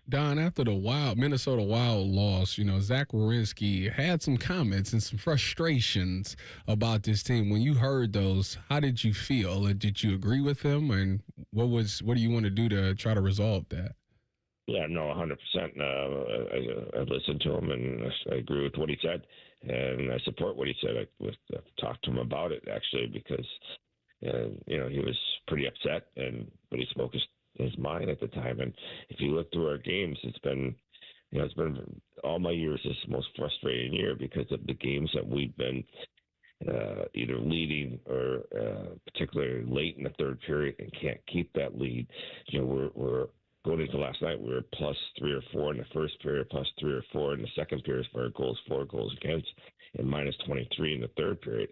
Don, after the Minnesota Wild loss, Zach Werenski had some comments and some frustrations about this team. When you heard those, how did you feel? Did you agree with him? And what do you want to do to try to resolve that? Yeah, no, 100%. I listened to him and I agree with what he said, and I support what he said. I've talked to him about it actually because, he was pretty upset, but he spoke his mind at the time. And if you look through our games, it's been all my years this most frustrating year because of the games that we've been either leading or particularly late in the third period and can't keep that lead. We're going into last night, we were plus 3 or 4 in the first period, plus 3 or 4 in the second period for our goals, 4 goals against, and minus 23 in the third period.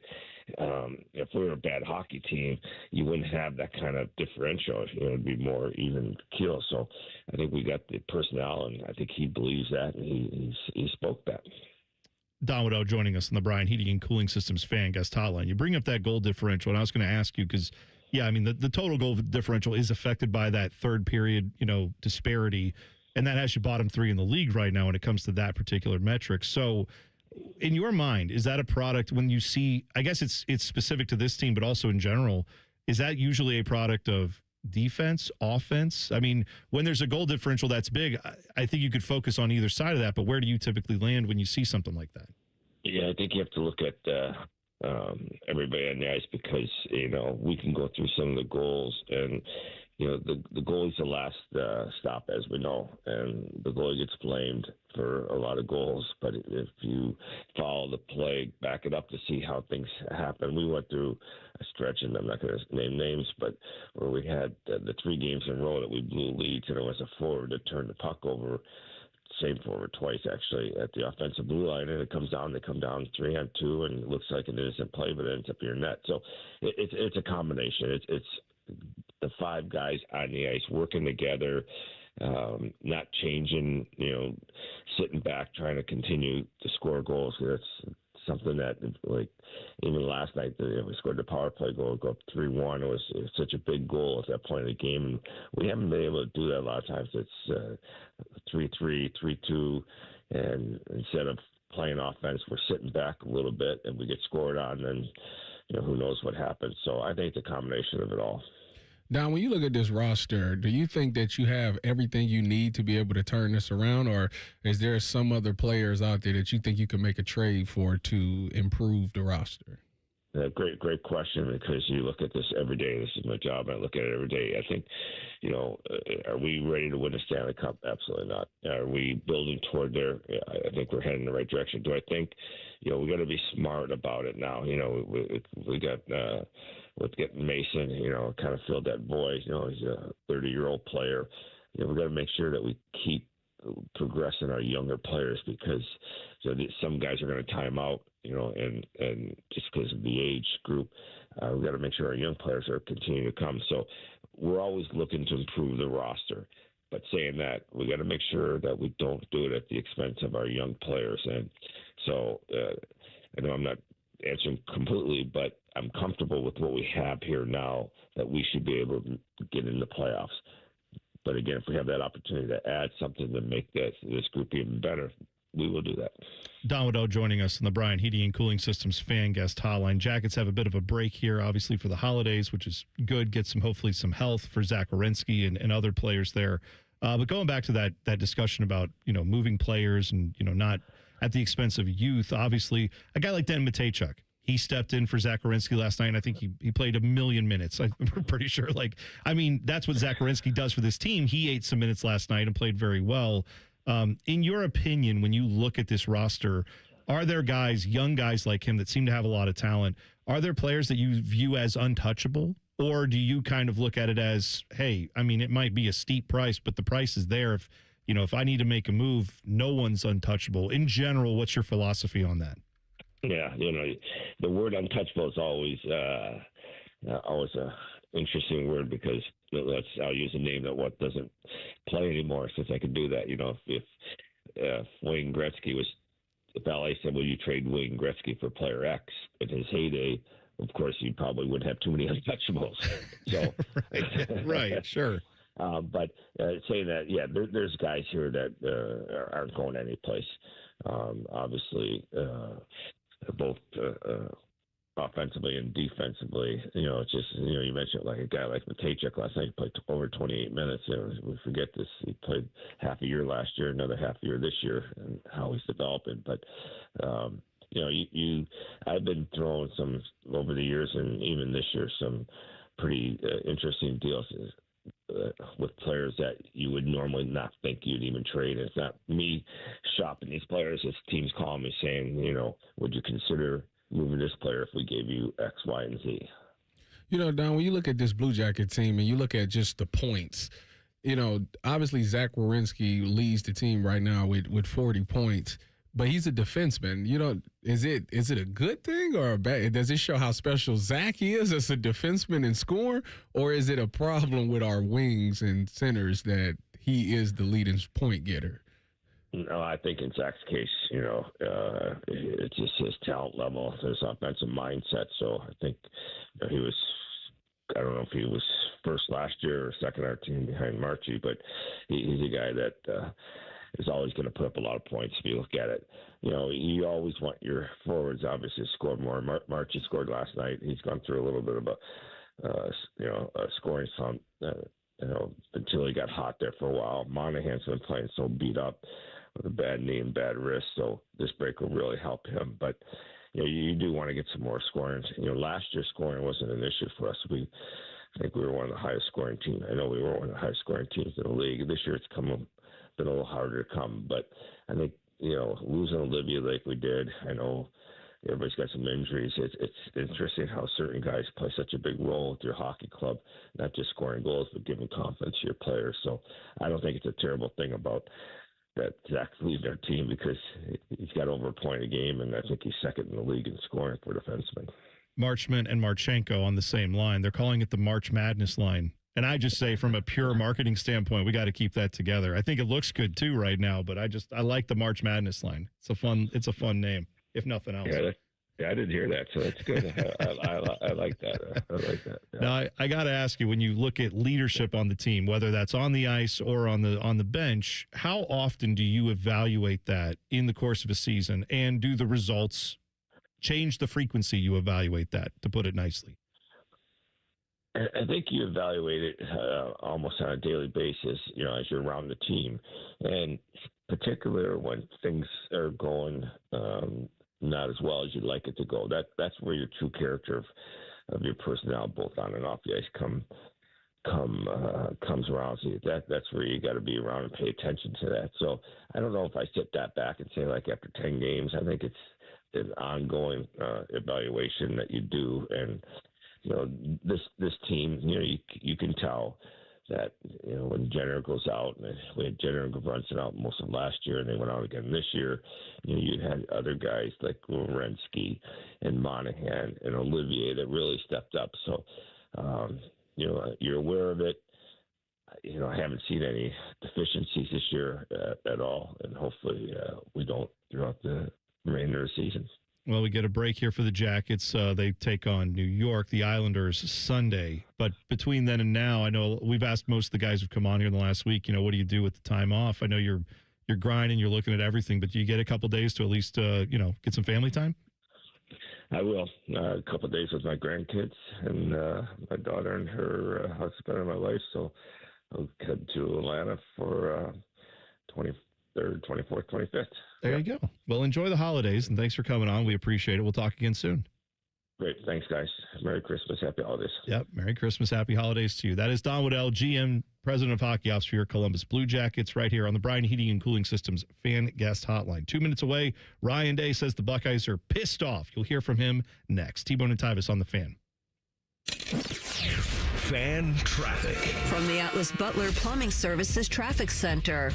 If we were a bad hockey team, you wouldn't have that kind of differential. It'd be more even keel. So I think we got the personnel, and I think he believes that, and he spoke that. Don Waddell joining us on the Brian Heating and Cooling Systems fan guest hotline. You bring up that goal differential, and I was going to ask you because – yeah, I mean, the total goal differential is affected by that third period, disparity, and that has you bottom 3 in the league right now when it comes to that particular metric. So in your mind, is that a product when you see, I guess it's specific to this team, but also in general, is that usually a product of defense, offense? I mean, when there's a goal differential that's big, I think you could focus on either side of that, but where do you typically land when you see something like that? Yeah, I think you have to look at everybody on the ice because, we can go through some of the goals and, the goalie's the last stop, as we know, and the goalie gets blamed for a lot of goals. But if you follow the play, back it up to see how things happen. We went through a stretch, and I'm not going to name names, but where we had the 3 games in a row that we blew leads, and it was a forward that turned the puck over, same forward twice actually at the offensive blue line, and they come down 3-on-2, and it looks like an innocent play, but it ends up in your net. So it's a combination. It's the 5 guys on the ice working together, not changing, sitting back trying to continue to score goals. That's something that, like, even last night, we scored the power play goal, go up 3-1. It was such a big goal at that point of the game. And we haven't been able to do that a lot of times. It's 3-3, 3-2, and instead of playing offense, we're sitting back a little bit, and we get scored on, and who knows what happens. So I think it's a combination of it all. Don, when you look at this roster, do you think that you have everything you need to be able to turn this around, or is there some other players out there that you think you can make a trade for to improve the roster? Great question, because you look at this every day. This is my job. I look at it every day. I think, are we ready to win a Stanley Cup? Absolutely not. Are we building toward there? I think we're heading in the right direction. Do I think, we got to be smart about it now? We got with getting Mason, kind of filled that void. He's a 30-year-old player. We got to make sure that we keep progressing our younger players because some guys are going to time out, and just because of the age group, we got to make sure our young players are continuing to come. So we're always looking to improve the roster. But saying that, we got to make sure that we don't do it at the expense of our young players. And so I know I'm not answering completely, but I'm comfortable with what we have here now that we should be able to get in the playoffs. But again, if we have that opportunity to add something to make this group even better, we will do that. Don Waddell joining us on the Brian Heating and Cooling Systems fan guest hotline. Jackets have a bit of a break here, obviously, for the holidays, which is good. Get hopefully some health for Zach Werenski and other players there. But going back to that discussion about, moving players and, not at the expense of youth, obviously, a guy like Dan Matejchuk, he stepped in for Zach Werenski last night, and I think he played 1 million minutes. I'm pretty sure. That's what Zach Werenski does for this team. He ate some minutes last night and played very well. In your opinion, when you look at this roster, are there guys, young guys like him that seem to have a lot of talent? Are there players that you view as untouchable? Or do you kind of look at it as, hey, I mean, it might be a steep price, but the price is there. If I need to make a move, no one's untouchable. In general, what's your philosophy on that? Yeah, the word untouchable is always a interesting word because I'll use a name that doesn't play anymore since I can do that. If Wayne Gretzky was, if LA said, "Will you trade Wayne Gretzky for player X?" in his heyday, of course, you probably wouldn't have too many untouchables. So, right, sure. But saying that, yeah, there's guys here that aren't going anyplace. Obviously, both offensively and defensively. It's just, you mentioned like a guy like Metcalf last night played over 28 minutes. We forget this. He played half a year last year, another half a year this year, and how he's developing. But I've been throwing some over the years, and even this year, some pretty interesting deals with players that you would normally not think you'd even trade. It's not me shopping these players. It's teams calling me saying, would you consider moving this player if we gave you X, Y, and Z? Don, when you look at this Blue Jacket team and you look at just the points, obviously Zach Werenski leads the team right now with 40 points. But he's a defenseman. Is it a good thing or a bad? Does it show how special Zach is as a defenseman and scorer, or is it a problem with our wings and centers that he is the leading point getter? No, I think in Zach's case, it's just his talent level, his offensive mindset. So I think he was. I don't know if he was first last year or second on our team behind Marchie, but he's a guy that. Is always going to put up a lot of points if you look at it. You always want your forwards obviously to score more. Marchie scored last night. He's gone through a little bit of a scoring slump, until he got hot there for a while. Monahan's been playing so beat up with a bad knee and bad wrist, so this break will really help him. But, you do want to get some more scoring. Last year scoring wasn't an issue for us. I think we were one of the highest scoring teams. I know we were one of the highest scoring teams in the league. This year it's been a little harder to come, but I think losing Olivia like we did, I know everybody's got some injuries. It's interesting how certain guys play such a big role with your hockey club, not just scoring goals but giving confidence to your players. So I don't think it's a terrible thing about that Zach's leading our team because he's got over a point a game, and I think he's second in the league in scoring for defensemen. Marchment and Marchenko on the same line. They're calling it the March Madness line. And I just say from a pure marketing standpoint, we got to keep that together. I think it looks good too right now, but I like the March Madness line. It's a fun name, if nothing else. Yeah, I didn't hear that, so that's good. I like that. I like that. Yeah. Now, I got to ask you, when you look at leadership on the team, whether that's on the ice or on the bench, how often do you evaluate that in the course of a season? And do the results change the frequency you evaluate that, to put it nicely? I think you evaluate it almost on a daily basis, as you're around the team. And particularly when things are going not as well as you'd like it to go. That's where your true character of your personnel, both on and off the ice, comes around. So that's where you got to be around and pay attention to that. So I don't know if I sit that back and say, like, after 10 games, I think it's an ongoing evaluation that you do. And this team, you can tell that, when Jenner goes out, and we had Jenner and Brunson out most of last year, and they went out again this year, you had other guys like Werenski and Monahan and Olivier that really stepped up. So, you're aware of it. I haven't seen any deficiencies this year at all, and hopefully we don't throughout the remainder of the season. Well, we get a break here for the Jackets. They take on New York, the Islanders, Sunday. But between then and now, I know we've asked most of the guys who've come on here in the last week, what do you do with the time off? I know you're grinding, you're looking at everything, but do you get a couple days to at least, get some family time? I will. A couple of days with my grandkids and my daughter and her husband and my wife. So I'll head to Atlanta for 23rd, 24th, 25th. There you go. Well, enjoy the holidays, and thanks for coming on. We appreciate it. We'll talk again soon. Great. Thanks, guys. Merry Christmas. Happy holidays. Yep. Merry Christmas. Happy holidays to you. That is Don Waddell, GM president of hockey ops for your Columbus Blue Jackets, right here on the Bryan Heating and Cooling Systems Fan Guest Hotline. 2 minutes away, Ryan Day says the Buckeyes are pissed off. You'll hear from him next. T-Bone and Tyvis on the Fan. Fan traffic. From the Atlas Butler Plumbing Services Traffic Center.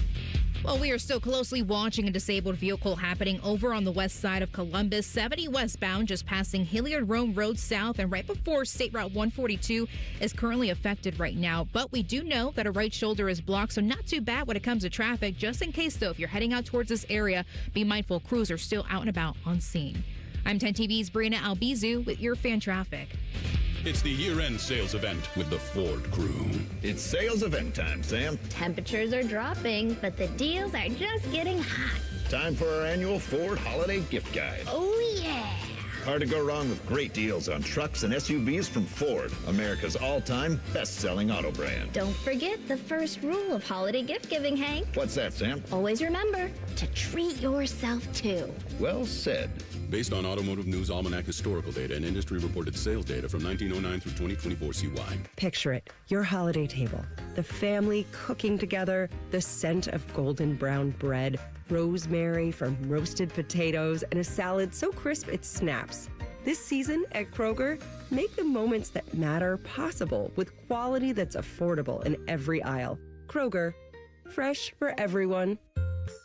Well, we are still closely watching a disabled vehicle happening over on the west side of Columbus, 70 westbound, just passing Hilliard-Rome Road south and right before State Route 142 is currently affected right now. But we do know that a right shoulder is blocked, so not too bad when it comes to traffic. Just in case, though, if you're heading out towards this area, be mindful crews are still out and about on scene. I'm 10 TV's Brianna Albizu with your fan traffic. It's the year-end sales event with the Ford crew. It's sales event time, Sam. Temperatures are dropping, but the deals are just getting hot. Time for our annual Ford Holiday Gift Guide. Oh, yeah. Hard to go wrong with great deals on trucks and SUVs from Ford, America's all-time best-selling auto brand. Don't forget the first rule of holiday gift giving, Hank. What's that, Sam? Always remember to treat yourself, too. Well said. Based on Automotive News Almanac historical data and industry-reported sales data from 1909 through 2024 CY. Picture it, your holiday table, the family cooking together, the scent of golden brown bread, rosemary from roasted potatoes, and a salad so crisp it snaps. This season at Kroger, make the moments that matter possible with quality that's affordable in every aisle. Kroger, fresh for everyone.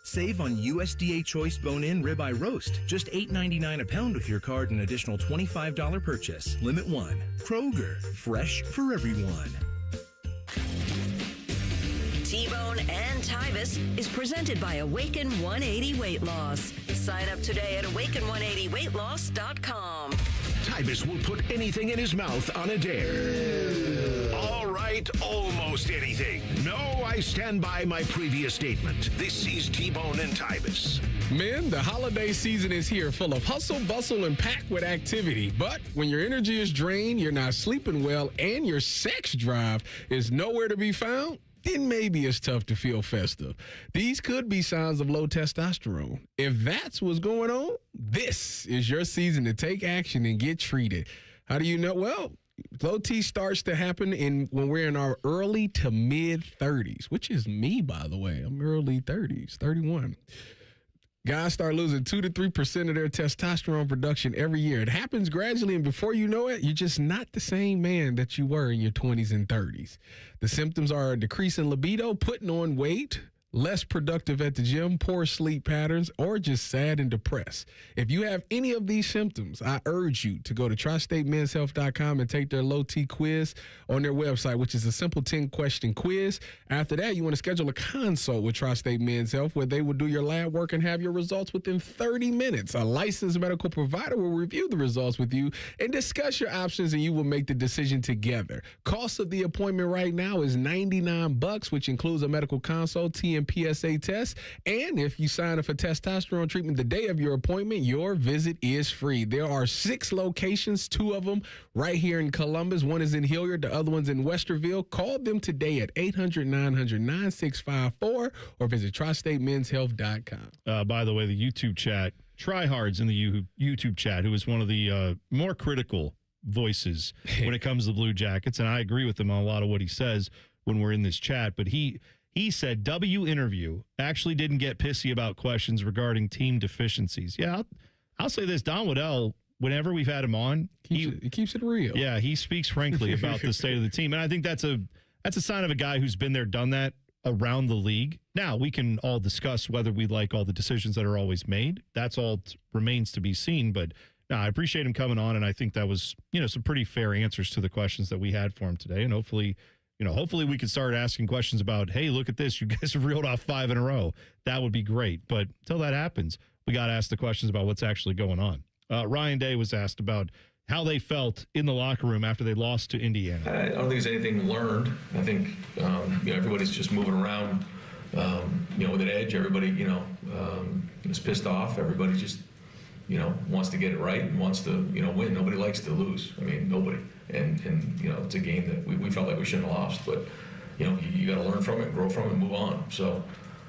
Save on USDA Choice Bone-In Ribeye Roast. Just $8.99 a pound with your card and additional $25 purchase. Limit 1. Kroger, fresh for everyone. T-Bone and Tyvis is presented by Awaken 180 Weight Loss. Sign up today at awaken180weightloss.com. Tyvis will put anything in his mouth on a dare. All right, almost anything. No, I stand by my previous statement. This is T-Bone and Tyvis. Men, the holiday season is here, full of hustle, bustle, and packed with activity. But when your energy is drained, you're not sleeping well, and your sex drive is nowhere to be found, then maybe it's tough to feel festive. These could be signs of low testosterone. If that's what's going on, this is your season to take action and get treated. How do you know? Well, low T starts to happen when we're in our early to mid 30s, which is me, by the way. I'm early 30s, 31. Guys start losing 2 to 3% of their testosterone production every year. It happens gradually, and before you know it, you're just not the same man that you were in your 20s and 30s. The symptoms are a decrease in libido, putting on weight, less productive at the gym, poor sleep patterns, or just sad and depressed. If you have any of these symptoms, I urge you to go to tristatemenshealth.com and take their low T quiz on their website, which is a simple 10-question quiz. After that, you want to schedule a consult with Tri-State Men's Health, where they will do your lab work and have your results within 30 minutes. A licensed medical provider will review the results with you and discuss your options, and you will make the decision together. Cost of the appointment right now is $99, which includes a medical consult, TM PSA test, and if you sign up for testosterone treatment the day of your appointment, your visit is free. There are 6 locations, 2 of them right here in Columbus. One is in Hilliard, the other one's in Westerville. Call them today at 800-900-9654 or visit tristatemenshealth.com. By the way, the YouTube chat, Tryhards in the YouTube chat, who is one of the more critical voices when it comes to the Blue Jackets, and I agree with him on a lot of what he says when we're in this chat, but he said W interview actually didn't get pissy about questions regarding team deficiencies. Yeah, I'll say this. Don Waddell, whenever we've had him on, he keeps it real. Yeah, he speaks frankly about the state of the team. And I think that's a sign of a guy who's been there, done that around the league. Now, we can all discuss whether we like all the decisions that are always made. That's all remains to be seen. But no, I appreciate him coming on, and I think that was, some pretty fair answers to the questions that we had for him today. And hopefully we could start asking questions about, hey, look at this. You guys have reeled off 5 in a row. That would be great. But until that happens, we got to ask the questions about what's actually going on. Ryan Day was asked about how they felt in the locker room after they lost to Indiana. I don't think there's anything learned. I think, everybody's just moving around, with an edge. Everybody, is pissed off. Everybody just, wants to get it right and wants to, win. Nobody likes to lose. I mean, nobody. And it's a game that we felt like we shouldn't have lost. But, you got to learn from it, grow from it, move on. So,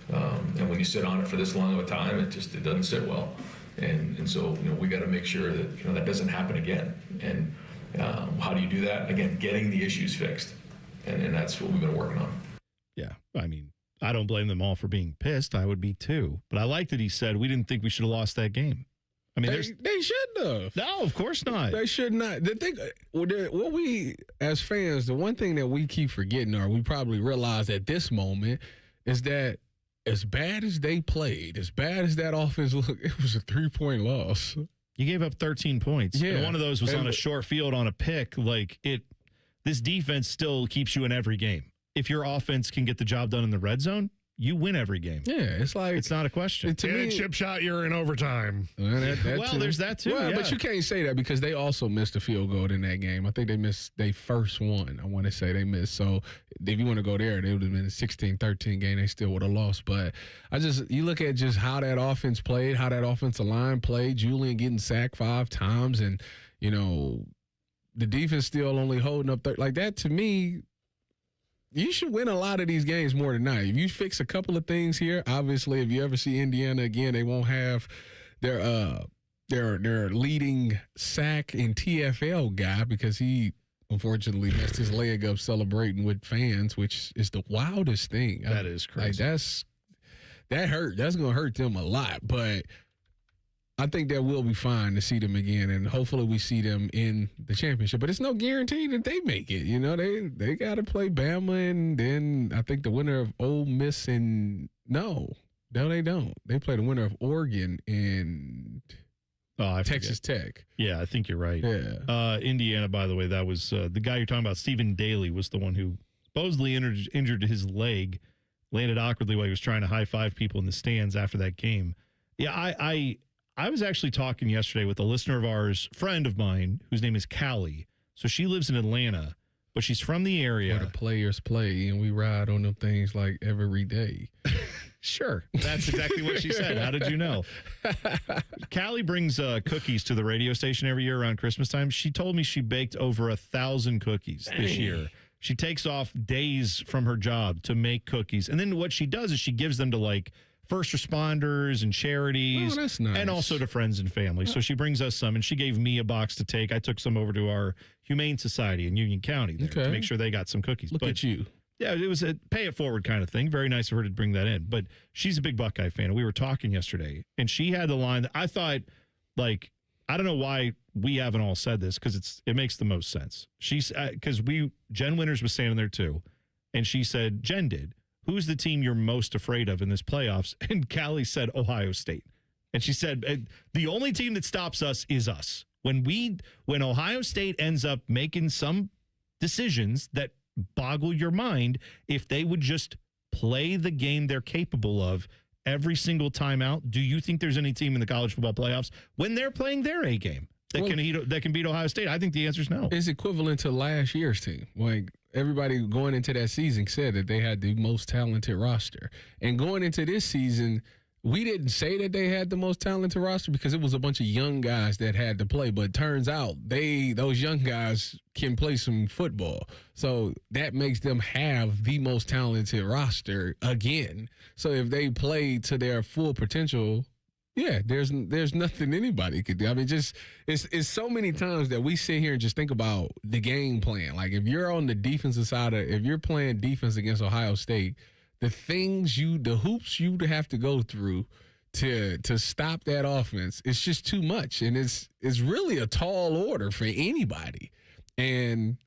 and when you sit on it for this long of a time, it doesn't sit well. And so, we got to make sure that, that doesn't happen again. And how do you do that? Again, getting the issues fixed. And that's what we've been working on. I mean, I don't blame them all for being pissed. I would be too. But I like that he said we didn't think we should have lost that game. I mean, they shouldn't have. No, of course not. They should not. The thing, what we as fans, the one thing that we keep forgetting, or we probably realize at this moment, is that as bad as they played, as bad as that offense looked, it was a 3-point loss. You gave up 13 points. Yeah, and one of those was on a short field on a pick. This defense still keeps you in every game. If your offense can get the job done in the red zone, you win every game. Yeah, it's not a question. To me, chip shot, you're in overtime. There's that too. Well, but you can't say that because they also missed a field goal in that game. I think they missed their first one. I want to say they missed. So if you want to go there, they would have been a 16-13 game. They still would have lost. But you look at just how that offense played, how that offensive line played. Julian getting sacked 5 times, and the defense still only holding up like that. To me, you should win a lot of these games more than not. If you fix a couple of things here, obviously, if you ever see Indiana again, they won't have their leading sack and TFL guy because he unfortunately messed his leg up celebrating with fans, which is the wildest thing. That is crazy. That hurt. That's going to hurt them a lot, but I think that we'll be fine to see them again, and hopefully we see them in the championship. But it's no guarantee that they make it. They got to play Bama, and then I think the winner of Ole Miss and no, they don't. They play the winner of Oregon and Texas Tech. Yeah, I think you're right. Yeah. Indiana, by the way, that was the guy you're talking about. Stephen Daly was the one who supposedly injured his leg, landed awkwardly while he was trying to high five people in the stands after that game. Yeah, I was actually talking yesterday with a listener of ours, friend of mine, whose name is Callie. So she lives in Atlanta, but she's from the area. Where the players play, and we ride on them things like every day. Sure. That's exactly what she said. How did you know? Callie brings cookies to the radio station every year around Christmas time. She told me she baked over 1,000 cookies this year. She takes off days from her job to make cookies. And then what she does is she gives them to first responders and charities. Oh, that's nice. And also to friends and family. So she brings us some, and she gave me a box to take. I took some over to our Humane Society in Union County there to make sure they got some cookies. Look at you. Yeah, it was a pay it forward kind of thing. Very nice of her to bring that in. But she's a big Buckeye fan, and we were talking yesterday, and she had the line that I thought, I don't know why we haven't all said this because it makes the most sense. She's because Jen Winters was standing there too, and she said, Jen did, who's the team you're most afraid of in this playoffs? And Callie said Ohio State. And she said, the only team that stops us is us. When Ohio State ends up making some decisions that boggle your mind, if they would just play the game they're capable of every single time out, do you think there's any team in the college football playoffs when they're playing their A game that can beat Ohio State? I think the answer is no. It's equivalent to last year's team. Everybody going into that season said that they had the most talented roster. And going into this season, we didn't say that they had the most talented roster because it was a bunch of young guys that had to play. But it turns out those young guys can play some football. So that makes them have the most talented roster again. So if they play to their full potential, yeah, there's nothing anybody could do. I mean, just it's so many times that we sit here and just think about the game plan. Like if you're on the defensive side if you're playing defense against Ohio State, the hoops you have to go through to stop that offense, it's just too much. And it's really a tall order for anybody. And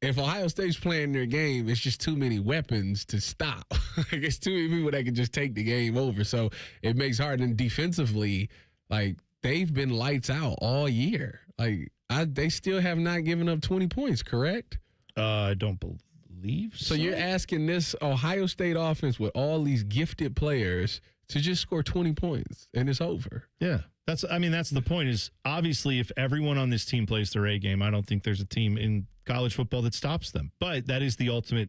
if Ohio State's playing their game, it's just too many weapons to stop. It's too many people that can just take the game over. So it makes it hard. And defensively, they've been lights out all year. They still have not given up 20 points, correct? I don't believe so. So you're asking this Ohio State offense with all these gifted players to just score 20 points, and it's over. Yeah. That's the point is, obviously, if everyone on this team plays their A game, I don't think there's a team in college football that stops them. But that's the ultimate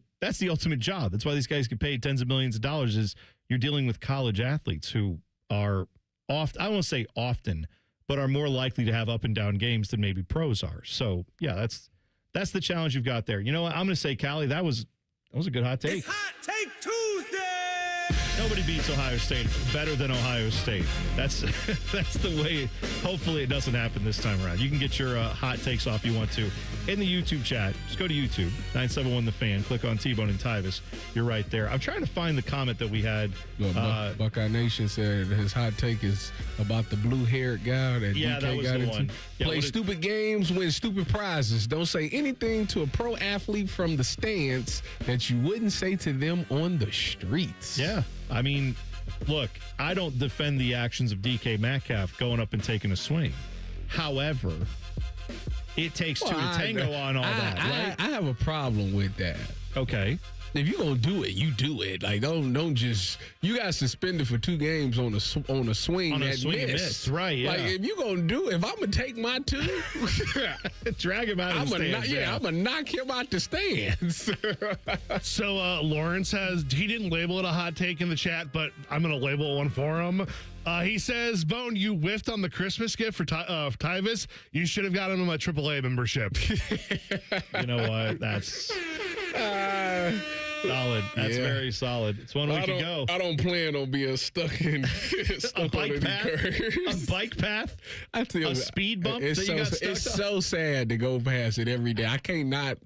job. That's why these guys get paid tens of millions of dollars, is you're dealing with college athletes who are I won't say often, but are more likely to have up and down games than maybe pros are. So, yeah, that's the challenge you've got there. You know what? I'm going to say, Callie, that was a good hot take. It's Hot Take Tuesday! Nobody beats Ohio State better than Ohio State. That's the way. Hopefully it doesn't happen this time around. You can get your hot takes off if you want to in the YouTube chat. Just go to YouTube, 971 The Fan. Click on T-Bone and Tyvis. You're right there. I'm trying to find the comment that we had. Buckeye Nation said his hot take is about the blue-haired guy that DK that was got the into. one. Yeah, Play stupid games, win stupid prizes. Don't say anything to a pro athlete from the stands that you wouldn't say to them on the streets. Yeah. I mean, look, I don't defend the actions of DK Metcalf going up and taking a swing. However, it takes two to tango on all that, right? I have a problem with that. Okay. If you're gonna do it, you do it. Like don't just you got suspended for 2 games on a swing on that a swing and missed. Right? Yeah. Like if you're gonna do it, if I'm gonna take my 2, drag him out of the stands. I'm gonna knock him out the stands. So Lawrence he didn't label it a hot take in the chat, but I'm gonna label one for him. He says, Bone, you whiffed on the Christmas gift for Tyvis. You should have gotten him a AAA membership. You know what? That's solid. That's very solid. It's one way to go. I don't plan on being stuck a bike path. A bike path. I tell you, a speed bump. It's so sad to go past it every day. I can't not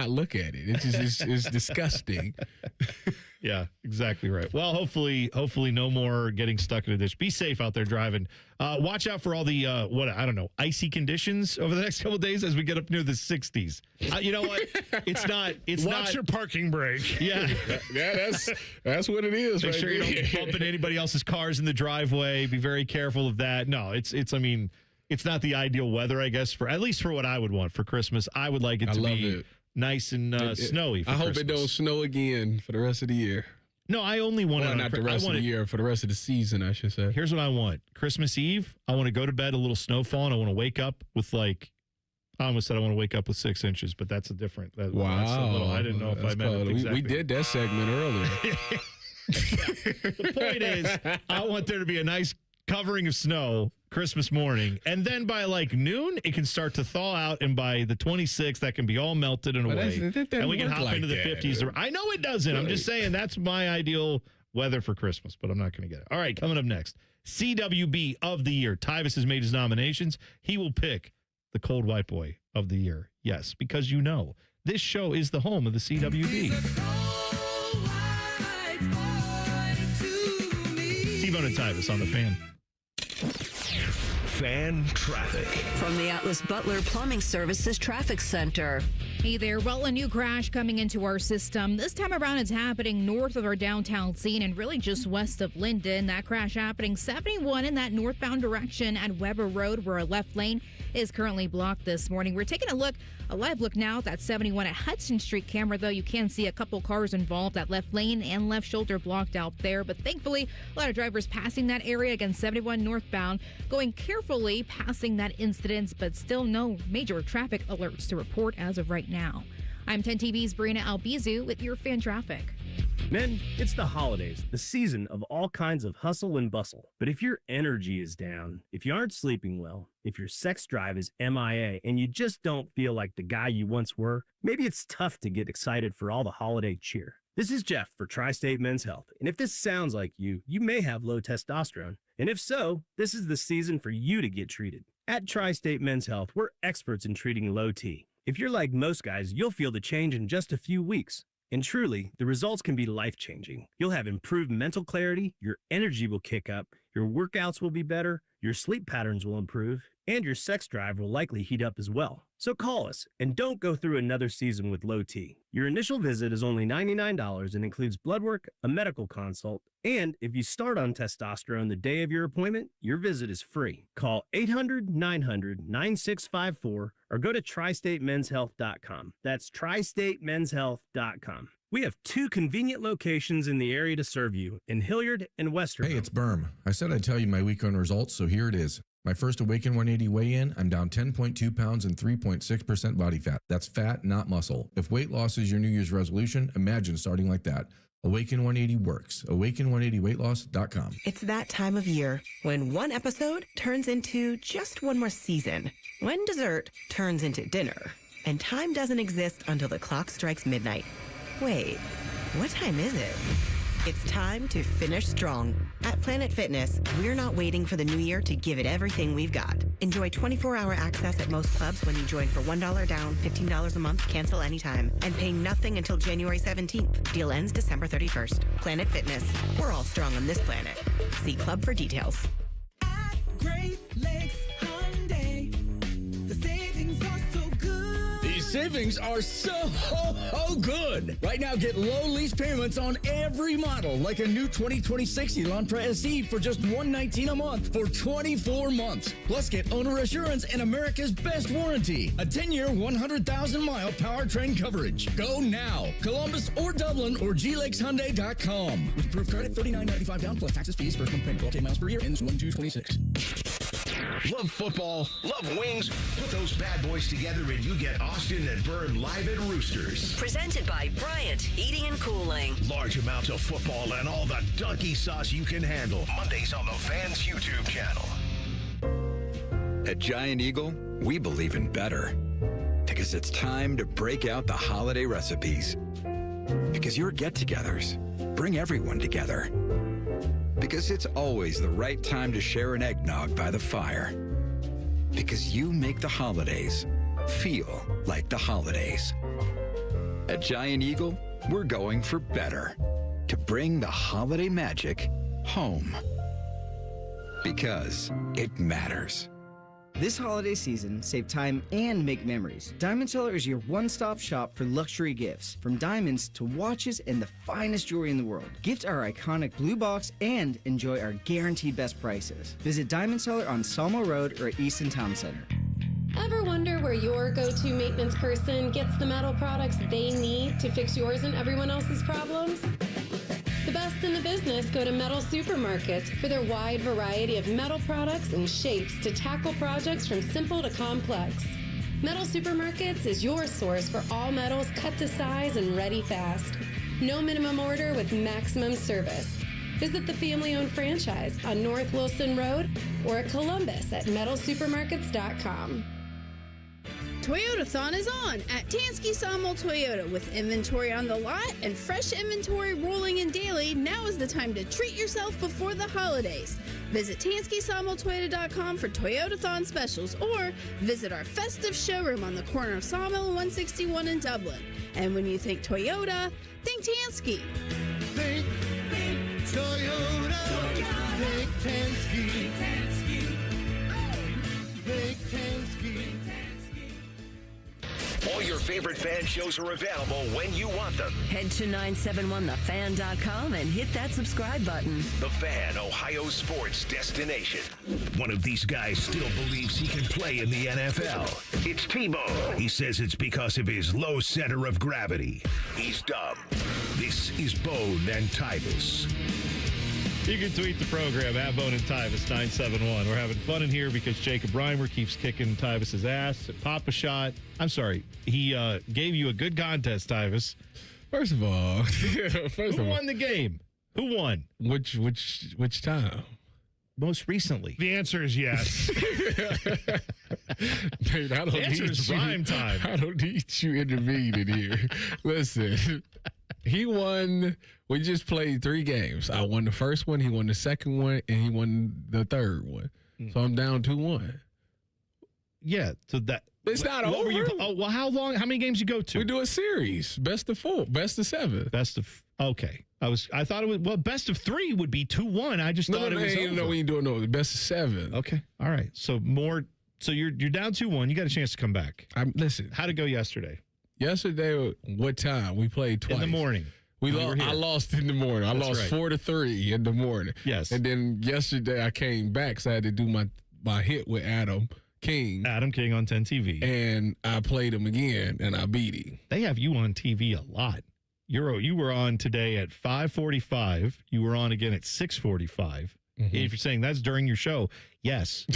look at it. It's just it's disgusting. Yeah, exactly right. Well, hopefully no more getting stuck in a ditch. Be safe out there driving. Watch out for all the icy conditions over the next couple of days as we get up near the 60s. You know what? Watch your parking brake. Yeah. That's what it is. Make right sure you don't bump into anybody else's cars in the driveway. Be very careful of that. No, it's not the ideal weather, I guess, at least for what I would want for Christmas. I would like it to be nice and snowy for I hope Christmas. it don't snow again for the rest of the year. No, I only want to. Not the rest of the year, for the rest of the season, I should say. Here's what I want. Christmas Eve, I want to go to bed a little snowfall, and I want to wake up with I almost said I want to wake up with 6 inches, but that's a different. Wow. I didn't know if I meant it exactly. We did that segment earlier. The point is, I want there to be a nice covering of snow Christmas morning, and then by noon it can start to thaw out, and by the 26th that can be all melted and away, and we can hop into the 50s. I know it doesn't. I'm just saying that's my ideal weather for Christmas, but I'm not going to get it. All right, coming up next, CWB of the year. Tyvis has made his nominations. He will pick the Cold White Boy of the year. Yes, because this show is the home of the CWB. T-Bone and Tyvis on the Fan. Fan traffic. From the Atlas Butler Plumbing Services Traffic Center. Hey there. Well, a new crash coming into our system. This time around, it's happening north of our downtown scene and really just west of Linden. That crash happening 71 in that northbound direction at Weber Road, where a left lane is currently blocked this morning. We're taking a live look now at that 71 at Hudson Street camera, though you can see a couple cars involved. That left lane and left shoulder blocked out there. But thankfully, a lot of drivers passing that area, again, 71 northbound, going carefully passing that incident, but still no major traffic alerts to report as of right now. I'm 10 TV's Brina Albizu with your fan traffic. Men, it's the holidays, the season of all kinds of hustle and bustle. But if your energy is down, if you aren't sleeping well, if your sex drive is MIA, and you just don't feel like the guy you once were, maybe it's tough to get excited for all the holiday cheer. This is Jeff for Tri-State Men's Health, and if this sounds like you may have low testosterone. And if so, this is the season for you to get treated. At Tri-State Men's Health, we're experts in treating low T. If you're like most guys, you'll feel the change in just a few weeks. And truly, the results can be life-changing. You'll have improved mental clarity, your energy will kick up, your workouts will be better, your sleep patterns will improve, and your sex drive will likely heat up as well. So call us, and don't go through another season with low T. Your initial visit is only $99 and includes blood work, a medical consult, and if you start on testosterone the day of your appointment, your visit is free. Call 800-900-9654 or go to tristatemenshealth.com. That's tristatemenshealth.com. We have 2 convenient locations in the area to serve you, in Hilliard and Westerville. Hey, it's Berm. I said I'd tell you my weekend results, so here it is. My first Awaken 180 weigh-in, I'm down 10.2 pounds and 3.6% body fat. That's fat, not muscle. If weight loss is your New Year's resolution, imagine starting like that. Awaken 180 works. Awaken180weightloss.com. It's that time of year when one episode turns into just one more season. When dessert turns into dinner. And time doesn't exist until the clock strikes midnight. Wait, what time is it? It's time to finish strong. At Planet Fitness, we're not waiting for the new year to give it everything we've got. Enjoy 24-hour access at most clubs when you join for $1 down, $15 a month, cancel anytime, and pay nothing until January 17th. Deal ends December 31st. Planet Fitness. We're all strong on this planet. See club for details. Great Lakes Hyundai. The savings are so good. These savings are so good. Right now, get low lease payments on every model, like a new 2026 Elantra SE for just $119 a month for 24 months. Plus, get owner assurance and America's best warranty. A 10-year, 100,000-mile powertrain coverage. Go now. Columbus or Dublin or glakeshyundai.com. With approved credit, $39.95 down plus taxes, fees, first month payment, 12 miles per year, ends 1/2/26. Love football, love wings. Put those bad boys together and you get Austin and Byrne live at Roosters. Presented by Bryant Heating and Cooling. Large amounts of football and all the donkey sauce you can handle. Mondays on the Fans YouTube channel. At Giant Eagle, we believe in better. Because it's time to break out the holiday recipes. Because your get-togethers bring everyone together. Because it's always the right time to share an eggnog by the fire. Because you make the holidays feel like the holidays. At Giant Eagle, we're going for better. To bring the holiday magic home. Because it matters. This holiday season, save time and make memories. Diamond Seller is your one-stop shop for luxury gifts, from diamonds to watches and the finest jewelry in the world. Gift our iconic blue box and enjoy our guaranteed best prices. Visit Diamond Seller on Salmo Road or at Easton Town Center. Ever wonder where your go-to maintenance person gets the metal products they need to fix yours and everyone else's problems? The best in the business go to Metal Supermarkets for their wide variety of metal products and shapes to tackle projects from simple to complex. Metal Supermarkets is your source for all metals cut to size and ready fast. No minimum order with maximum service. Visit the family-owned franchise on North Wilson Road or at Columbus at metalsupermarkets.com. Toyotathon is on at Tansky Sawmill Toyota. With inventory on the lot and fresh inventory rolling in daily, now is the time to treat yourself before the holidays. Visit TanskySawmillToyota.com for Toyotathon specials or visit our festive showroom on the corner of Sawmill and 161 in Dublin. And when you think Toyota, think Tansky. Think Toyota. Think Tansky. Think Tansky. All your favorite fan shows are available when you want them. Head to 971thefan.com and hit that subscribe button. The Fan, Ohio sports destination. One of these guys still believes he can play in the NFL. It's T-Bone. He says it's because of his low center of gravity. He's dumb. This is Bone and Tyvis. You can tweet the program at Bone and Tyvis 971. We're having fun in here because Jacob Reimer keeps kicking Tyvis's ass at Papa Shot. I'm sorry. He gave you a good contest, Tyvis. First of all, who won the game? Who won? Which time? Most recently. The answer is yes. Dude, I don't the answer need is you. rhyme time. I don't need you intervening here. Listen, he won. We just played 3 games. I won the first one, he won the second one, and he won the third one. So I'm down 2-1. Yeah, so that it's not over. Were you, well, how long? How many games you go to? We do a series, best of 4, best of 7, Okay, I thought it was best of 3 would be 2-1. I just thought it was over. No, we ain't doing no best of 7. Okay, all right. So more. So you're down 2-1. You got a chance to come back. Listen. How'd it go yesterday? Yesterday, what time? We played twice in the morning. I lost in the morning. That's I lost right. 4-3 in the morning. Yes. And then yesterday I came back, so I had to do my hit with Adam King. Adam King on 10 TV. And I played him again, and I beat him. They have you on TV a lot. You were on today at 5:45. You were on again at 6:45. Mm-hmm. If you're saying that's during your show, yes.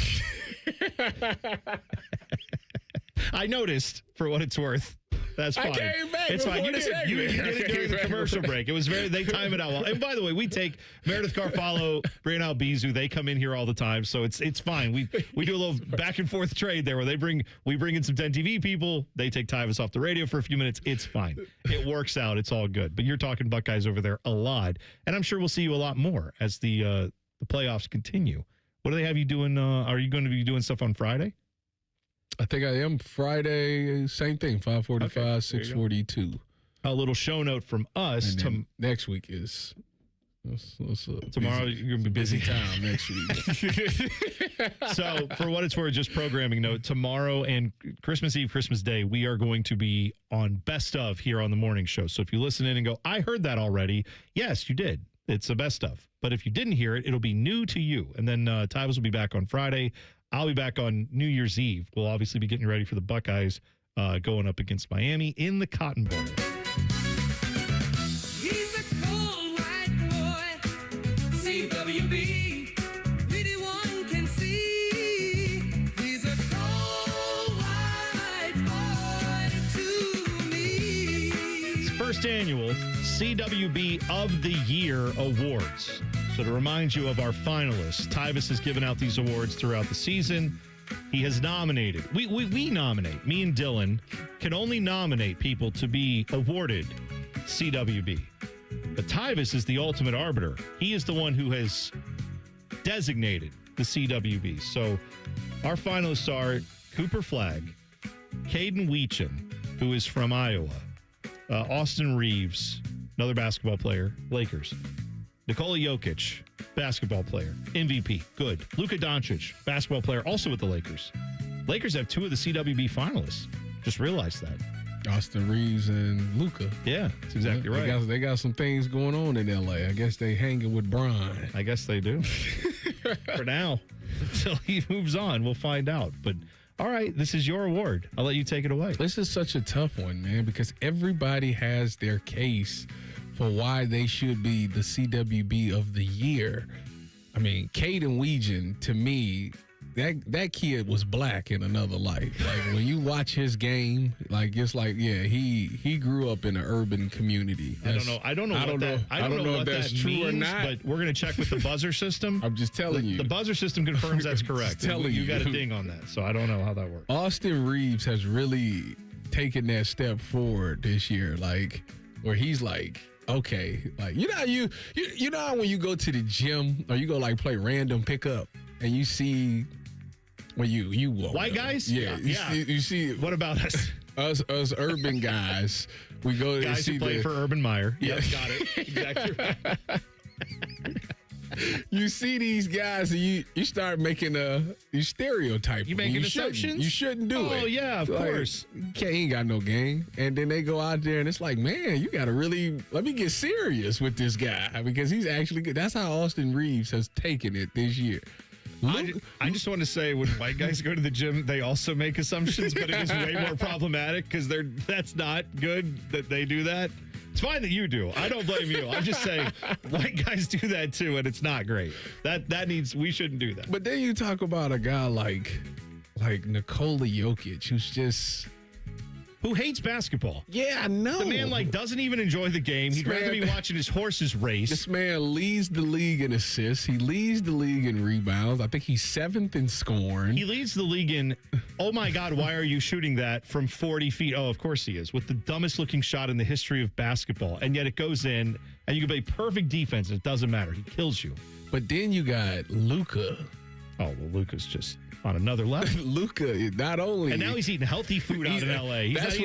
I noticed, for what it's worth. That's fine. I came back. It's fine. You before did, the you segment. did it during the commercial break. It was they time it out well. And by the way, we take Meredith Carfallo, Brian Albizu. They come in here all the time, so it's fine. We do a little back and forth trade there where we bring in some 10 TV people. They take Tyvis off the radio for a few minutes. It's fine. It works out. It's all good. But you're talking Buckeyes over there a lot, and I'm sure we'll see you a lot more as the playoffs continue. What do they have you doing? Are you going to be doing stuff on Friday? I think I am. Friday, same thing, 5:45, 6:42. A little show note from us. Next week is tomorrow. You're going to be busy time next week. So, for what it's worth, just programming note, tomorrow and Christmas Eve, Christmas Day, we are going to be on Best Of here on the morning show. So, if you listen in and go, I heard that already. Yes, you did. It's a Best Of. But if you didn't hear it, it'll be new to you. And then Tyvis will be back on Friday. I'll be back on New Year's Eve. We'll obviously be getting ready for the Buckeyes going up against Miami in the Cotton Bowl. He's a cold white boy, CWB, anyone can see. He's a cold white boy to me. It's first annual CWB of the Year Awards. So to remind you of our finalists, Tyvis has given out these awards throughout the season. He has nominated. We nominate. Me and Dylan can only nominate people to be awarded CWB. But Tyvis is the ultimate arbiter. He is the one who has designated the CWB. So our finalists are Cooper Flagg, Caden Weechin, who is from Iowa, Austin Reeves, another basketball player, Lakers, Nikola Jokic, basketball player, MVP, good. Luka Doncic, basketball player, also with the Lakers. Lakers have two of the CWB finalists. Just realized that. Austin Reeves and Luka. Yeah, that's exactly right. They got some things going on in L.A. I guess they hanging with Brian. I guess they do. For now, until he moves on, we'll find out. But all right, this is your award. I'll let you take it away. This is such a tough one, man, because everybody has their case for why they should be the CWB of the year. I mean, Caden Weegan, to me, that kid was black in another life. Like, when you watch his game, like, it's like, yeah, he grew up in an urban community. I don't know if that's true or not, but we're going to check with the buzzer system. I'm just telling you. The buzzer system confirms that's correct. You got a ding on that, so I don't know how that works. Austin Reeves has really taken that step forward this year, like, where he's like, okay, like, you know how when you go to the gym or you go like play random pickup and you see when you walk white guys, you see what about us urban guys, we go guys and see who play for Urban Meyer. Yeah, got it. Exactly right. You see these guys and you start making you stereotype. You making assumptions? You shouldn't do it. Oh yeah, of course. He ain't got no game. And then they go out there and it's like, man, you got to really let me get serious with this guy because he's actually good. That's how Austin Reeves has taken it this year. I just want to say, when white guys go to the gym, they also make assumptions, but it is way more problematic because that's not good that they do that. It's fine that you do. I don't blame you. I'm just saying white guys do that too, and it's not great. We shouldn't do that. But then you talk about a guy like Nikola Jokic, who hates basketball. Yeah, I know. The man doesn't even enjoy the game. He'd rather be watching his horses race. This man leads the league in assists. He leads the league in rebounds. I think he's 7th in scoring. He leads the league in, oh my God, why are you shooting that from 40 feet? Oh, of course he is. With the dumbest looking shot in the history of basketball. And yet it goes in, and you can play perfect defense, and it doesn't matter. He kills you. But then you got Luka. Oh, well, Luka's just on another level. Luka, not only, and now he's eating healthy food out in L.A. That's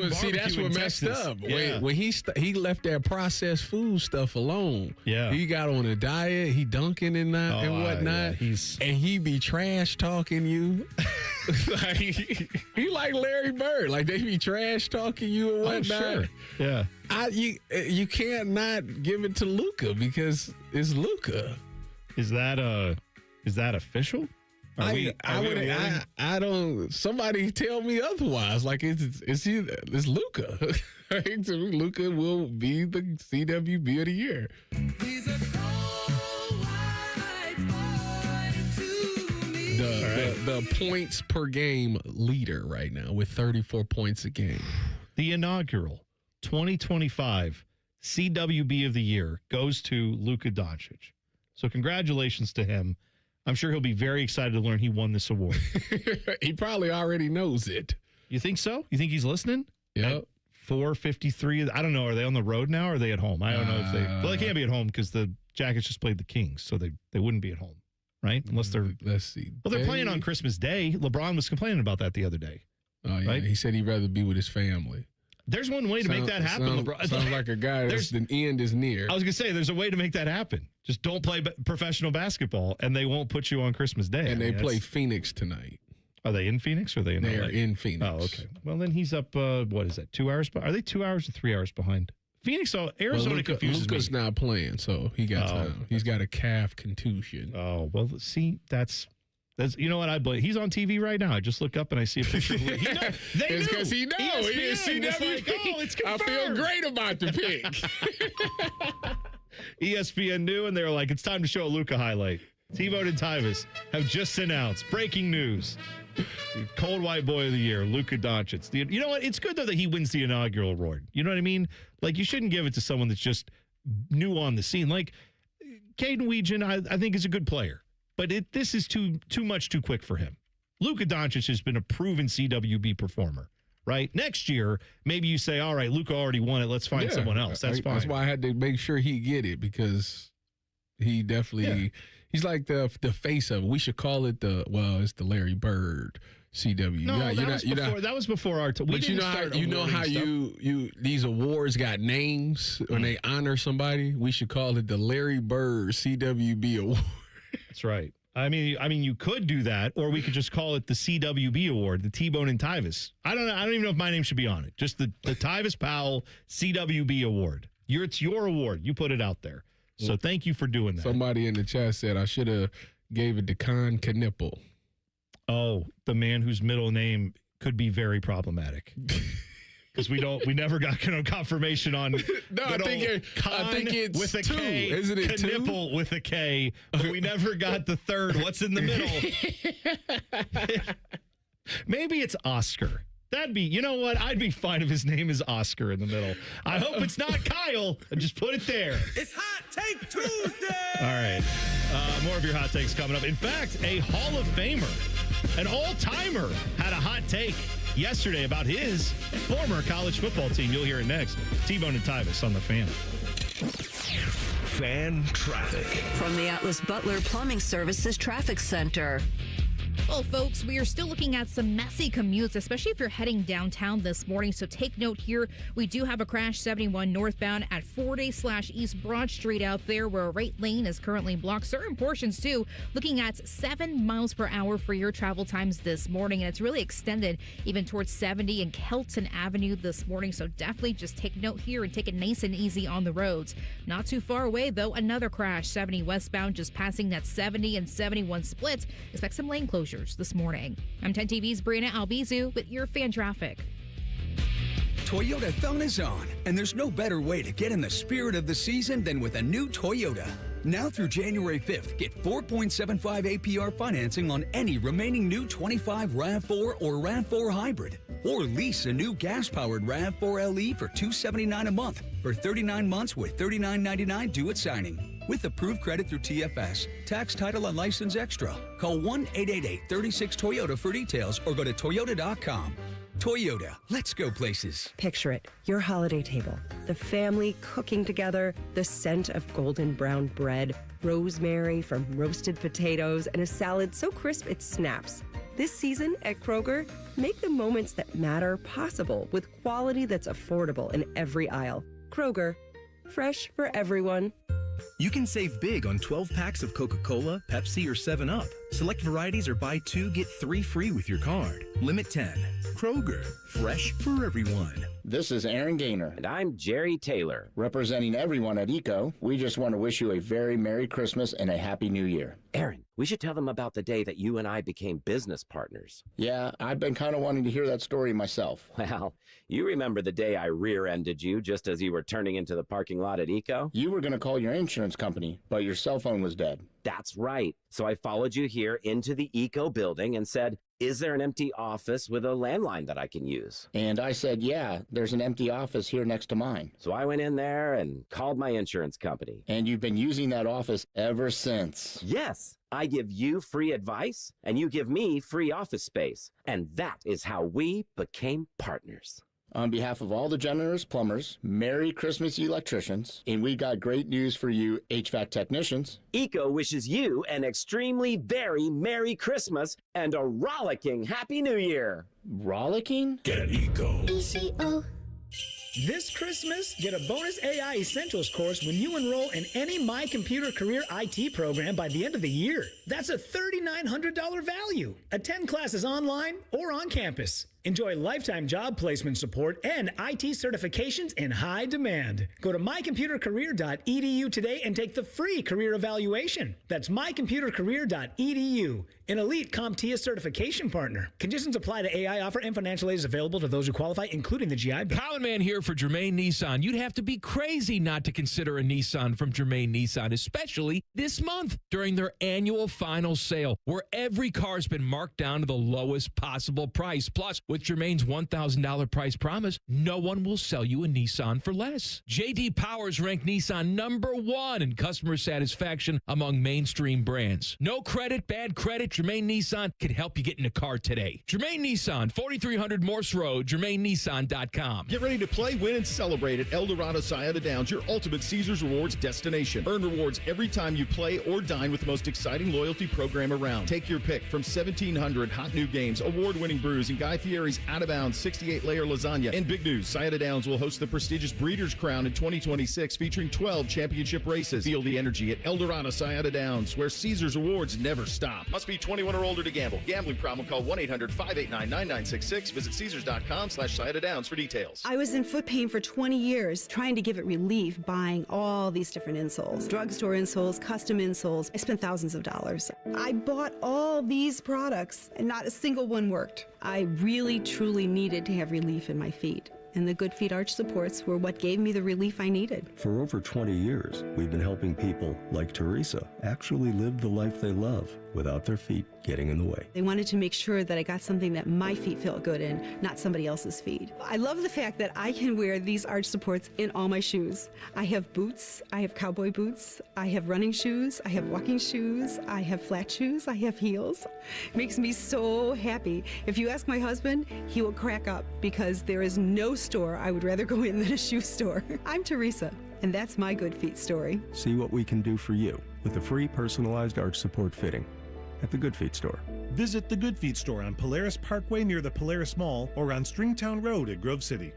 what messed up. Yeah. When he left that processed food stuff alone. Yeah, he got on a diet. He dunking and whatnot. Yeah, and he be trash talking you. Like, he like Larry Bird. Like, they be trash talking you and whatnot. Oh, sure. Yeah. You can't not give it to Luka because it's Luka. Is that official? I don't. Somebody tell me otherwise. Like, it's Luka. To me, Luka will be the CWB of the year. He's a cold white boy to me. The points per game leader right now with 34 points a game. The inaugural 2025 CWB of the Year goes to Luka Doncic. So congratulations to him. I'm sure he'll be very excited to learn he won this award. He probably already knows it. You think so? You think he's listening? Yep. 4:53. I don't know. Are they on the road now or are they at home? I don't know if they. Well, they can't be at home because the Jackets just played the Kings, so they wouldn't be at home, right? Unless they're. Let's see. Well, they're playing on Christmas Day. LeBron was complaining about that the other day. Oh, yeah. Right? He said he'd rather be with his family. There's one way to make that happen, LeBron. Sounds like a guy that's the end is near. I was going to say, there's a way to make that happen. Just don't play professional basketball, and they won't put you on Christmas Day. And they play Phoenix tonight. Are they in Phoenix or are they in They LA? are in Phoenix. Oh, okay. Well, then he's up, what is that, 2 hours? Are they 2 hours or 3 hours behind? Phoenix, Arizona confuses Luka's me. not playing, so he got time. He's got a calf contusion. Oh, well, see, that's you know what I blame. He's on TV right now. I just look up and I see a picture of him. It's because he knows. ESPN is like, oh, it's confirmed. I feel great about the pick. ESPN knew, and they were like, it's time to show a Luka highlight. T-Bone and Tyvis have just announced breaking news. The cold white boy of the year, Luka Doncic. You know what? It's good, though, that he wins the inaugural award. You know what I mean? Like, you shouldn't give it to someone that's just new on the scene. Like, Caden Weegan, I think, is a good player. But this is too much too quick for him. Luka Doncic has been a proven CWB performer, right? Next year, maybe you say, all right, Luka already won it. Let's find someone else. That's fine. That's why I had to make sure he get it because he definitely he's like the face of it. We should call it it's the Larry Bird CW. No, that was before our time. But you know how these awards got names when they honor somebody. We should call it the Larry Bird CWB Award. That's right. I mean, you could do that, or we could just call it the CWB Award, the T-Bone and Tyvis. I don't know. I don't even know if my name should be on it. Just the Tyvis Powell CWB Award. It's your award. You put it out there. So thank you for doing that. Somebody in the chat said I should have gave it to Con Knipple. Oh, the man whose middle name could be very problematic. Because we never got confirmation on. No, I think it's with a two. K. Isn't it two? Knipple with a K. But we never got the third. What's in the middle? Maybe it's Oscar. That'd be, you know what? I'd be fine if his name is Oscar in the middle. I hope it's not Kyle. Just put it there. It's Hot Take Tuesday. All right. More of your hot takes coming up. In fact, a Hall of Famer, an all-timer, had a hot take yesterday about his former college football team. You'll hear it next. T-Bone and Tyvis on the Fan. Fan traffic. From the Atlas Butler Plumbing Services Traffic Center. Well, folks, we are still looking at some messy commutes, especially if you're heading downtown this morning. So take note here. We do have a crash 71 northbound at 4-East Broad Street out there where a right lane is currently blocked. Certain portions, too, looking at 7 miles per hour for your travel times this morning. And it's really extended even towards 70 and Kelton Avenue this morning. So definitely just take note here and take it nice and easy on the roads. Not too far away, though, another crash 70 westbound just passing that 70 and 71 split. Expect some lane closures this morning. I'm 10 TV's Brianna Albizu with your fan traffic. Toyota Thon is on, and there's no better way to get in the spirit of the season than with a new Toyota. Now through January 5th, get 4.75 APR financing on any remaining new 25 RAV4 or RAV4 Hybrid. Or lease a new gas-powered RAV4 LE for $279 a month for 39 months with $39.99 due at signing. With approved credit through TFS, tax, title, and license extra. Call 1-888-36-TOYOTA for details or go to toyota.com. Toyota, let's go places. Picture it, your holiday table, the family cooking together, the scent of golden brown bread, rosemary from roasted potatoes, and a salad so crisp it snaps. This season at Kroger, make the moments that matter possible with quality that's affordable in every aisle. Kroger, fresh for everyone. You can save big on 12 packs of Coca-Cola, Pepsi, or 7-Up. Select varieties or buy 2, get 3 free with your card. Limit 10. Kroger, fresh for everyone. This is Aaron Gaynor. And I'm Jerry Taylor. Representing everyone at ECO, we just want to wish you a very Merry Christmas and a Happy New Year. Aaron, we should tell them about the day that you and I became business partners. Yeah, I've been kind of wanting to hear that story myself. Well, you remember the day I rear-ended you just as you were turning into the parking lot at ECO? You were going to call your insurance company, but your cell phone was dead. That's right. So I followed you here into the ECO building and said, is there an empty office with a landline that I can use? And I said, yeah, there's an empty office here next to mine. So I went in there and called my insurance company. And you've been using that office ever since. Yes, I give you free advice and you give me free office space. And that is how we became partners. On behalf of all the generous plumbers, Merry Christmas, you electricians, and we got great news for you HVAC technicians. ECO wishes you an extremely very Merry Christmas and a rollicking Happy New Year. Rollicking? Get ECO. ECO. This Christmas, get a bonus AI Essentials course when you enroll in any My Computer Career IT program by the end of the year. That's a $3,900 value. Attend classes online or on campus. Enjoy lifetime job placement support and IT certifications in high demand. Go to mycomputercareer.edu today and take the free career evaluation. That's mycomputercareer.edu, an elite CompTIA certification partner. Conditions apply to AI offer and financial aid is available to those who qualify, including the GI Bill. Common Man here for Germain Nissan. You'd have to be crazy not to consider a Nissan from Germain Nissan, especially this month during their annual final sale, where every car's been marked down to the lowest possible price. Plus, with Germain's $1,000 price promise, no one will sell you a Nissan for less. J.D. Powers ranked Nissan #1 in customer satisfaction among mainstream brands. No credit, bad credit, Germain Nissan can help you get in a car today. Germain Nissan, 4300 Morse Road, GermainNissan.com. Get ready to play, win, and celebrate at El Dorado Scioto Downs, your ultimate Caesars Rewards destination. Earn rewards every time you play or dine with the most exciting loyalty program around. Take your pick from 1,700 hot new games, award-winning brews, and Guy Fieri's out-of-bounds 68-layer lasagna. And big news, Scioto Downs will host the prestigious Breeders' Crown in 2026, featuring 12 championship races. Feel the energy at El Dorado Scioto Downs, where Caesars Rewards never stop. Must be 21 or older to gamble. Gambling problem, call 1-800-589-9966. Visit Caesars.com/Scioto Downs for details. I was in foot pain for 20 years, trying to give it relief, buying all these different insoles. Drugstore insoles, custom insoles. I spent thousands of dollars. I bought all these products, and not a single one worked. I really, truly needed to have relief in my feet. And the Good Feet arch supports were what gave me the relief I needed. For over 20 years, we've been helping people like Teresa actually live the life they love without their feet getting in the way. They wanted to make sure that I got something that my feet felt good in, not somebody else's feet. I love the fact that I can wear these arch supports in all my shoes. I have boots, I have cowboy boots, I have running shoes, I have walking shoes, I have flat shoes, I have heels. It makes me so happy. If you ask my husband, he will crack up because there is no store I would rather go in than a shoe store. I'm Teresa, and that's my Good Feet story. See what we can do for you with the free personalized arch support fitting at the Good Feet store. Visit the Good Feet store on Polaris Parkway near the Polaris Mall or on Stringtown Road at Grove City.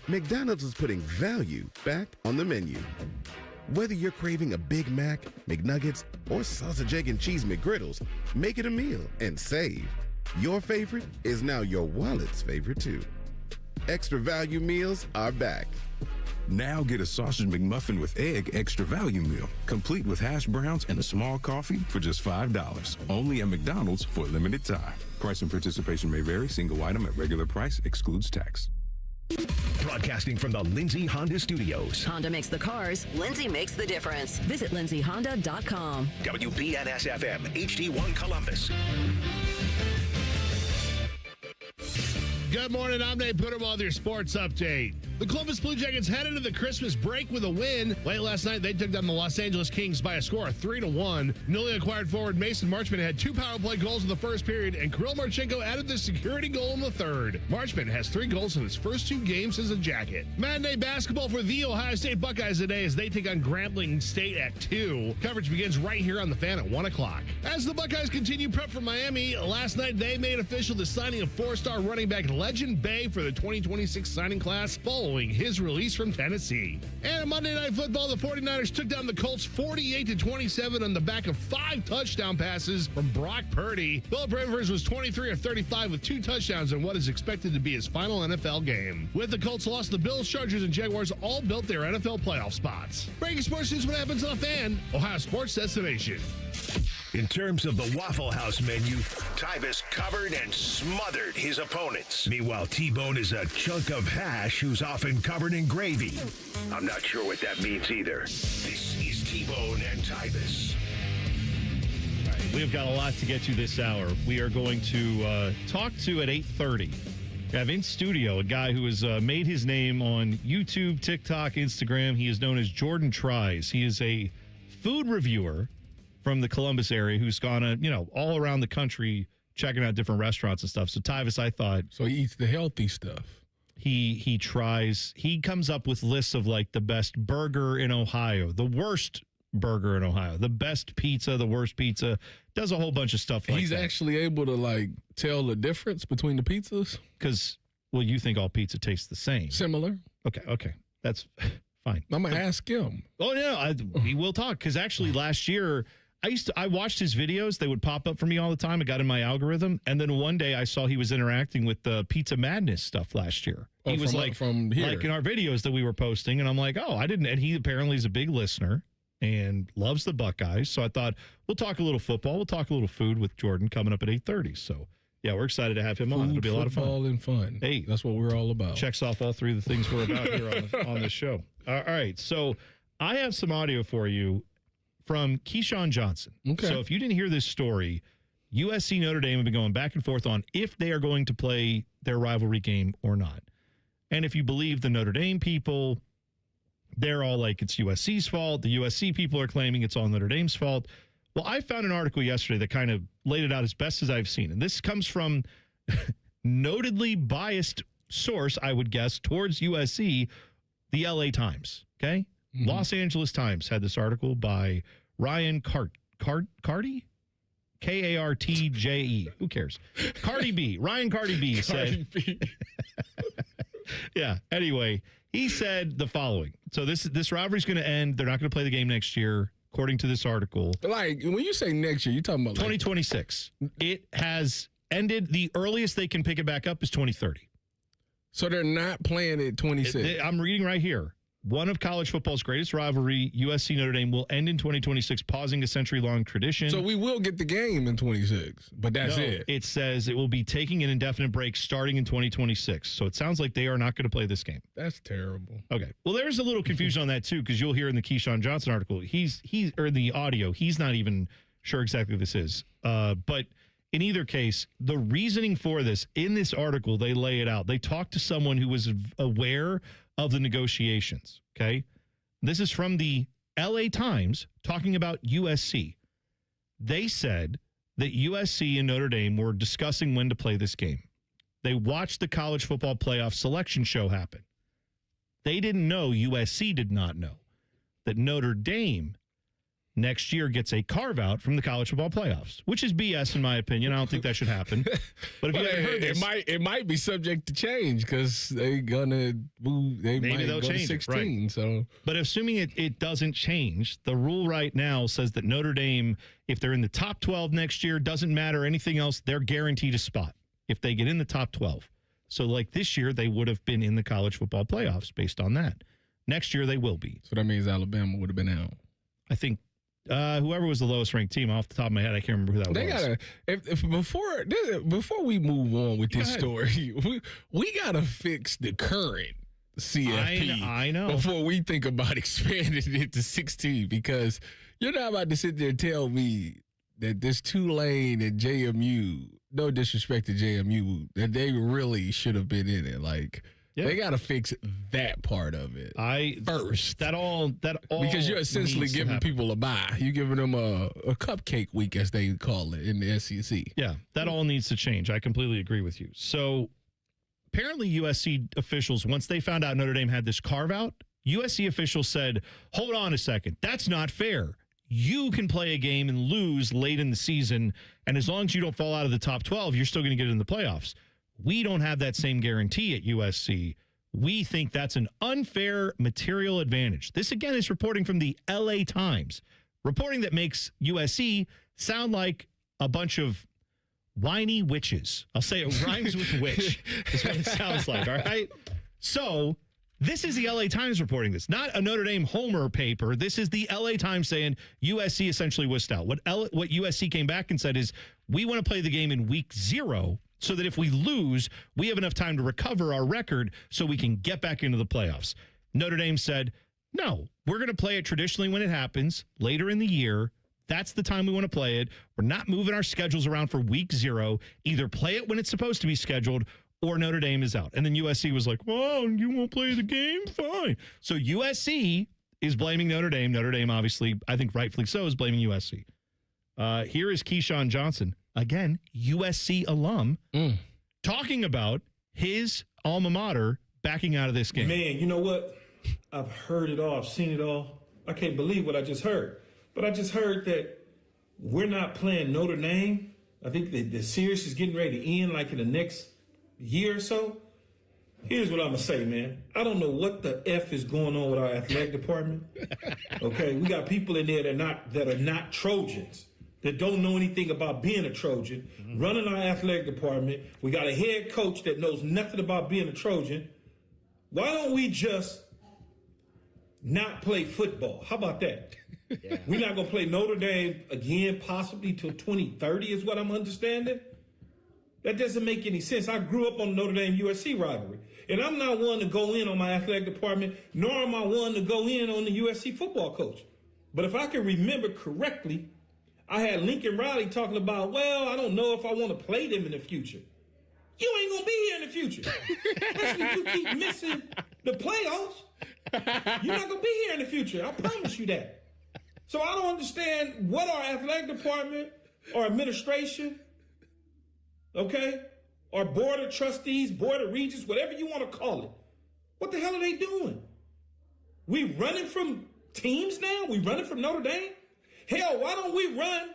McDonald's is putting value back on the menu. Whether you're craving a Big Mac, McNuggets, or sausage, egg, and cheese McGriddles, make it a meal and save. Your favorite is now your wallet's favorite too. Extra value meals are back. Now get a sausage McMuffin with egg extra value meal, complete with hash browns and a small coffee for just $5. Only at McDonald's for a limited time. Price and participation may vary. Single item at regular price excludes tax. Broadcasting from the Lindsay Honda Studios. Honda makes the cars. Lindsay makes the difference. Visit lindsayhonda.com. WBNS-FM, HD1 Columbus. Good morning, I'm Nate Puderman with your sports update. The Columbus Blue Jackets head into the Christmas break with a win. Late last night, they took down the Los Angeles Kings by a score of 3-1. Newly acquired forward Mason Marchment had 2 power play goals in the first period, and Kirill Marchenko added the security goal in the third. Marchment has 3 goals in his first 2 games as a Jacket. Matinee basketball for the Ohio State Buckeyes today as they take on Grambling State at 2. Coverage begins right here on the Fan at 1 o'clock. As the Buckeyes continue prep for Miami, last night they made official the signing of 4-star running back Legend Bay for the 2026 signing class following his release from Tennessee. And on Monday Night Football, the 49ers took down the Colts 48-27 on the back of 5 touchdown passes from Brock Purdy. Philip Rivers was 23 of 35 with 2 touchdowns in what is expected to be his final NFL game. With the Colts lost, the Bills, Chargers, and Jaguars all built their NFL playoff spots. Breaking sports news, what happens on the Fan, Ohio sports destination. In terms of the Waffle House menu, Tyvis covered and smothered his opponents. Meanwhile, T-Bone is a chunk of hash who's often covered in gravy. I'm not sure what that means either. This is T-Bone and Tyvis. We have got a lot to get to this hour. We are going to talk to at 8:30. We have in studio a guy who has made his name on YouTube, TikTok, Instagram. He is known as Jordan Tries. He is a food reviewer from the Columbus area who's gone, all around the country checking out different restaurants and stuff. So, Tyvis, I thought... So he eats the healthy stuff. He tries... He comes up with lists of, like, the best burger in Ohio, the worst burger in Ohio, the best pizza, the worst pizza, does a whole bunch of stuff like that. He's actually able to, like, tell the difference between the pizzas? Because, well, you think all pizza tastes the same. Similar. Okay. That's fine. I'm going to ask him. Oh, no, we will talk. Because actually last year... I watched his videos. They would pop up for me all the time. It got in my algorithm. And then one day I saw he was interacting with the Pizza Madness stuff last year. He was from here. Like in our videos that we were posting. And I'm like, oh, I didn't. And he apparently is a big listener and loves the Buckeyes. So I thought we'll talk a little football. We'll talk a little food with Jordan coming up at 8:30. So, yeah, we're excited to have him on. It'll be a lot of fun. Football and fun. Hey, that's what we're all about. Checks off all three of the things we're about here on this show. All right. So I have some audio for you from Keyshawn Johnson. Okay. So if you didn't hear this story, USC Notre Dame have been going back and forth on if they are going to play their rivalry game or not. And if you believe the Notre Dame people, they're all like, it's USC's fault. The USC people are claiming it's all Notre Dame's fault. Well, I found an article yesterday that kind of laid it out as best as I've seen. And this comes from notedly biased source, I would guess, towards USC, the LA Times. Okay? Mm-hmm. Los Angeles Times had this article by Ryan Carty? Kartje. Who cares? Cardi B. Ryan Cardi B said. Yeah. Anyway, he said the following. So this rivalry is going to end. They're not going to play the game next year, according to this article. Like, when you say next year, you're talking about 2026. It has ended. The earliest they can pick it back up is 2030. So they're not playing at 26. I'm reading right here. One of college football's greatest rivalry, USC Notre Dame, will end in 2026, pausing a century-long tradition. So we will get the game in 26, but that's it. It says it will be taking an indefinite break starting in 2026. So it sounds like they are not going to play this game. That's terrible. Okay. Well, there's a little confusion on that, too, because you'll hear in the Keyshawn Johnson article, or the audio, he's not even sure exactly what this is. But in either case, the reasoning for this, in this article, they lay it out. They talked to someone who was aware of the negotiations, okay? This is from the LA Times talking about USC. They said that USC and Notre Dame were discussing when to play this game. They watched the college football playoff selection show happen. They didn't know, USC did not know, that Notre Dame next year gets a carve-out from the college football playoffs, which is BS in my opinion. I don't think that should happen. But if you haven't heard this, it might be subject to change because they're gonna move. Maybe they'll go change to 16. Right. So, but assuming it doesn't change, the rule right now says that Notre Dame, if they're in the top 12 next year, doesn't matter anything else, they're guaranteed a spot if they get in the top 12. So, like this year, they would have been in the college football playoffs based on that. Next year, they will be. So that means Alabama would have been out. I think. Whoever was the lowest ranked team, off the top of my head, I can't remember who that was. Before we move on with this story, we gotta fix the current CFP. I know. Before we think about expanding it to 16, because you're not about to sit there and tell me that this Tulane and JMU, no disrespect to JMU, that they really should have been in it. Like. Yeah. They got to fix that part of it first. That all because you're essentially giving people a bye. You're giving them a cupcake week, as they call it in the SEC. Yeah, that all needs to change. I completely agree with you. So apparently USC officials, once they found out Notre Dame had this carve-out, USC officials said, hold on a second, that's not fair. You can play a game and lose late in the season, and as long as you don't fall out of the top 12, you're still going to get in the playoffs. We don't have that same guarantee at USC. We think that's an unfair material advantage. This, again, is reporting from the LA Times, reporting that makes USC sound like a bunch of whiny witches. I'll say it rhymes with witch. That's what it sounds like, all right? So this is the LA Times reporting this, not a Notre Dame Homer paper. This is the LA Times saying USC essentially wussed out. What USC came back and said is, we want to play the game in week 0 so that if we lose, we have enough time to recover our record so we can get back into the playoffs. Notre Dame said, no, we're going to play it traditionally when it happens later in the year. That's the time we want to play it. We're not moving our schedules around for week 0. Either play it when it's supposed to be scheduled or Notre Dame is out. And then USC was like, well, you won't play the game? Fine. So USC is blaming Notre Dame. Notre Dame, obviously, I think rightfully so, is blaming USC. Here is Keyshawn Johnson, again, USC alum, talking about his alma mater backing out of this game. Man, you know what? I've heard it all. I've seen it all. I can't believe what I just heard. But I just heard that we're not playing Notre Dame. I think the series is getting ready to end like in the next year or so. Here's what I'm going to say, man. I don't know what the F is going on with our athletic department. Okay, we got people in there that are not Trojans, that don't know anything about being a Trojan, running our athletic department. We got a head coach that knows nothing about being a Trojan. Why don't we just not play football? How about that? Yeah. We're not going to play Notre Dame again, possibly till 2030 is what I'm understanding. That doesn't make any sense. I grew up on Notre Dame USC rivalry, and I'm not one to go in on my athletic department, nor am I one to go in on the USC football coach. But if I can remember correctly, I had Lincoln Riley talking about, well, I don't know if I want to play them in the future. You ain't going to be here in the future. Especially if you keep missing the playoffs. You're not going to be here in the future. I promise you that. So I don't understand what our athletic department or administration, okay, or board of trustees, board of regents, whatever you want to call it. What the hell are they doing? We running from teams now? We running from Notre Dame? Hell, why don't we run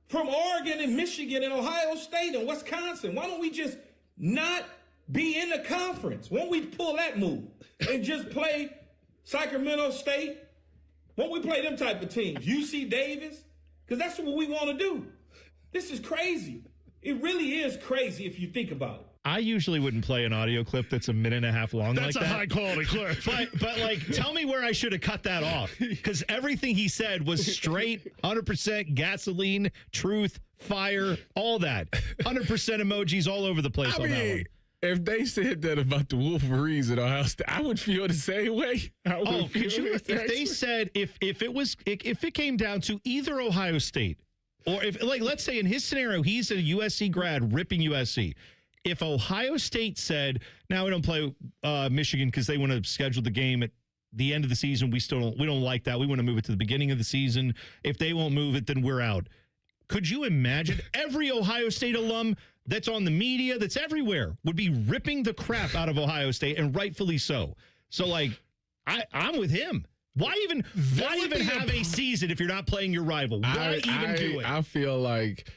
from Oregon and Michigan and Ohio State and Wisconsin? Why don't we just not be in the conference? Why don't we pull that move and just play Sacramento State? Why don't we play them type of teams? UC Davis? Because that's what we want to do. This is crazy. It really is crazy if you think about it. I usually wouldn't play an audio clip that's a minute and a half long that's like that. That's a high-quality clip. But like, tell me where I should have cut that off. Because everything he said was straight, 100% gasoline, truth, fire, all that. 100% emojis all over the place on that one. If they said that about the Wolverines at Ohio State, I would feel the same way. If they said, if it came down to either Ohio State, or if, like, let's say in his scenario, he's a USC grad ripping USC. If Ohio State said, now we don't play Michigan because they want to schedule the game at the end of the season, we don't like that. We want to move it to the beginning of the season. If they won't move it, then we're out. Could you imagine every Ohio State alum that's on the media, that's everywhere, would be ripping the crap out of Ohio State, and rightfully so. So, like, I'm with him. Why even have a season if you're not playing your rival? Why even do it? I feel like,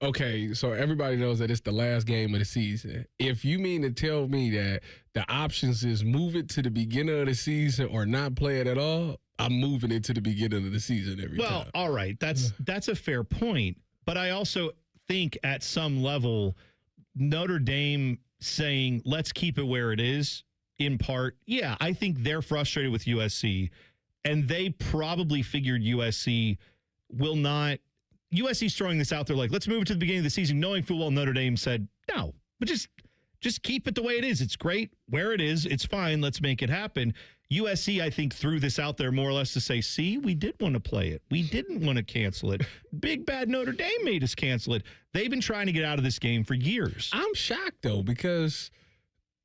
okay, so everybody knows that it's the last game of the season. If you mean to tell me that the options is move it to the beginning of the season or not play it at all, I'm moving it to the beginning of the season every time. Well, all right, that's a fair point. But I also think at some level, Notre Dame saying, let's keep it where it is, in part, yeah, I think they're frustrated with USC, and they probably figured USC will not. USC's throwing this out there like, let's move it to the beginning of the season, knowing full well Notre Dame said, no, but just keep it the way it is. It's great where it is. It's fine. Let's make it happen. USC, I think, threw this out there more or less to say, see, we did want to play it. We didn't want to cancel it. Big bad Notre Dame made us cancel it. They've been trying to get out of this game for years. I'm shocked, though, because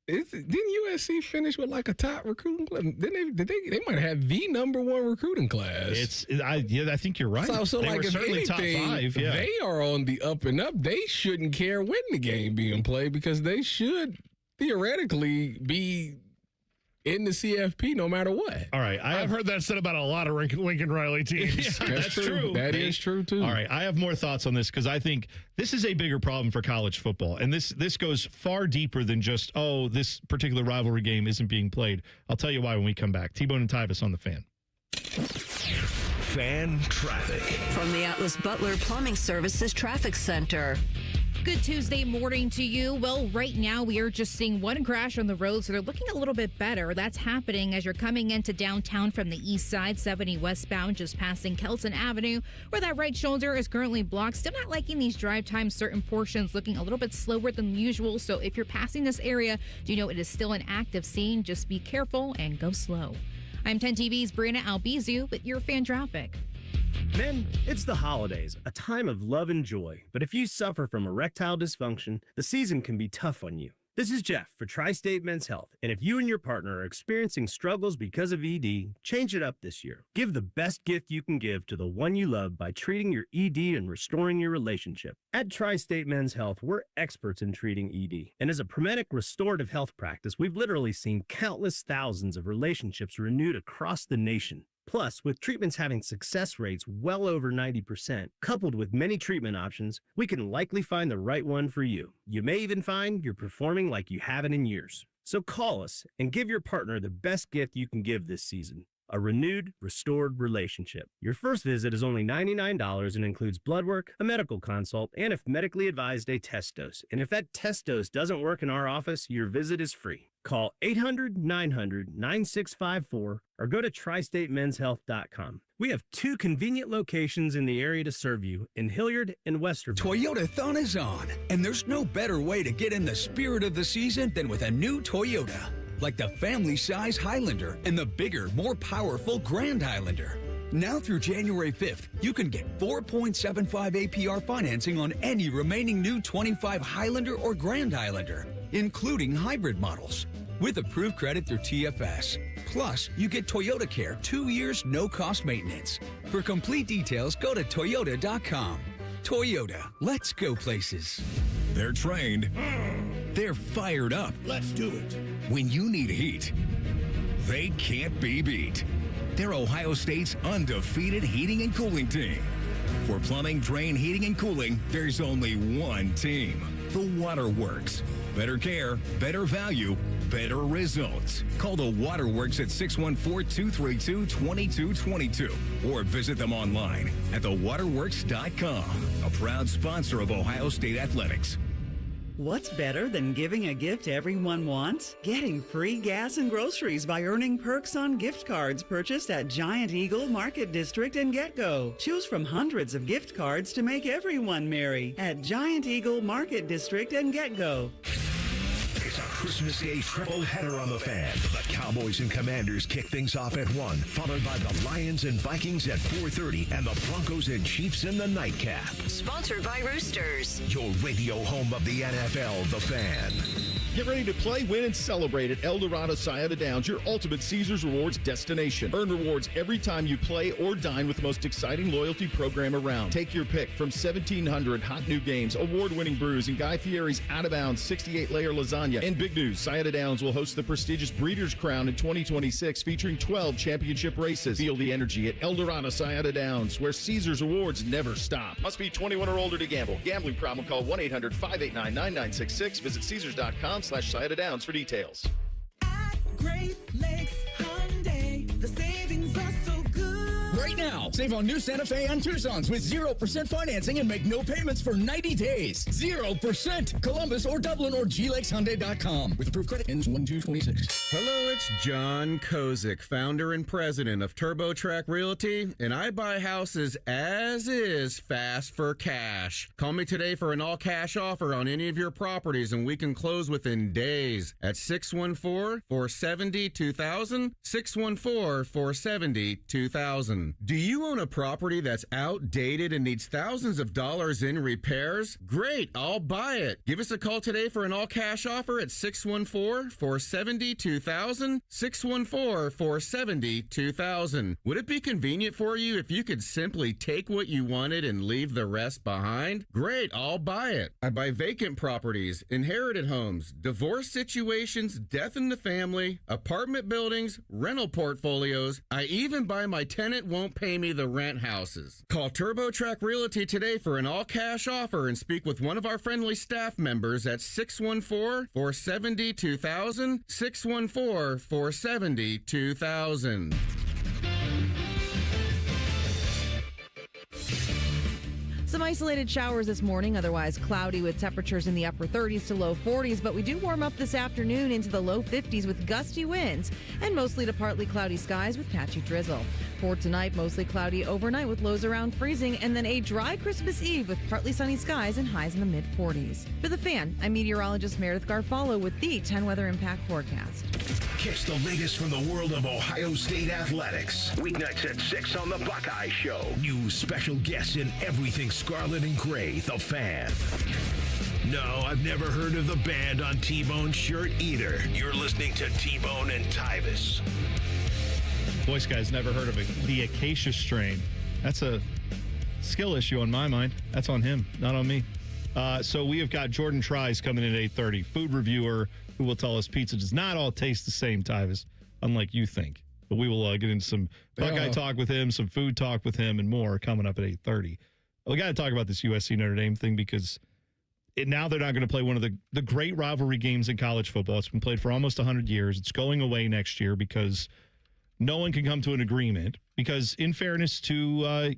didn't USC finish with like a top recruiting class? They might have the number one recruiting class. I think you're right. So they like, were if certainly anything, top 5. Yeah. They are on the up and up. They shouldn't care when the game being played because they should theoretically be in the CFP no matter what. All right. I've heard that said about a lot of Lincoln Riley teams. Yeah, that's true. That is true, too. All right. I have more thoughts on this because I think this is a bigger problem for college football. And this goes far deeper than just, this particular rivalry game isn't being played. I'll tell you why when we come back. T-Bone and Tyvis on the Fan. Fan traffic. From the Atlas Butler Plumbing Services Traffic Center. Good Tuesday morning to you. Well, right now we are just seeing one crash on the road, so they're looking a little bit better. That's happening as you're coming into downtown from the east side, 70 westbound, just passing Kelton Avenue, where that right shoulder is currently blocked. Still not liking these drive times, certain portions looking a little bit slower than usual. So if you're passing this area, do you know it is still an active scene? Just be careful and go slow. I'm 10 TV's Brianna Albizu with your fan traffic. Men, it's the holidays, a time of love and joy. But if you suffer from erectile dysfunction, the season can be tough on you. This is Jeff for Tri-State Men's Health, and if you and your partner are experiencing struggles because of ED, change it up this year. Give the best gift you can give to the one you love by treating your ED and restoring your relationship. At Tri-State Men's Health, we're experts in treating ED, and as a Promedic restorative health practice, we've literally seen countless thousands of relationships renewed across the nation. Plus, with treatments having success rates well over 90%, coupled with many treatment options, we can likely find the right one for you. You may even find you're performing like you haven't in years. So call us and give your partner the best gift you can give this season. A renewed, restored relationship. Your first visit is only $99 and includes blood work, a medical consult, and if medically advised, a test dose. And if that test dose doesn't work in our office, your visit is free. Call 800-900-9654 or go to tristatemenshealth.com. We have 2 convenient locations in the area to serve you in Hilliard and Westerville. Toyotathon is on, and there's no better way to get in the spirit of the season than with a new Toyota. Like the family-size Highlander and the bigger, more powerful Grand Highlander. Now through January 5th, you can get 4.75 APR financing on any remaining new 25 Highlander or Grand Highlander, including hybrid models, with approved credit through TFS. Plus, you get Toyota Care 2 years, no-cost maintenance. For complete details, go to Toyota.com. Toyota, let's go places. They're trained. They're fired up. Let's do it. When you need heat, they can't be beat. They're Ohio State's undefeated heating and cooling team. For plumbing, drain, heating, and cooling, there's only one team. The Waterworks. Better care, better value, better results. Call the Waterworks at 614-232-2222 or visit them online at thewaterworks.com. A proud sponsor of Ohio State Athletics. What's better than giving a gift everyone wants? Getting free gas and groceries by earning perks on gift cards purchased at Giant Eagle Market District and GetGo. Choose from hundreds of gift cards to make everyone merry at Giant Eagle Market District and GetGo. It's a Christmas Day triple header on the Fan. The Cowboys and Commanders kick things off at 1, followed by the Lions and Vikings at 4:30, and the Broncos and Chiefs in the nightcap. Sponsored by Roosters. Your radio home of the NFL, The Fan. Get ready to play, win, and celebrate at El Dorado Scioto Downs, your ultimate Caesars Rewards destination. Earn rewards every time you play or dine with the most exciting loyalty program around. Take your pick from 1,700 hot new games, award-winning brews, and Guy Fieri's out-of-bounds 68-layer lasagna. And big news, Scioto Downs will host the prestigious Breeders' Crown in 2026, featuring 12 championship races. Feel the energy at El Dorado Scioto Downs, where Caesars Rewards never stop. Must be 21 or older to gamble. Gambling problem, call 1-800-589-9966. Visit Caesars.com/Scioto Downs for details. Great Lakes Hyundai, the savings are so good. Right now, save on new Santa Fe and Tucsons with 0% financing and make no payments for 90 days. 0%. Columbus or Dublin or glakeshyundai.com. With approved credit ends 1/2/26. Hello, it's John Kozik, founder and president of TurboTrack Realty, and I buy houses as is fast for cash. Call me today for an all-cash offer on any of your properties, and we can close within days at 614-470-2000, 614-470-2000. Do you own a property that's outdated and needs thousands of dollars in repairs? Great, I'll buy it. Give us a call today for an all-cash offer at 614-470-2000, 614-470-2000. Would it be convenient for you if you could simply take what you wanted and leave the rest behind? Great, I'll buy it. I buy vacant properties, inherited homes, divorce situations, death in the family, apartment buildings, rental portfolios. I even buy my tenant won't pay me the rent houses. Call TurboTrack Realty today for an all-cash offer and speak with one of our friendly staff members at 614-470-2000, 614-470-2000. Some isolated showers this morning, otherwise cloudy with temperatures in the upper 30s to low 40s, but we do warm up this afternoon into the low 50s with gusty winds and mostly to partly cloudy skies with patchy drizzle. For tonight, mostly cloudy overnight with lows around freezing, and then a dry Christmas Eve with partly sunny skies and highs in the mid-40s. For The Fan, I'm meteorologist Meredith Garfalo with the 10 Weather Impact Forecast. Catch the latest from the world of Ohio State athletics. Weeknights at 6 on the Buckeye Show. New special guests in everything scarlet and gray, The Fan. No, I've never heard of the band on T-Bone's shirt either. You're listening to T-Bone and Tyvis. Voice guy's never heard of the acacia strain. That's a skill issue on my mind. That's on him, not on me. So we have got Jordan Tries coming in at 8:30, food reviewer who will tell us pizza does not all taste the same, Tyvis, unlike you think. But we will get into some Buckeye talk with him, some food talk with him, and more coming up at 8:30. We got to talk about this USC Notre Dame thing because now they're not going to play one of the great rivalry games in college football. It's been played for almost 100 years. It's going away next year because no one can come to an agreement. Because in fairness to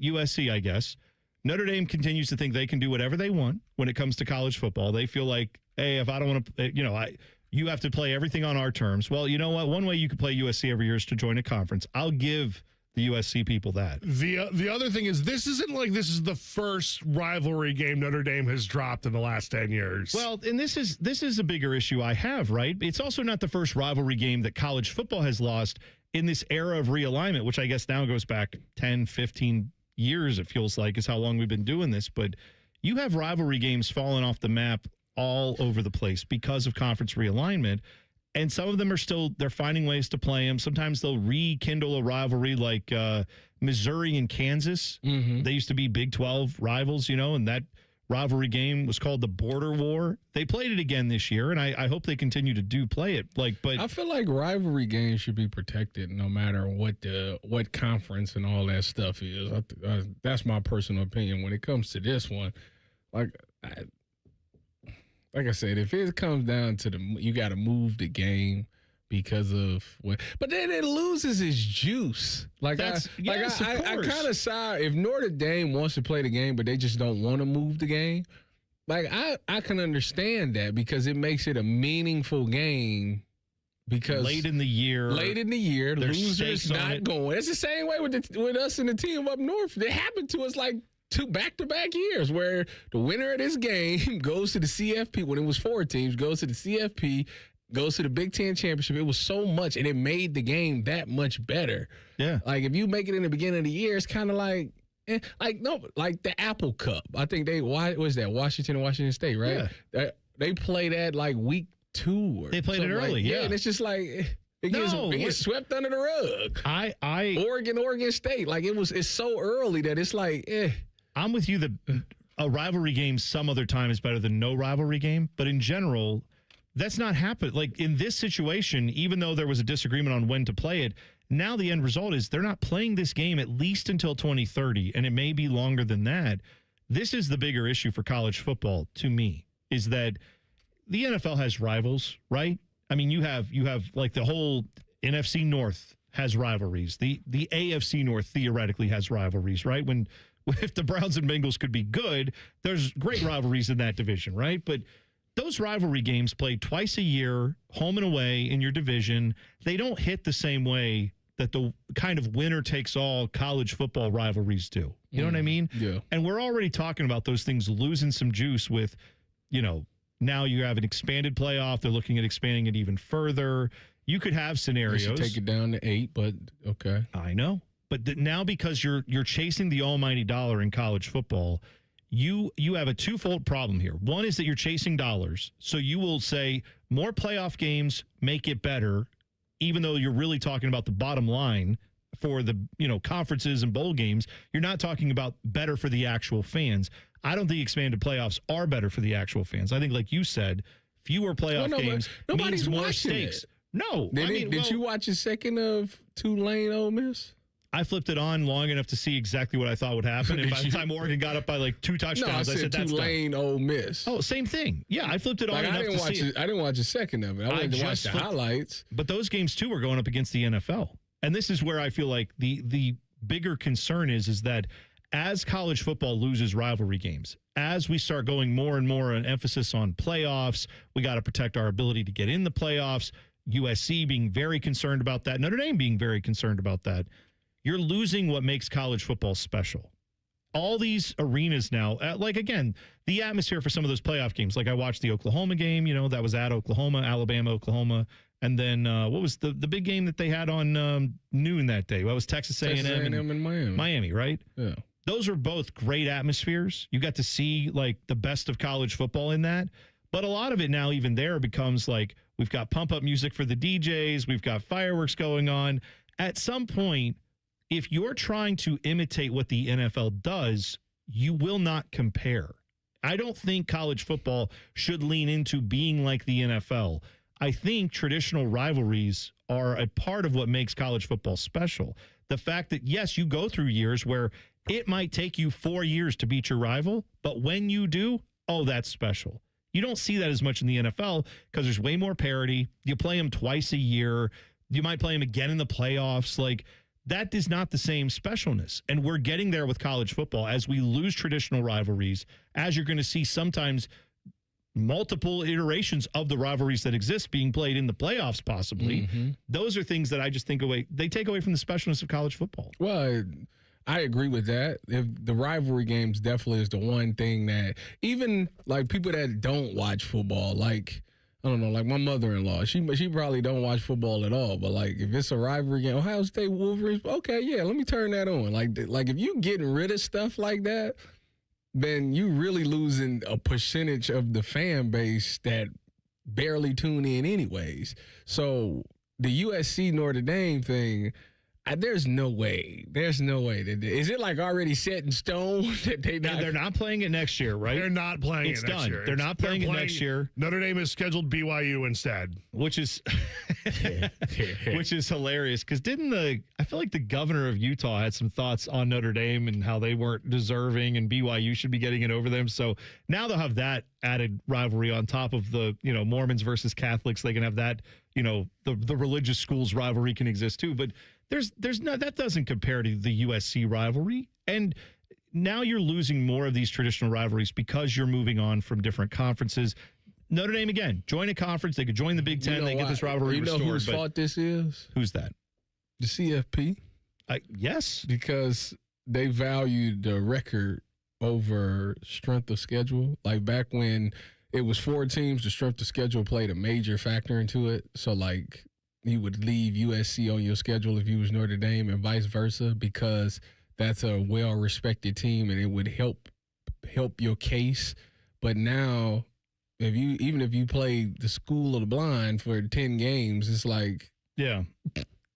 USC, I guess, Notre Dame continues to think they can do whatever they want when it comes to college football. They feel like, hey, if I don't want to, you have to play everything on our terms. Well, you know what? One way you could play USC every year is to join a conference. I'll give the USC people that. The other thing is this isn't like this is the first rivalry game Notre Dame has dropped in the last 10 years. Well, and this is a bigger issue I have, right? It's also not the first rivalry game that college football has lost in this era of realignment, which I guess now goes back 10, 15 years, it feels like, is how long we've been doing this. But you have rivalry games falling off the map all over the place because of conference realignment. And some of them they're finding ways to play them. Sometimes they'll rekindle a rivalry like Missouri and Kansas. Mm-hmm. They used to be Big 12 rivals, and that rivalry game was called the Border War. They played it again this year, and I hope they continue to play it. But I feel like rivalry games should be protected no matter what conference and all that stuff is. That's my personal opinion when it comes to this one. Like I said, if it comes down to you got to move the game because of but then it loses its juice. I kind of side if Notre Dame wants to play the game, but they just don't want to move the game. I can understand that because it makes it a meaningful game. Because late in the year, losers not going. It's the same way with us and the team up north. It happened to us like 2 back-to-back years where the winner of this game goes to the CFP when it was 4 teams, goes to the CFP, goes to the Big Ten championship. It was so much, and it made the game that much better. Yeah. Like, if you make it in the beginning of the year, it's kind of like the Apple Cup. I think Washington and Washington State, right? Yeah. They play that like week 2 or they played it early, yeah. And it's just like it gets swept under the rug. Oregon State, like it's so early that it's like, I'm with you that a rivalry game some other time is better than no rivalry game, but in general, that's not happening. Like in this situation, even though there was a disagreement on when to play it, now the end result is they're not playing this game at least until 2030, and it may be longer than that. This is the bigger issue for college football to me, is that the NFL has rivals, right? I mean, you have like the whole NFC North has rivalries. The AFC North theoretically has rivalries, right? If the Browns and Bengals could be good, there's great rivalries in that division, right? But those rivalry games played twice a year, home and away in your division, they don't hit the same way that the kind of winner-takes-all college football rivalries do. You know what I mean? Yeah. And we're already talking about those things losing some juice with, now you have an expanded playoff. They're looking at expanding it even further. You could have scenarios. They should take it down to 8, but okay. I know. But now because you're chasing the almighty dollar in college football, you have a twofold problem here. One is that you're chasing dollars. So you will say more playoff games make it better, even though you're really talking about the bottom line for the conferences and bowl games. You're not talking about better for the actual fans. I don't think expanded playoffs are better for the actual fans. I think, like you said, fewer playoff games means more stakes. It. No. Did you watch a second of Tulane Ole Miss? I flipped it on long enough to see exactly what I thought would happen. And by the time Oregon got up by like 2 touchdowns, I said that's Tulane Ole Miss. Oh, same thing. Yeah, I flipped it on enough to see it. I didn't watch a second of it. I wanted to watch the highlights. But those games, too, were going up against the NFL. And this is where I feel like the bigger concern is that as college football loses rivalry games, as we start going more and more an emphasis on playoffs, we got to protect our ability to get in the playoffs, USC being very concerned about that, Notre Dame being very concerned about that. You're losing what makes college football special. All these arenas now, again, the atmosphere for some of those playoff games, like I watched the Oklahoma game, that was at Oklahoma, Alabama, Oklahoma, And then what was the big game that they had on noon that day? What was Texas A&M and Miami? Miami, right? Yeah. Those are both great atmospheres. You got to see like the best of college football in that. But a lot of it now, even there, becomes like we've got pump up music for the DJs. We've got fireworks going on. At some point, if you're trying to imitate what the NFL does, you will not compare. I don't think college football should lean into being like the NFL. I think traditional rivalries are a part of what makes college football special. The fact that, yes, you go through years where it might take you 4 years to beat your rival, but when you do, oh, that's special. You don't see that as much in the NFL because there's way more parity. You play them twice a year. You might play them again in the playoffs. Like, that is not the same specialness. And we're getting there with college football as we lose traditional rivalries, as you're going to see sometimes multiple iterations of the rivalries that exist being played in the playoffs, possibly. Those are things that I just think they take away from the specialness of college football. Well, I agree with that. If the rivalry games definitely is the one thing that even like people that don't watch football, like I don't know, like my mother-in-law, she probably don't watch football at all. But like if it's a rivalry game, Ohio State Wolverines, okay, yeah, let me turn that on. Like if you getting rid of stuff like that, then you really losing a percentage of the fan base that barely tune in anyways. So the USC Notre Dame thing. There's no way. There's no way. Is it like already set in stone that they're not playing it next year, right? They're not playing it next year. They're not playing it next year. Notre Dame has scheduled BYU instead, which is hilarious. Because I feel like the governor of Utah had some thoughts on Notre Dame and how they weren't deserving, and BYU should be getting it over them. So now they'll have that added rivalry on top of the Mormons versus Catholics. They can have that. The religious schools rivalry can exist too, but. There's no, that doesn't compare to the USC rivalry. And now you're losing more of these traditional rivalries because you're moving on from different conferences. Notre Dame, again, join a conference. They could join the Big Ten. They get this rivalry restored. Whose fault this is? Who's that? The CFP. Yes. Because they valued the record over strength of schedule. Like back when it was 4 teams, the strength of schedule played a major factor into it. So like, you would leave USC on your schedule if you was Notre Dame and vice versa because that's a well-respected team and it would help your case. But now, if you play the school of the blind for 10 games, it's like you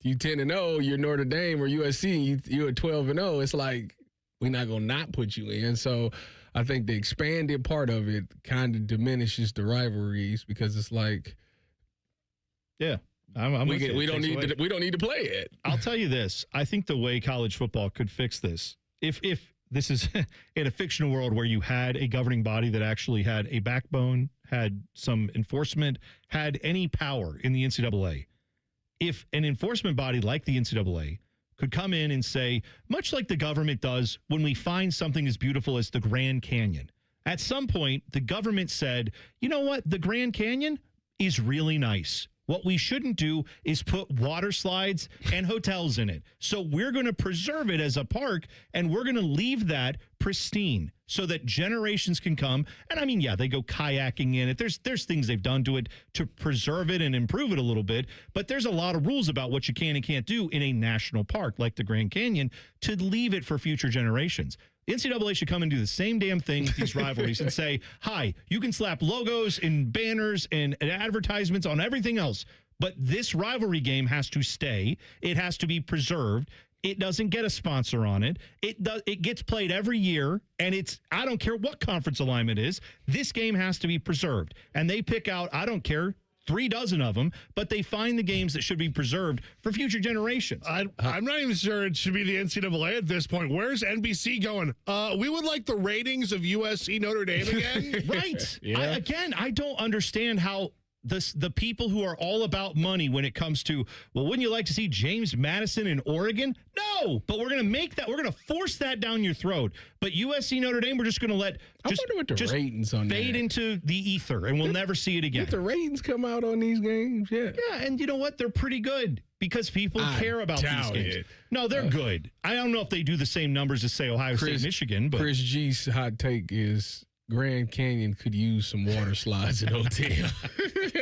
10-0, you're Notre Dame or USC, you're 12-0. It's like we're not gonna not put you in. So I think the expanded part of it kind of diminishes the rivalries because it's like, yeah. We don't need to play it. I'll tell you this. I think the way college football could fix this, if this is in a fictional world where you had a governing body that actually had a backbone, had some enforcement, had any power in the NCAA, if an enforcement body like the NCAA could come in and say, much like the government does when we find something as beautiful as the Grand Canyon, at some point the government said, you know what, the Grand Canyon is really nice. What we shouldn't do is put water slides and hotels in it. So we're going to preserve it as a park, and we're going to leave that pristine so that generations can come. And I mean, yeah, they go kayaking in it. There's things they've done to it to preserve it and improve it a little bit. But there's a lot of rules about what you can and can't do in a national park like the Grand Canyon to leave it for future generations. NCAA should come and do the same damn thing with these rivalries and say, hi, you can slap logos and banners and advertisements on everything else, but this rivalry game has to stay. It has to be preserved. It doesn't get a sponsor on it. It gets played every year, and I don't care what conference alignment is. This game has to be preserved. And they pick out, I don't care, 3 dozen of them, but they find the games that should be preserved for future generations. I'm not even sure it should be the NCAA at this point. Where's NBC going? We would like the ratings of USC Notre Dame again. Right. Yeah. I don't understand how the people who are all about money when it comes to, well, wouldn't you like to see James Madison in Oregon? No, but we're going to force that down your throat. But USC Notre Dame, we're just going to let I wonder what the ratings on fade that. into the ether, and we'll never see it again. Did the ratings come out on these games? Yeah. Yeah, and you know what? They're pretty good because people care about these games. No, they're good. I don't know if they do the same numbers as, say, Ohio State, Michigan. But Chris G's hot take is Grand Canyon could use some water slides at hotel.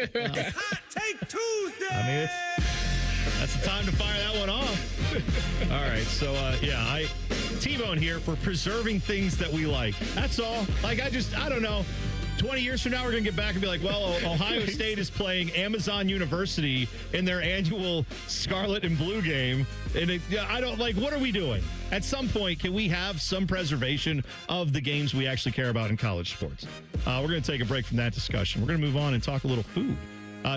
It's Hot Take Tuesday. I mean, that's the time to fire that one off. All right, so T-Bone here for preserving things that we like. That's all. Like, I don't know. 20 years from now, we're going to get back and be like, well, Ohio State is playing Amazon University in their annual Scarlet and Blue game. And what are we doing? At some point, can we have some preservation of the games we actually care about in college sports? We're going to take a break from that discussion. We're going to move on and talk a little food.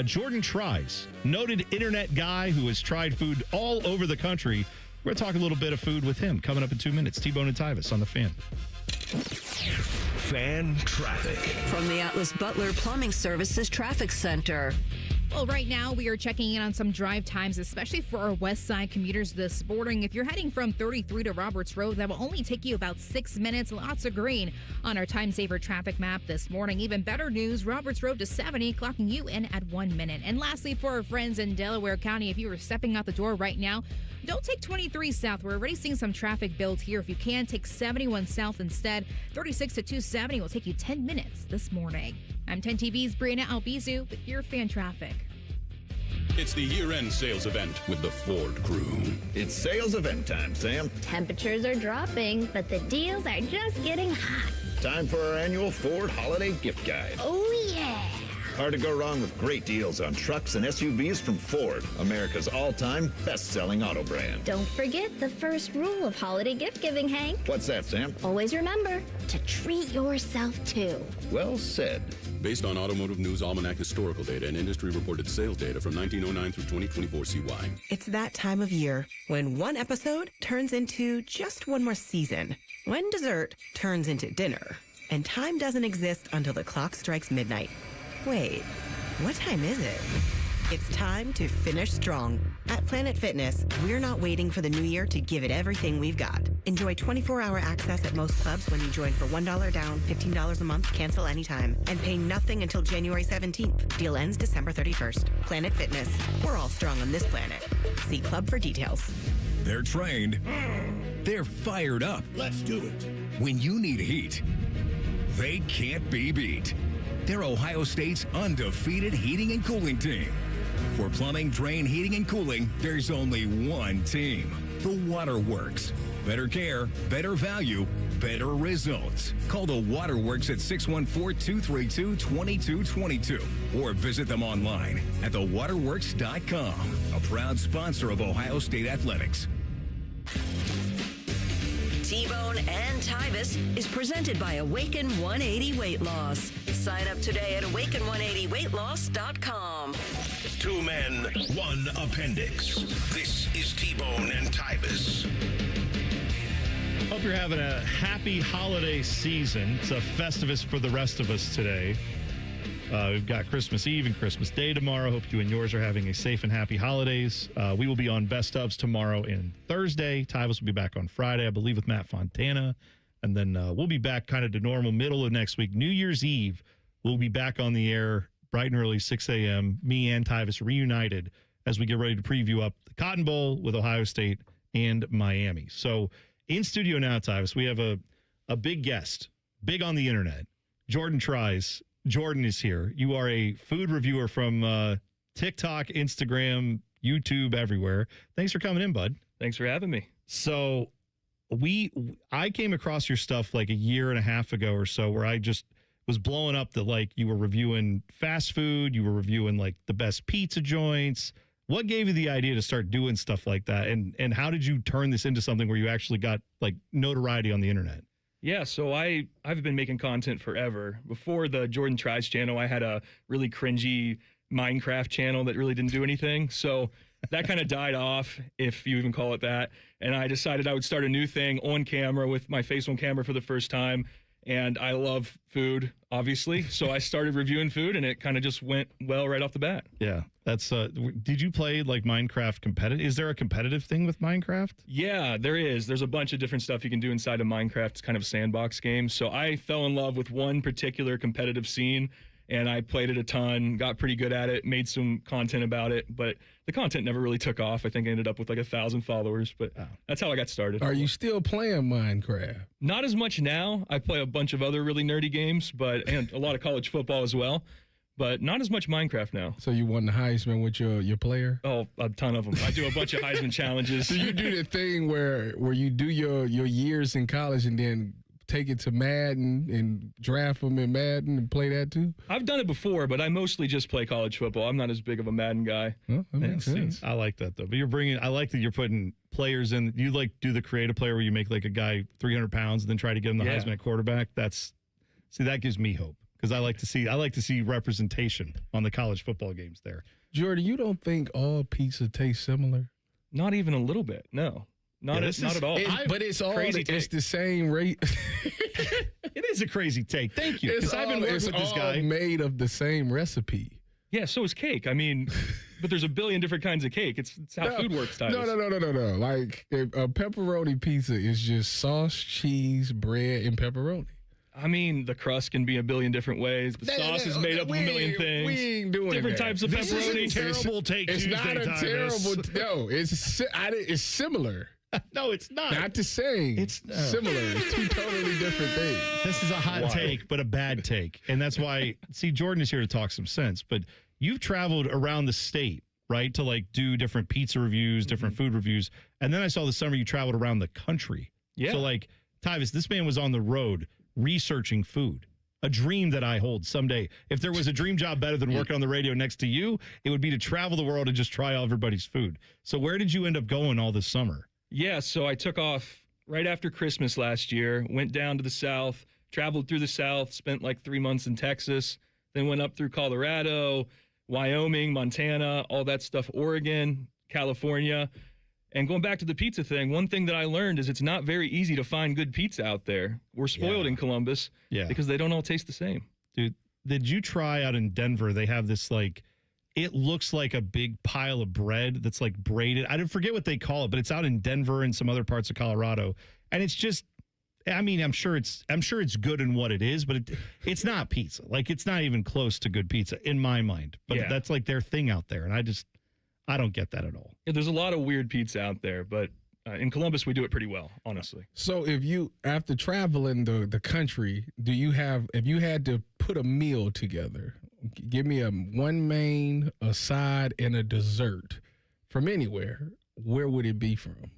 Jordan Tries, noted internet guy who has tried food all over the country. We're going to talk a little bit of food with him coming up in 2 minutes. T-Bone and Tyvis on the Fan. Fan traffic. From the Atlas Butler Plumbing Services Traffic Center. Well, right now we are checking in on some drive times, especially for our west side commuters this morning. If you're heading from 33 to Roberts Road, that will only take you about 6 minutes. Lots of green on our time saver traffic map this morning. Even better news, Roberts Road to 70, clocking you in at 1 minute. And lastly, for our friends in Delaware County, if you were stepping out the door right now, don't take 23 south. We're already seeing some traffic build here. If you can, take 71 south instead. 36 to 270 will take you 10 minutes this morning. I'm 10 TV's Brianna Albizu with your fan traffic. It's the year-end sales event with the Ford crew. It's sales event time, Sam. Temperatures are dropping, but the deals are just getting hot. Time for our annual Ford Holiday Gift Guide. Oh, yeah. Hard to go wrong with great deals on trucks and SUVs from Ford, America's all-time best-selling auto brand. Don't forget the first rule of holiday gift giving, Hank. What's that, Sam? Always remember to treat yourself, too. Well said. Based on Automotive News Almanac historical data and industry-reported sales data from 1909 through 2024 CY. It's that time of year when one episode turns into just one more season, when dessert turns into dinner, and time doesn't exist until the clock strikes midnight. Wait, what time is it? It's time to finish strong. At Planet Fitness, we're not waiting for the new year to give it everything we've got. Enjoy 24-hour access at most clubs when you join for $1 down, $15 a month, cancel anytime, and pay nothing until January 17th. Deal ends December 31st. Planet Fitness. We're all strong on this planet. See club for details. They're trained. They're fired up. Let's do it. When you need heat, they can't be beat. They're Ohio State's undefeated heating and cooling team. For plumbing, drain, heating, and cooling, there's only one team. The Waterworks. Better care, better value, better results. Call the Waterworks at 614-232-2222 or visit them online at thewaterworks.com. A proud sponsor of Ohio State Athletics. T-Bone and Tyvis is presented by Awaken 180 Weight Loss. Sign up today at awaken180weightloss.com. 2 men, 1 appendix. This is T-Bone and Tyvis. Hope you're having a happy holiday season. It's a Festivus for the rest of us today. We've got Christmas Eve and Christmas Day tomorrow. Hope you and yours are having a safe and happy holidays. We will be on Best Ofs tomorrow and Thursday. Tyvis will be back on Friday, I believe, with Matt Fontana. And then we'll be back kind of to normal middle of next week. New Year's Eve, we'll be back on the air bright and early, 6 a.m. Me and Tyvis reunited as we get ready to preview up the Cotton Bowl with Ohio State and Miami. So in studio now, Tyvis, we have a big guest, big on the internet. Jordan Tries. Jordan is here. You are a food reviewer from TikTok, Instagram, YouTube, everywhere. Thanks for coming in, bud. Thanks for having me. So I came across your stuff like a year and a half ago or so, where I just was blowing up that like you were reviewing fast food, you were reviewing like the best pizza joints. What gave you the idea to start doing stuff like that? And how did you turn this into something where you actually got like notoriety on the internet? Yeah, so I've been making content forever. Before the Jordan Tries channel, I had a really cringy Minecraft channel that really didn't do anything. So that kind of died off, if you even call it that. And I decided I would start a new thing on camera with my face on camera for the first time. And I love food, obviously. So I started reviewing food, and it kind of just went well right off the bat. Yeah, that's. Did you play like Minecraft competitive? Is there a competitive thing with Minecraft? Yeah, there is. There's a bunch of different stuff you can do inside of Minecraft. It's kind of a sandbox game. So I fell in love with one particular competitive scene, and I played it a ton, got pretty good at it, made some content about it, but the content never really took off. I think I ended up with like 1,000 followers, but that's how I got started. Are you still playing Minecraft? Not as much now. I play a bunch of other really nerdy games, and a lot of college football as well. but not as much Minecraft now. So you won the Heisman with your player? Oh, a ton of them. I do a bunch of Heisman challenges. So you do the thing where you do your years in college and then take it to Madden and draft them in Madden and play that too? I've done it before, but I mostly just play college football. I'm not as big of a Madden guy. Well, that makes sense. I like that though. But I like that you're putting players in. You like do the creative player where you make like a guy 300 pounds and then try to get him the Heisman at quarterback. That gives me hope. Because I like to see representation on the college football games there. Jordan, you don't think all pizza tastes similar? Not even a little bit. No, not at all. But it's all crazy. It's the same rate. It is a crazy take. Thank you. Because I've been working with this guy. Made of the same recipe. Yeah, so is cake. I mean, but there's a billion different kinds of cake. It's how food works, Tyvis. No. Like a pepperoni pizza is just sauce, cheese, bread, and pepperoni. I mean, the crust can be a billion different ways. The sauce is made up of a million things. We ain't doing different that. types of This pepperoni. is a terrible take It's Tuesday, not a Tyvis. terrible. No, it's similar. No, it's not. Not the same. It's similar. It's two totally different things. This is a hot take, but a bad take. And that's why, Jordan is here to talk some sense. But you've traveled around the state, right, to like do different pizza reviews, different food reviews. And then I saw this summer you traveled around the country. Yeah. So, like, Tyvis, this man was on the road researching food. A dream that I hold someday. If there was a dream job better than working on the radio next to you, it would be to travel the world and just try all everybody's food. So where did you end up going all this summer? Yeah, so I took off right after Christmas last year, went down to the South, traveled through the South, spent like 3 months in Texas, then went up through Colorado, Wyoming, Montana, all that stuff, Oregon, California. And going back to the pizza thing, one thing that I learned is it's not very easy to find good pizza out there. We're spoiled in Columbus because they don't all taste the same. Dude, did you try out in Denver? They have this like, it looks like a big pile of bread that's like braided. I don't forget what they call it, but it's out in Denver and some other parts of Colorado. And it's just, I mean, I'm sure it's good in what it is, but it's not pizza. Like, it's not even close to good pizza in my mind. But that's like their thing out there. And I don't get that at all. Yeah, there's a lot of weird pizza out there, but in Columbus, we do it pretty well, honestly. So if you, after traveling the country, if you had to put a meal together, give me one main, a side, and a dessert from anywhere, where would it be from?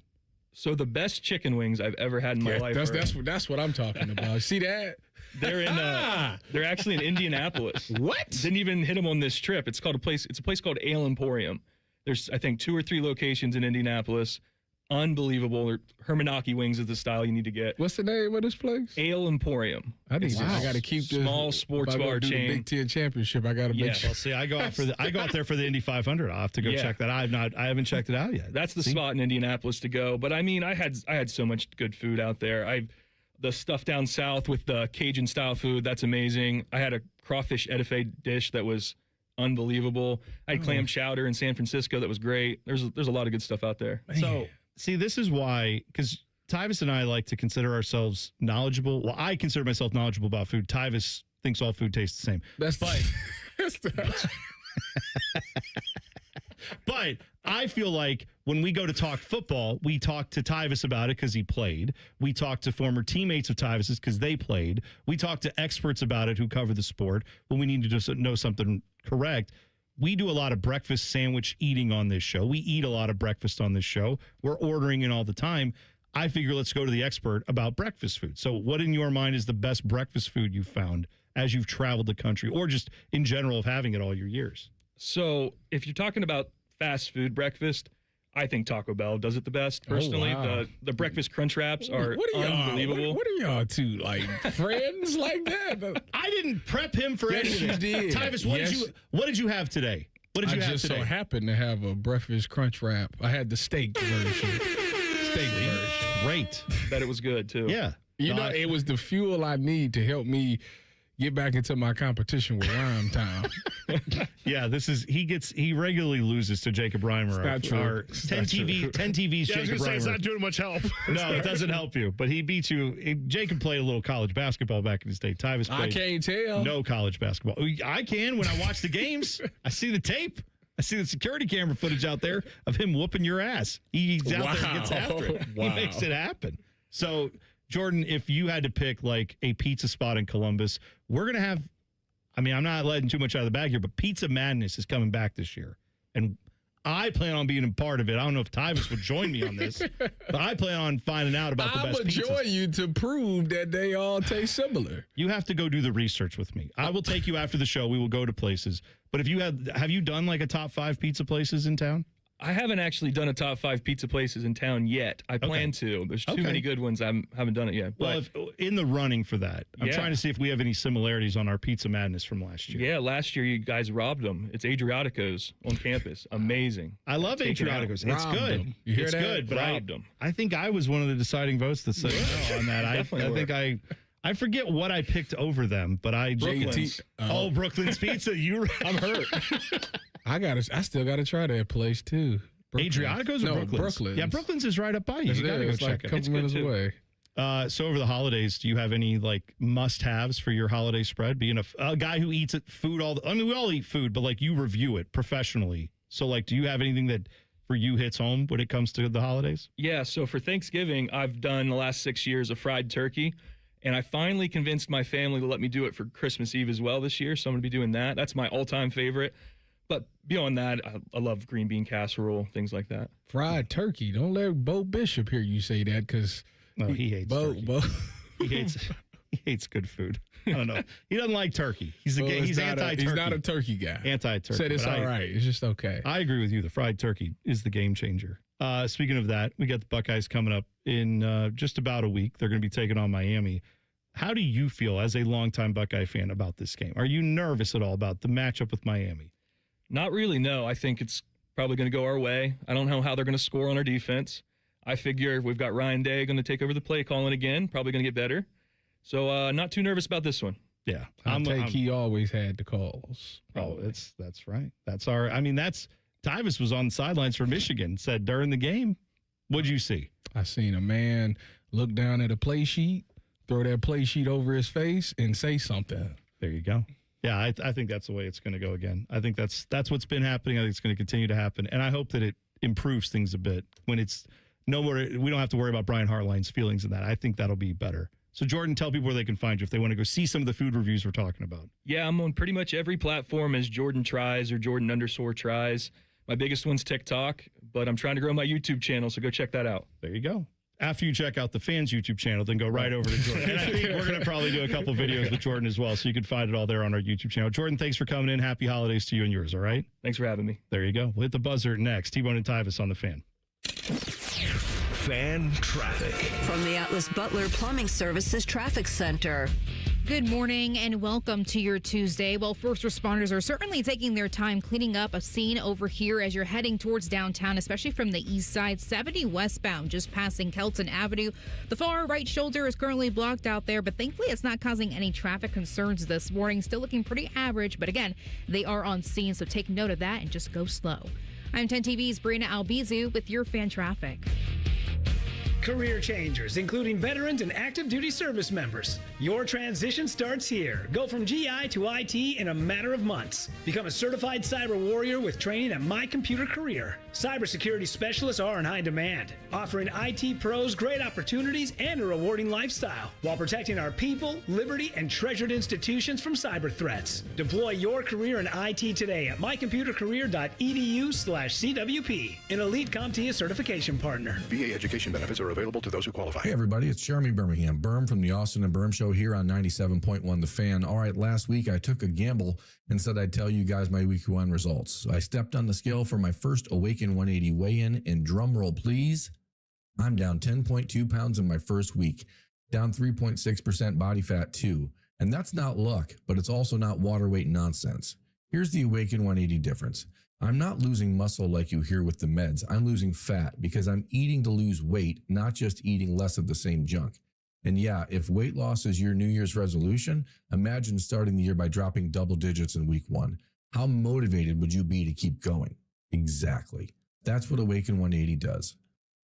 So the best chicken wings I've ever had in my life. That's what I'm talking about. See that? They're actually in Indianapolis. What? Didn't even hit them on this trip. It's a place called Ale Emporium. There's, I think, 2 or 3 locations in Indianapolis. Unbelievable. Hermanaki wings is the style you need to get. What's the name of this place? Ale Emporium. I got to keep this small sports bar chain. The Big Ten championship. I got to make sure. Well, see, I go out there for the Indy 500. I'll have to go check that. I haven't checked it out yet. That's the spot in Indianapolis to go. But I mean, I had so much good food out there. The stuff down south with the Cajun style food, that's amazing. I had a crawfish etouffee dish that was unbelievable. I had clam chowder in San Francisco that was great. There's a lot of good stuff out there. Man. So, see, this is why, because Tyvis and I like to consider ourselves knowledgeable. Well, I consider myself knowledgeable about food. Tyvis thinks all food tastes the same. But I feel like when we go to talk football, we talk to Tyvis about it because he played. We talk to former teammates of Tyvis's because they played. We talk to experts about it who cover the sport when we need to just know something correct. We do a lot of breakfast sandwich eating on this show. We eat a lot of breakfast on this show. We're ordering it all the time. I figure let's go to the expert about breakfast food. So what in your mind is the best breakfast food you've found as you've traveled the country or just in general of having it all your years? So if you're talking about fast food breakfast, I think Taco Bell does it the best. Personally, the breakfast crunch wraps are unbelievable. What are y'all two, like, friends like that? I didn't prep him for any of this. Did. Tyvis, what did you have today? What did you have today? I just so happened to have a breakfast crunch wrap. I had the steak version. Great. Bet it was good, too. Yeah. You know, it was the fuel I need to help me get back into my competition with Rhyme Time. Yeah, he regularly loses to Jacob Reimer. It's not true. 10 TV's Jacob Reimer. It's not doing much help. No, it doesn't help you. But he beat you. Jacob played a little college basketball back in his day. Tyvis played. I can't tell. No college basketball. I can when I watch the games. I see the tape. I see the security camera footage out there of him whooping your ass. He's out there and gets after it. He makes it happen. So, Jordan, if you had to pick like a pizza spot in Columbus, we're going to have, I mean, I'm not letting too much out of the bag here, but Pizza Madness is coming back this year. And I plan on being a part of it. I don't know if Tyvis would join me on this, but I plan on finding out about the best pizzas. I'm going to join you to prove that they all taste similar. You have to go do the research with me. I will take you after the show. We will go to places. But if you have you done like a top 5 pizza places in town? I haven't actually done a top 5 pizza places in town yet. I plan to. There's too many good ones. I haven't done it yet. Well, in the running for that, I'm trying to see if we have any similarities on our Pizza Madness from last year. Yeah, last year you guys robbed them. It's Adriatico's on campus. Amazing. I love Adriatico's. It's good. You hear it's that? good, but robbed them. I think I was one of the deciding votes that said no on that. I think I forget what I picked over them, but Brooklyn's. Brooklyn's Pizza. I'm hurt. I still gotta try that place too. Adriatico's or Brooklyn's? Brooklyn's. Yeah, Brooklyn's is right up by you. You gotta go check a it. couple minutes away. So over the holidays, do you have any like must-haves for your holiday spread? Being a guy who eats food I mean, we all eat food, but like you review it professionally. So like, do you have anything that for you hits home when it comes to the holidays? Yeah. So for Thanksgiving, I've done the last 6 years a fried turkey. And I finally convinced my family to let me do it for Christmas Eve as well this year. So I'm going to be doing that. That's my all-time favorite. But beyond that, I love green bean casserole, things like that. Fried turkey. Don't let Bo Bishop hear you say that because he hates turkey. He hates good food. I don't know. He doesn't like turkey. He's anti-turkey. He's not a turkey guy. Anti-turkey. Said it's all right. It's just okay. I agree with you. The fried turkey is the game changer. Speaking of that, we got the Buckeyes coming up in just about a week. They're going to be taking on Miami. How do you feel as a longtime Buckeye fan about this game? Are you nervous at all about the matchup with Miami? Not really, no. I think it's probably going to go our way. I don't know how they're going to score on our defense. I figure we've got Ryan Day going to take over the play calling again, probably going to get better. So not too nervous about this one. Yeah. He always had the calls. Oh, that's right. Tyvis was on the sidelines for Michigan, said during the game, what'd you see? I seen a man look down at a play sheet, throw that play sheet over his face, and say something. There you go. Yeah, I think that's the way it's going to go again. I think that's what's been happening. I think it's going to continue to happen. And I hope that it improves things a bit when it's no more. We don't have to worry about Brian Hartline's feelings in that. I think that'll be better. So, Jordan, tell people where they can find you if they want to go see some of the food reviews we're talking about. Yeah, I'm on pretty much every platform as Jordan Tries or Jordan_Tries. My biggest one's TikTok, but I'm trying to grow my YouTube channel, so go check that out. There you go. After you check out the fans' YouTube channel, then go right over to Jordan. And I think we're going to probably do a couple videos with Jordan as well, so you can find it all there on our YouTube channel. Jordan, thanks for coming in. Happy holidays to you and yours, all right? Thanks for having me. There you go. We'll hit the buzzer next. T-Bone and Tyvis on the Fan. Fan traffic. From the Atlas Butler Plumbing Services Traffic Center. Good morning and welcome to your Tuesday. Well, first responders are certainly taking their time cleaning up a scene over here as you're heading towards downtown, especially from the east side, 70 westbound, just passing Kelton Avenue. The far right shoulder is currently blocked out there, but thankfully it's not causing any traffic concerns this morning. Still looking pretty average, but again, they are on scene, so take note of that and just go slow. I'm 10 TV's Brina Albizu with your fan traffic. Career changers, including veterans and active duty service members. Your transition starts here. Go from GI to IT in a matter of months. Become a certified cyber warrior with training at My Computer Career. Cybersecurity specialists are in high demand, offering IT pros great opportunities and a rewarding lifestyle while protecting our people, liberty, and treasured institutions from cyber threats. Deploy your career in IT today at mycomputercareer.edu/CWP, an elite CompTIA certification partner. VA education benefits are available to those who qualify. Hey everybody, it's Jeremy Birmingham, Berm from the Austin and Berm Show here on 97.1 The Fan. All right, last week I took a gamble and said I'd tell you guys my week one results. So I stepped on the scale for my first Awaken 180 weigh-in, and drum roll please, I'm down 10.2 pounds in my first week, down 3.6% body fat too. And that's not luck, but it's also not water weight nonsense. Here's the Awaken 180 difference. I'm not losing muscle like you hear with the meds. I'm losing fat because I'm eating to lose weight, not just eating less of the same junk. And yeah, if weight loss is your New Year's resolution, imagine starting the year by dropping double digits in week one. How motivated would you be to keep going? Exactly. That's what Awaken 180 does.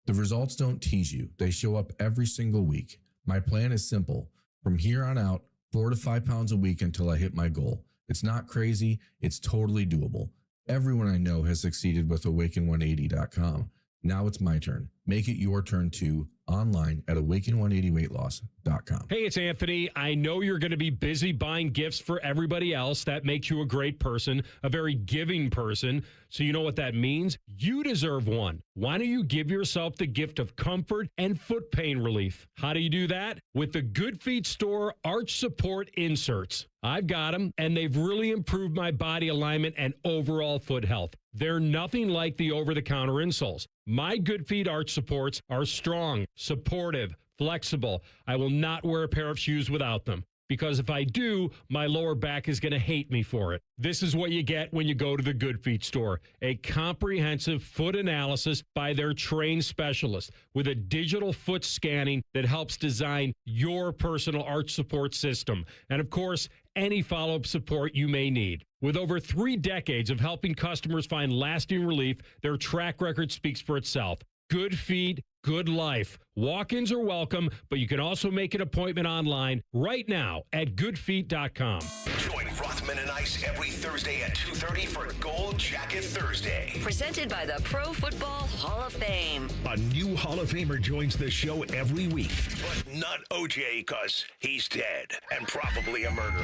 The results don't tease you. They show up every single week. My plan is simple. From here on out, 4 to 5 pounds a week until I hit my goal. It's not crazy. It's totally doable. Everyone I know has succeeded with Awaken180.com. Now it's my turn. Make it your turn too. online at awaken180weightloss.com. Hey, it's Anthony. I know you're going to be busy buying gifts for everybody else. That makes you a great person, a very giving person. So you know what that means? You deserve one. Why don't you give yourself the gift of comfort and foot pain relief? How do you do that? With the Good Feet Store Arch Support Inserts. I've got them, and they've really improved my body alignment and overall foot health. They're nothing like the over-the-counter insoles. My Good Feet Arch Supports are strong, supportive, flexible. I will not wear a pair of shoes without them, because if I do, my lower back is going to hate me for it. This is what you get when you go to the Good Feet Store. A comprehensive foot analysis by their trained specialist with a digital foot scanning that helps design your personal arch support system. And of course, any follow-up support you may need. With over 3 decades of helping customers find lasting relief, their track record speaks for itself. Good feet, good life. Walk-ins are welcome, but you can also make an appointment online right now at goodfeet.com. Join Rothman and Ice every Thursday at 2:30 for Gold Jacket Thursday. Presented by the Pro Football Hall of Fame. A new Hall of Famer joins the show every week, but not OJ, because he's dead and probably a murderer.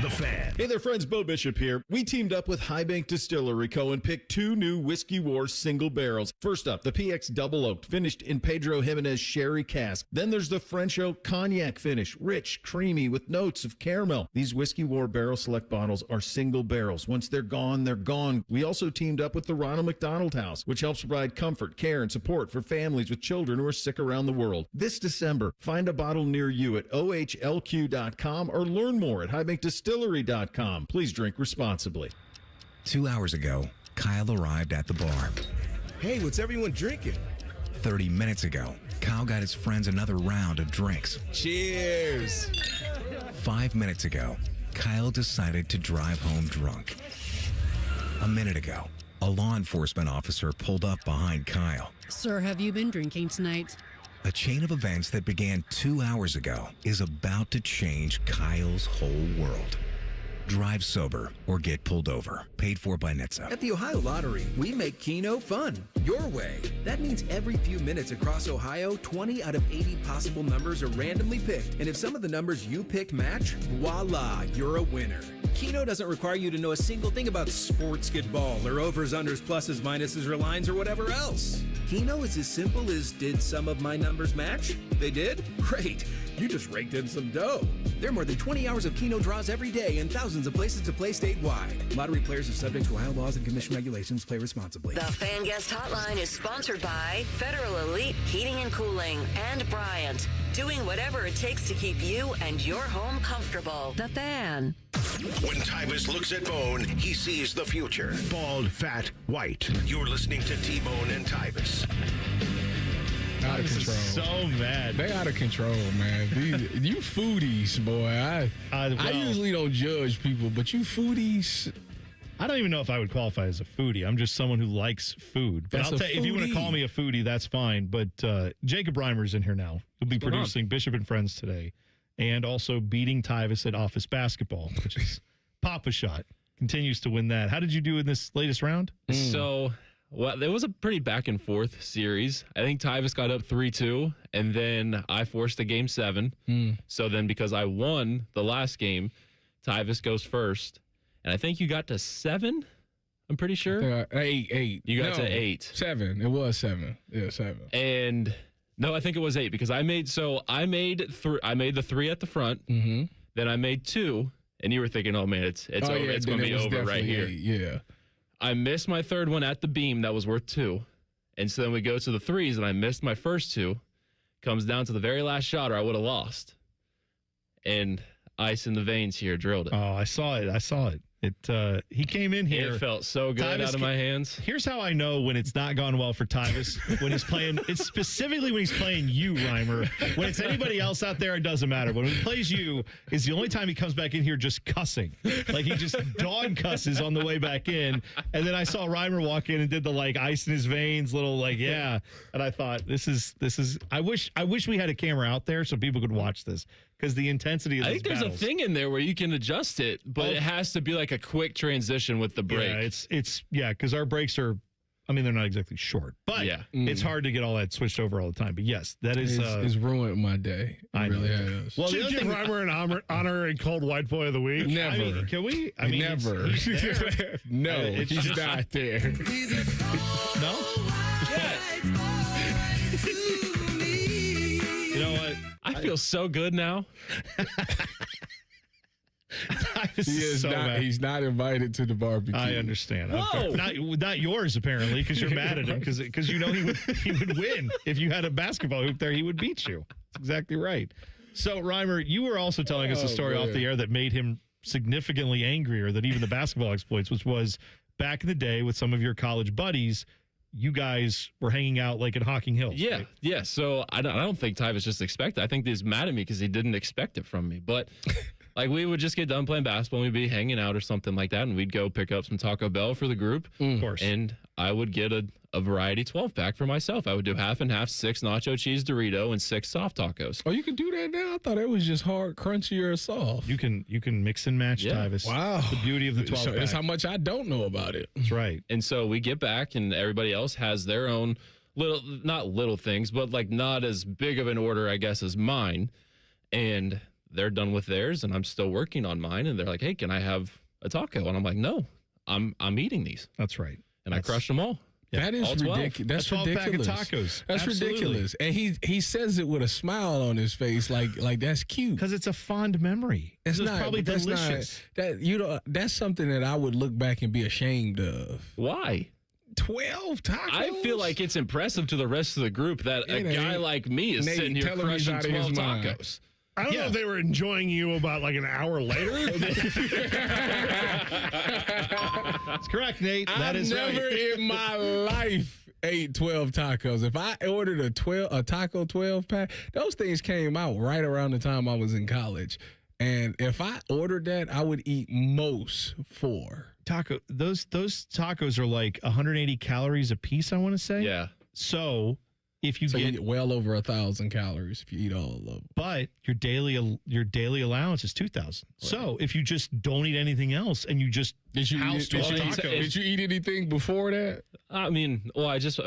The Fan. Hey there, friends. Bo Bishop here. We teamed up with High Bank Distillery Co. and picked 2 new Whiskey Wars single barrels. First up, the PX Double Oaked, finished in Pedro Jimenez Sherry Cask. Then there's the French Oak Cognac finish, rich, creamy, with notes of caramel. These Whiskey War Barrel Select bottles are single barrels. Once they're gone, they're gone. We also teamed up with the Ronald McDonald House, which helps provide comfort, care, and support for families with children who are sick around the world. This December, find a bottle near you at ohlq.com or learn more at highbankdistillery.com. Please drink responsibly. 2 hours ago, Kyle arrived at the bar. Hey, what's everyone drinking? 30 minutes ago, Kyle got his friends another round of drinks. Cheers! 5 minutes ago, Kyle decided to drive home drunk. A minute ago, a law enforcement officer pulled up behind Kyle. Sir, have you been drinking tonight? A chain of events that began 2 hours ago is about to change Kyle's whole world. Drive sober or get pulled over. Paid for by NHTSA. At the Ohio Lottery, we make Keno fun. Your way. That means every few minutes across Ohio, 20 out of 80 possible numbers are randomly picked. And if some of the numbers you picked match, voila, you're a winner. Keno doesn't require you to know a single thing about sports ball or overs, unders, pluses, minuses, or lines, or whatever else. Keno is as simple as, did some of my numbers match? They did? Great. You just raked in some dough. There are more than 20 hours of Keno draws every day and thousands of places to play statewide. Lottery players are subject to Ohio laws and commission regulations. Play responsibly. The Fan Guest Hotline is sponsored by Federal Elite Heating and Cooling and Bryant. Doing whatever it takes to keep you and your home comfortable. The Fan. When Tyvis looks at Bone, he sees the future. Bald, fat, white. You're listening to T-Bone and Tyvis. Out of control. So mad. They out of control, man. You foodies, boy. I usually don't judge people, but you foodies. I don't even know if I would qualify as a foodie. I'm just someone who likes food. But That's I'll tell you, if you want to call me a foodie, that's fine. But Jacob Reimer's in here now. He'll be producing Bishop and Friends today, and also beating Tyvis at office basketball, which is Papa Shot. Continues to win that. How did you do in this latest round? So, well, it was a pretty back and forth series. I think Tyvis got up 3-2, and then I forced a game 7. So then because I won the last game, Tyvis goes first. And I think you got to 7. I'm pretty sure. 8. You got to 8. 7. It was 7. Yeah, 7. And no, I think it was 8 because I made the 3 at the front. Mm-hmm. Then I made 2, and you were thinking, oh man, it's over. Yeah, it's going to be over right here. 8, yeah. I missed my third one at the beam that was worth 2. And so then we go to the 3s, and I missed my first 2. Comes down to the very last shot, or I would have lost. And ice in the veins here drilled it. Oh, I saw it. He came in here. It felt so good out of my hands. Here's how I know when it's not gone well for Tyvis. When he's playing, it's specifically when he's playing you, Reimer. When it's anybody else out there, it doesn't matter. When he plays you, is the only time he comes back in here just cussing. Like he just dog cusses on the way back in. And then I saw Reimer walk in and did the like ice in his veins, little like, yeah. And I thought, this is. I wish we had a camera out there so people could watch this. Because the intensity of these battles. There's a thing in there where you can adjust it, but it has to be like a quick transition with the break. Yeah, it's because our breaks are I mean, they're not exactly short, but it's hard to get all that switched over all the time. But yes, that is it's ruined my day. It really has. Well, should give Reimer an honorary cold white boy of the week? Never. I mean, can we? I mean, never. No, he's not there. No. You know what? I feel so good now. He's not invited to the barbecue. I understand. Whoa. Not yours apparently, because you're mad at him because you know he would win if you had a basketball hoop there. He would beat you. That's exactly right. So Reimer, you were also telling us a story off the air that made him significantly angrier than even the basketball exploits, which was back in the day with some of your college buddies. You guys were hanging out like in Hocking Hills. Yeah, right? yeah. So I don't think Tyvis just expected. I think he's mad at me because he didn't expect it from me. But like we would just get done playing basketball, and we'd be hanging out or something like that, and we'd go pick up some Taco Bell for the group. Of course. And I would get a variety 12-pack for myself. I would do half and half, 6 nacho cheese Dorito and 6 soft tacos. Oh, you can do that now? I thought it was just hard, crunchy, or soft. You can mix and match, Tyvis. Wow. The beauty of the 12-pack. That's how much I don't know about it. That's right. And so we get back, and everybody else has their own not little things, but like not as big of an order, I guess, as mine. And they're done with theirs, and I'm still working on mine. And they're like, "Hey, can I have a taco?" And I'm like, "No, I'm eating these." That's right. And I crushed them all. That is ridiculous. That's ridiculous. Pack of tacos. That's Absolutely. ridiculous. And he says it with a smile on his face, like that's cute. Because it's a fond memory. It's not probably that's delicious. That's something that I would look back and be ashamed of. Why? 12 tacos. I feel like it's impressive to the rest of the group that a guy like me is sitting here crushing 12 tacos. I don't know if they were enjoying you about like an hour later. That's correct, Nate. That is never right. in my life ate 12 tacos. If I ordered a taco 12 pack, those things came out right around the time I was in college. And if I ordered that, I would eat most 4. Those tacos are like 180 calories a piece, I want to say. Yeah. So if you get well over 1,000 calories if you eat all of them. But your daily allowance is 2,000. Right. So if you just don't eat anything else and you just did you eat anything before that? I mean, well, I just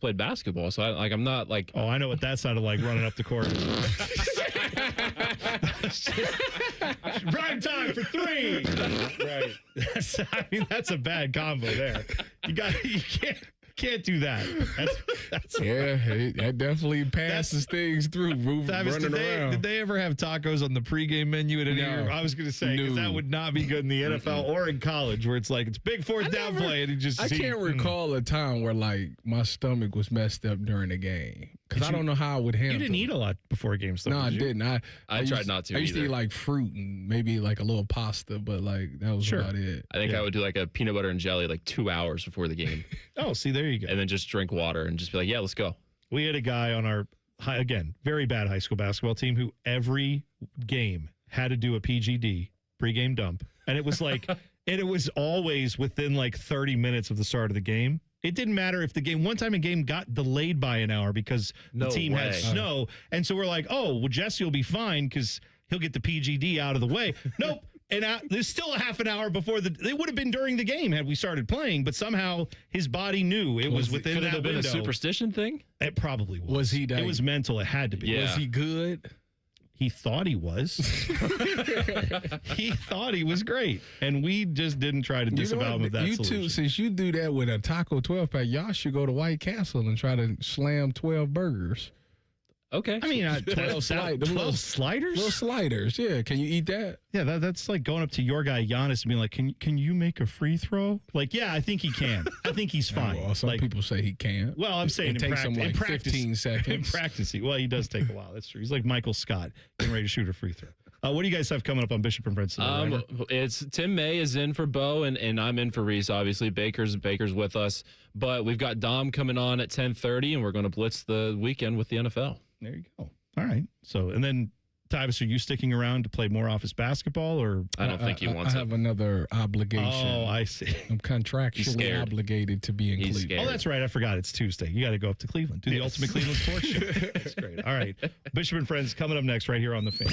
played basketball, so I'm not like. Oh, I know what that sounded like running up the court. Prime time for 3. Right. That's a bad combo there. You can't do that. That definitely passes things through. Did they ever have tacos on the pregame menu at any? I was going to say because that would not be good in the NFL or in college, where it's like it's big fourth down play and I can't recall a time where like my stomach was messed up during a game. Because I don't know how I would handle it. You didn't eat a lot before games, though. No, I didn't. I tried not to. I used to eat like fruit and maybe like a little pasta, but like that was about it. I think I would do like a peanut butter and jelly like 2 hours before the game. Oh, see, there you go. And then just drink water and just be like, yeah, let's go. We had a guy on our, again, very bad high school basketball team who every game had to do a PGD, pregame dump. And it was like, and it was always within like 30 minutes of the start of the game. It didn't matter if one time a game got delayed by an hour because the team had snow. And so we're like, oh, well, Jesse will be fine because he'll get the PGD out of the way. Nope. And there's still a half an hour before they would have been during the game had we started playing, but somehow his body knew it was within that window. Could it have been a superstition thing? It probably was. Was he? It was mental. It had to be. Yeah. Was he good? He thought he was. He thought he was great. And we just didn't try to disavow him of that solution. Two, since you do that with a taco 12-pack, y'all should go to White Castle and try to slam 12 burgers. Okay. I mean, 12 sliders? Little sliders, yeah. Can you eat that? Yeah, that's like going up to your guy Giannis and being like, can you make a free throw? Like, yeah, I think he can. I think he's fine. Well, some people say he can't. Well, I'm saying it takes him like 15 seconds. In practice, well, he does take a while. That's true. He's like Michael Scott getting ready to shoot a free throw. What do you guys have coming up on Bishop and Friends today? It's Tim May is in for Bo, and I'm in for Reese, obviously. Baker's with us. But we've got Dom coming on at 10:30, and we're going to blitz the weekend with the NFL. There you go. All right. So, and then, Tyvis, are you sticking around to play more office basketball? Or I don't think he wants it. I have another obligation. Oh, I see. I'm contractually obligated to be in Cleveland. Scared. Oh, that's right. I forgot. It's Tuesday. You got to go up to Cleveland. Do the Ultimate Cleveland Sports Show. That's great. All right. Bishop and Friends coming up next right here on The Fan.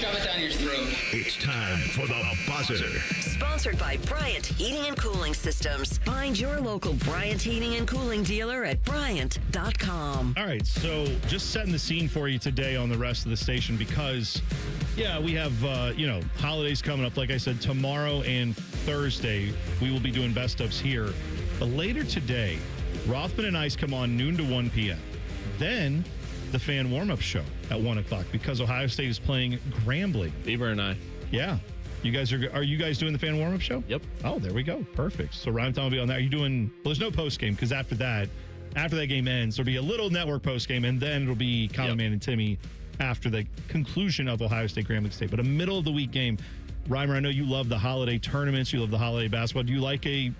shove it down your throat. It's time for the buzzer. Sponsored by Bryant Heating and Cooling Systems. Find your local Bryant Heating and Cooling dealer at Bryant.com. All right, so just setting the scene for you today on the rest of the station because, yeah, we have, holidays coming up. Like I said, tomorrow and Thursday, we will be doing best ofs here. But later today, Rothman and Ice come on noon to 1 p.m. Then the fan warm-up show at 1 o'clock because Ohio State is playing Grambling. Beaver and I. Yeah. You guys are you guys doing the fan warm-up show? Yep. Oh, there we go. Perfect. So Ryan Tom will be on that. Are you doing, well, there's no post-game because after that game ends, there'll be a little network post-game, and then it'll be Common Man and Timmy after the conclusion of Ohio State Grambling State. But a middle-of-the-week game. Reimer, I know you love the holiday tournaments. You love the holiday basketball. Do you like a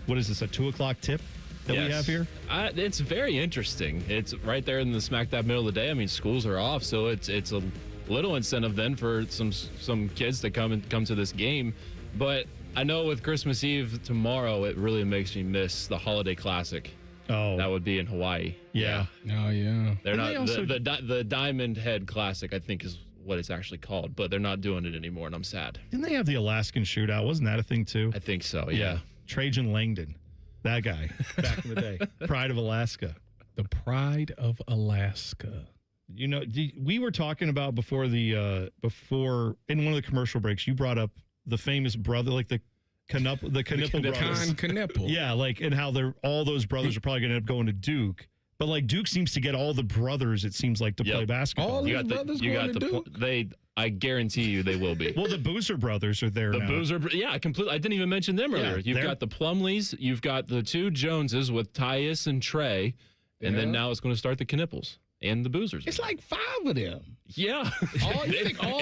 2 o'clock tip that we have here? It's very interesting. It's right there in the smack dab middle of the day. I mean, schools are off, so it's a little incentive then for some kids to come to this game. But I know with Christmas Eve tomorrow, it really makes me miss the Holiday Classic. Oh, that would be in Hawaii. Yeah. Oh, yeah. They're not the Diamond Head Classic, I think, is what it's actually called, but they're not doing it anymore, and I'm sad. Didn't they have the Alaskan Shootout? Wasn't that a thing too? I think so. Yeah. Trajan Langdon, that guy back in the day, Pride of Alaska. The Pride of Alaska. You know, we were talking about before in one of the commercial breaks, you brought up the famous brother, like the Knipple brothers. Knipple. Yeah, like, and how all those brothers are probably going to end up going to Duke. But like Duke seems to get all the brothers, it seems like, to play basketball. All these brothers going to Duke? I guarantee you they will be. Well, the Boozer brothers are there now. Completely. I didn't even mention them earlier. You've got the Plumleys, you've got the two Joneses with Tyvis and Trey, and then now it's going to start the Knipples and the Boozers. It's like 5 of them. Yeah.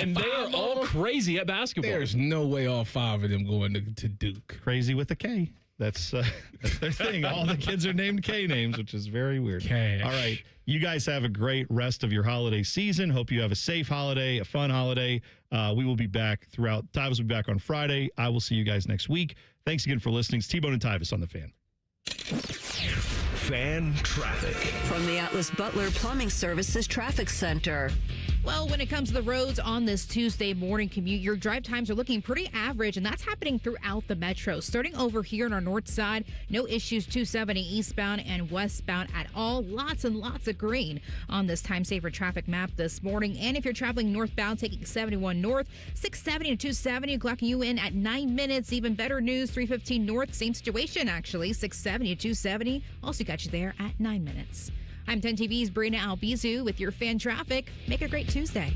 And they are all crazy at basketball. There's no way all 5 of them going to Duke. Crazy with a K. That's their thing. All the kids are named K names, which is very weird. Cash. All right. You guys have a great rest of your holiday season. Hope you have a safe holiday, a fun holiday. We will be back throughout. Tyvis will be back on Friday. I will see you guys next week. Thanks again for listening. It's T-Bone and Tyvis on The Fan. Fan traffic. From the Atlas Butler Plumbing Services Traffic Center. Well, when it comes to the roads on this Tuesday morning commute, your drive times are looking pretty average, and that's happening throughout the metro. Starting over here on our north side, no issues 270 eastbound and westbound at all. Lots and lots of green on this time saver traffic map this morning. And if you're traveling northbound, taking 71 north, 670 to 270, clocking you in at 9 minutes. Even better news, 315 north, same situation actually, 670 to 270. Also got you there at 9 minutes. I'm 10 TV's Brina Albizu with your fan traffic. Make it a great Tuesday.